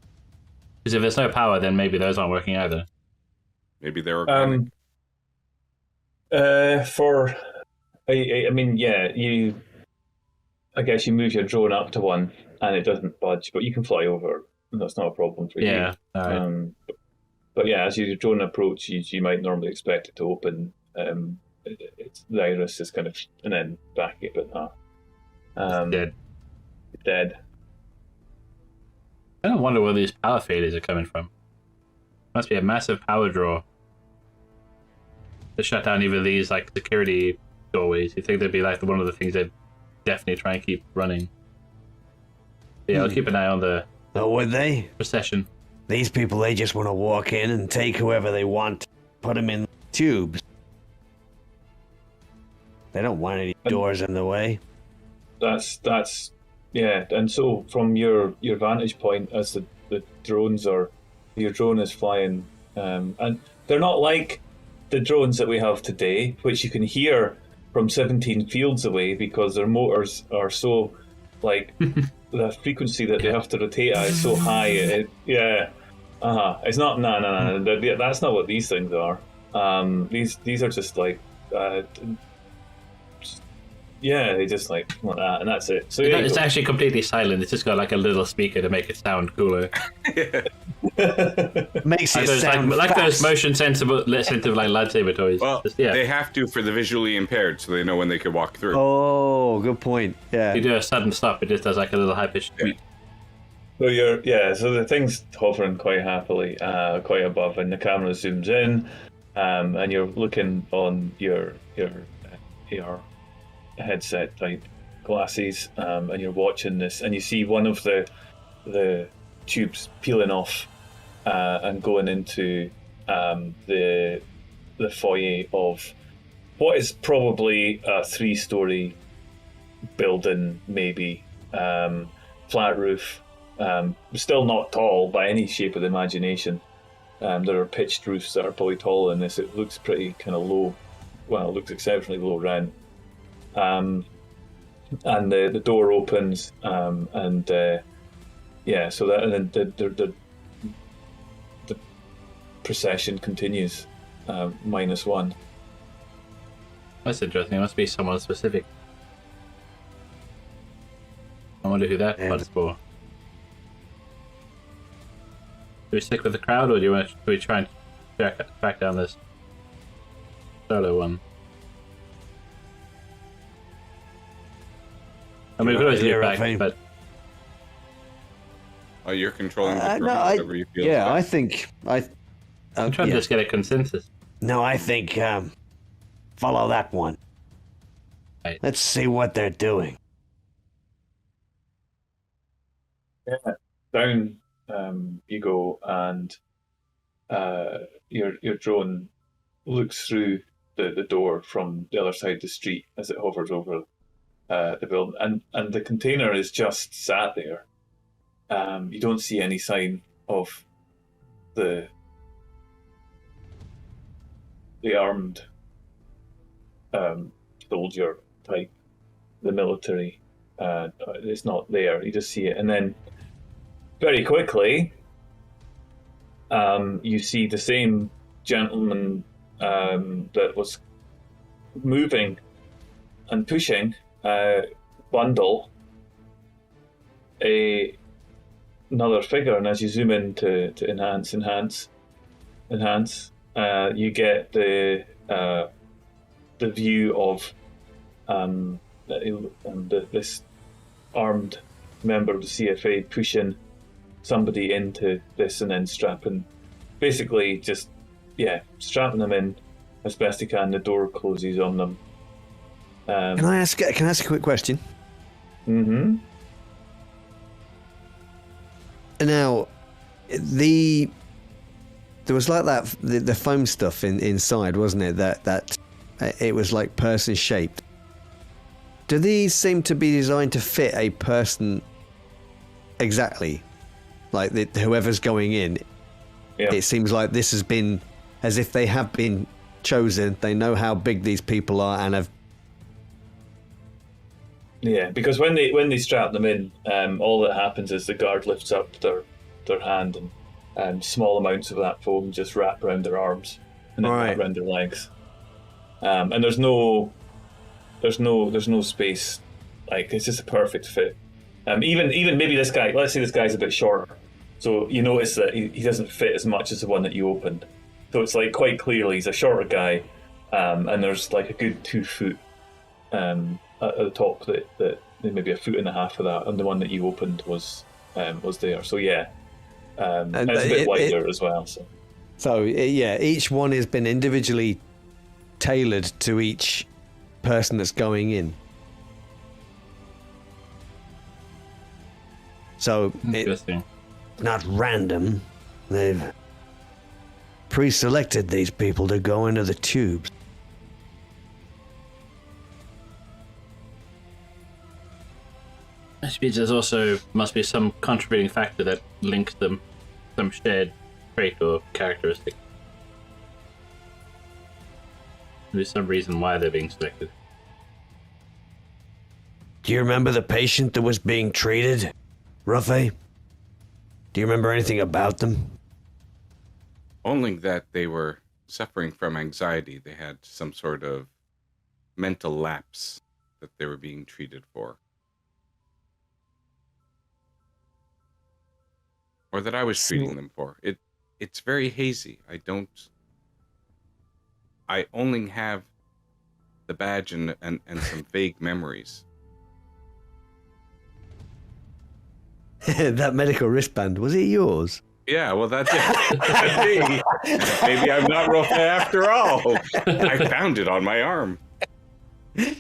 Because if there's no power, then maybe those aren't working either. Maybe they're organic. I guess you move your drone up to one and it doesn't budge, but you can fly over. That's not a problem for you. Yeah. All right. But yeah, as your drone approaches, you might normally expect it to open. The iris is kind of, and then back it, but Dead. Dead. I don't wonder where these power failures are coming from. Must be a massive power draw to shut down even these security doorways. You think they'd be one of the things they'd definitely try and keep running. Yeah, I'll keep an eye on the Oh, would they? procession. These people, they just want to walk in and take whoever they want, put them in tubes. They don't want any doors in the way. That's and so from your vantage point, as the drones are, your drone is flying, and they're not like the drones that we have today, which you can hear from 17 fields away because their motors are so the frequency that they have to rotate at is so high. It's not no. That's not what these things are. These are just yeah, they just like that, and that's it. So yeah, It's actually completely silent. It's just got like a little speaker to make it sound cooler. Makes Like it those, sound like those fast. motion sensitive like lightsaber toys. Well, Just, yeah. they have to for the visually impaired, so they know when they could walk through. Oh, good point. Yeah. You do a sudden stop, it just does like a little high pitched tweet. so so the thing's hovering quite happily, quite above, and the camera zooms in, and you're looking on your AR headset type glasses, and you're watching this, and you see one of the tubes peeling off, and going into the foyer of what is probably a 3-story building, maybe, flat roof, still not tall by any shape of the imagination. There are pitched roofs that are probably taller than this. It looks pretty kind of low. Well, it looks exceptionally low rent. And the door opens, and so that, and then the procession continues, -1. That's interesting. It must be someone specific. I wonder who that was for. Do we stick with the crowd, or do we try and track down this solo one? I mean, we could always get back, but Oh, you're controlling the No, drone, whatever you feel. yeah, is I best. think I'm trying to just get a consensus. No, I think follow that one. Right. Let's see what they're doing. Yeah, down you go, and your drone looks through the door from the other side of the street as it hovers over the building, and the container is just sat there. You don't see any sign of the armed soldier type, the military. It's not there. You just see it, and then very quickly, you see the same gentleman that was moving and pushing bundle another figure, and as you zoom in to enhance, you get the view of this armed member of the CFA pushing somebody into this, and then strapping them in as best he can. The door closes on them. Can I ask a quick question? Mm-hmm. Now, there was like that the foam stuff inside, wasn't it? That it was like person shaped. Do these seem to be designed to fit a person exactly? Like whoever's going in, Yeah. it seems like this has been as if they have been chosen. They know how big these people are and have. Yeah, because when they strap them in, all that happens is the guard lifts up their hand, and small amounts of that foam just wrap around their arms and then Right. around their legs. And there's no space. Like, it's just a perfect fit. Even maybe this guy. Let's say this guy's a bit shorter, so you notice that he doesn't fit as much as the one that you opened. So it's like quite clearly he's a shorter guy, and there's like a good 2 foot at the top that maybe 1.5 feet of that, and the one that you opened was there. So yeah, and it's a bit wider as well. So each one has been individually tailored to each person that's going in. So it's Interesting. not random. They've pre-selected these people to go into the tubes. I suppose there's also must be some contributing factor that links them, some shared trait or characteristic. There's some reason why they're being selected. Do you remember the patient that was being treated, Ruffy? Do you remember anything about them? Only that they were suffering from anxiety. They had some sort of mental lapse that they were being treated for. Or that I was treating them for. It's very hazy. I only have the badge and some vague memories. That medical wristband, was it yours? Yeah, well, that's it. Maybe I'm not Rofe after all. I found it on my arm. Yeah,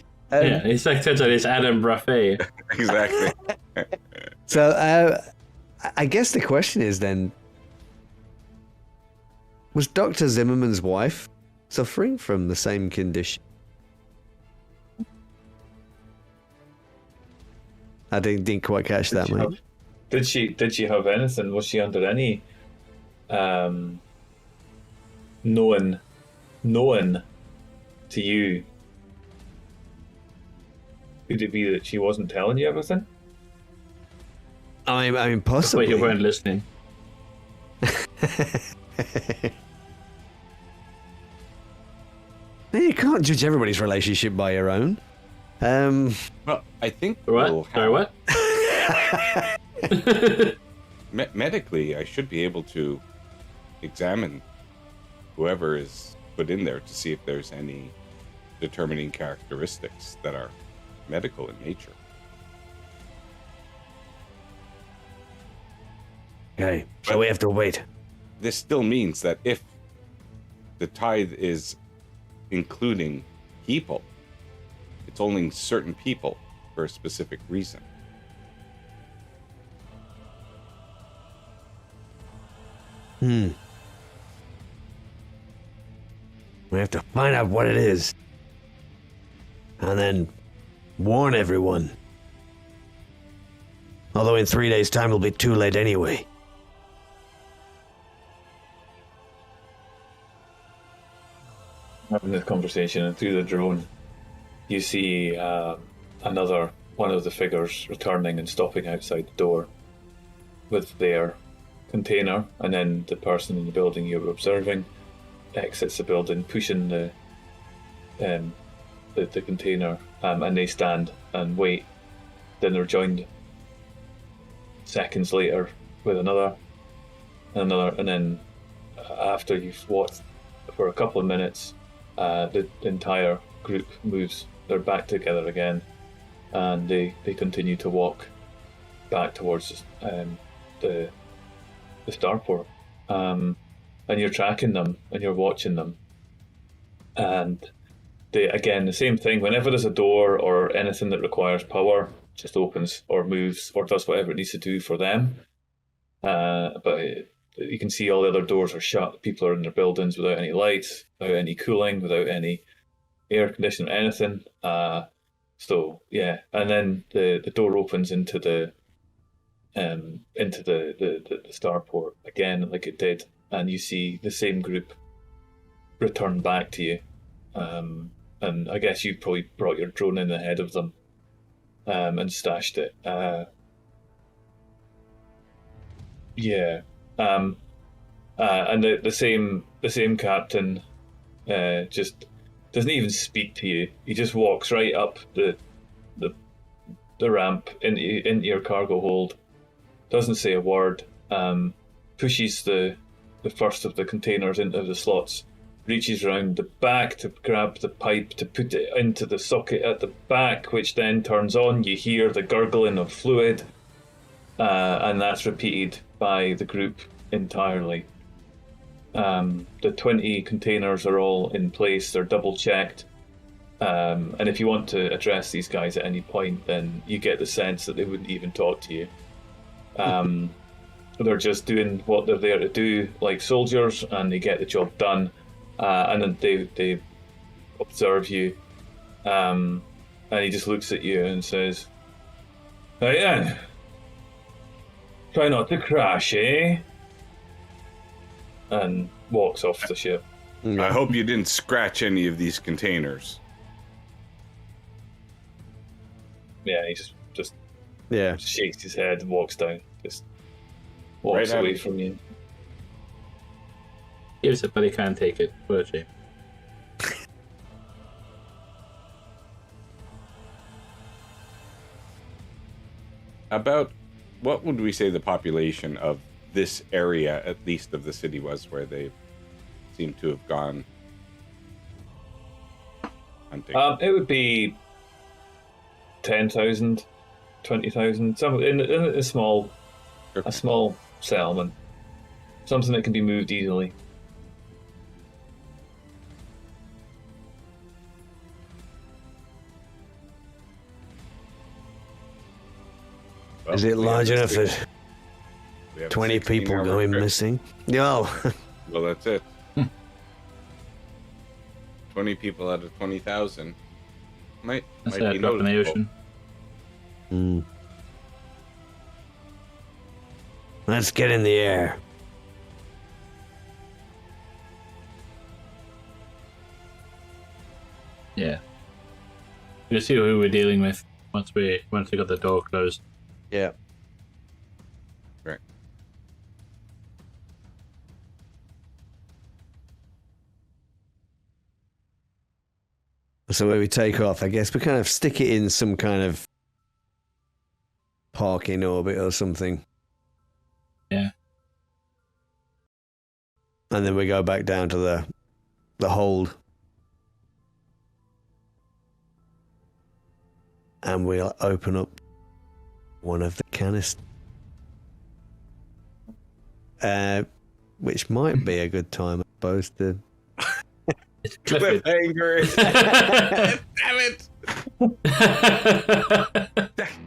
it's like turns out it's Adam Buffet. Exactly. So, I guess the question is then, was Dr. Zimmerman's wife suffering from the same condition? I didn't quite catch that, mate. Did she have anything? Was she under any known to you? Could it be that she wasn't telling you everything? I mean, possibly. But you weren't listening. You can't judge everybody's relationship by your own. Well, I think What? Sorry, what? medically, I should be able to examine whoever is put in there to see if there's any determining characteristics that are medical in nature. Okay, so we have to wait. This still means that if the tithe is including people, it's only certain people for a specific reason. We have to find out what it is. And then warn everyone. Although in 3 days' time it'll be too late anyway. Having this conversation, and through the drone, you see another one of the figures returning and stopping outside the door with their container, and then the person in the building you were observing exits the building, pushing the container, and they stand and wait. Then they're joined seconds later with another, and then after you've watched for a couple of minutes, the entire group moves. They're back together again, and they continue to walk back towards the starport. And you're tracking them and you're watching them, and again the same thing. Whenever there's a door or anything that requires power, just opens or moves or does whatever it needs to do for them. But you can see all the other doors are shut. People are in their buildings without any lights, without any cooling, without any air conditioning or anything. So yeah, and then the door opens into the starport again, like it did, and you see the same group return back to you. And I guess you probably brought your drone in ahead of them, and stashed it. Yeah. And the same captain just doesn't even speak to you. He just walks right up the ramp into your cargo hold. Doesn't say a word. Pushes the first of the containers into the slots. Reaches around the back to grab the pipe to put it into the socket at the back, which then turns on. You hear the gurgling of fluid, and that's repeated by the group entirely. The 20 containers are all in place. They're double checked. And if you want to address these guys at any point, then you get the sense that they wouldn't even talk to you. They're just doing what they're there to do, like soldiers, and they get the job done. And then they observe you, and he just looks at you and says, "Right then, try not to crash, eh?" And walks off the ship. I hope you didn't scratch any of these containers. Yeah, he just Yeah. shakes his head and walks down. Just walks Right, away from you. Gives it, but he can't take it. What a shame. About what would we say the population of this area, at least of the city, was where they seem to have gone hunting? It would be 10,000, 20,000, some in a small settlement, something that can be moved easily. Well, Is it we large have enough six- that we have 20 16 people armor going crit. missing? No. Well, that's it. 20 people out of 20,000 might That's be a drop in the noticeable. ocean. Let's get in the air. Yeah. We'll see who we're dealing with once we got the door closed. Yeah. Right. So where we take off, I guess we kind of stick it in some kind of parking orbit or something. Yeah. And then we go back down to the hold. And we'll open up one of the canisters. Which might be a good time, I suppose, to... It's Clifford. Cliffhanger! Damn it!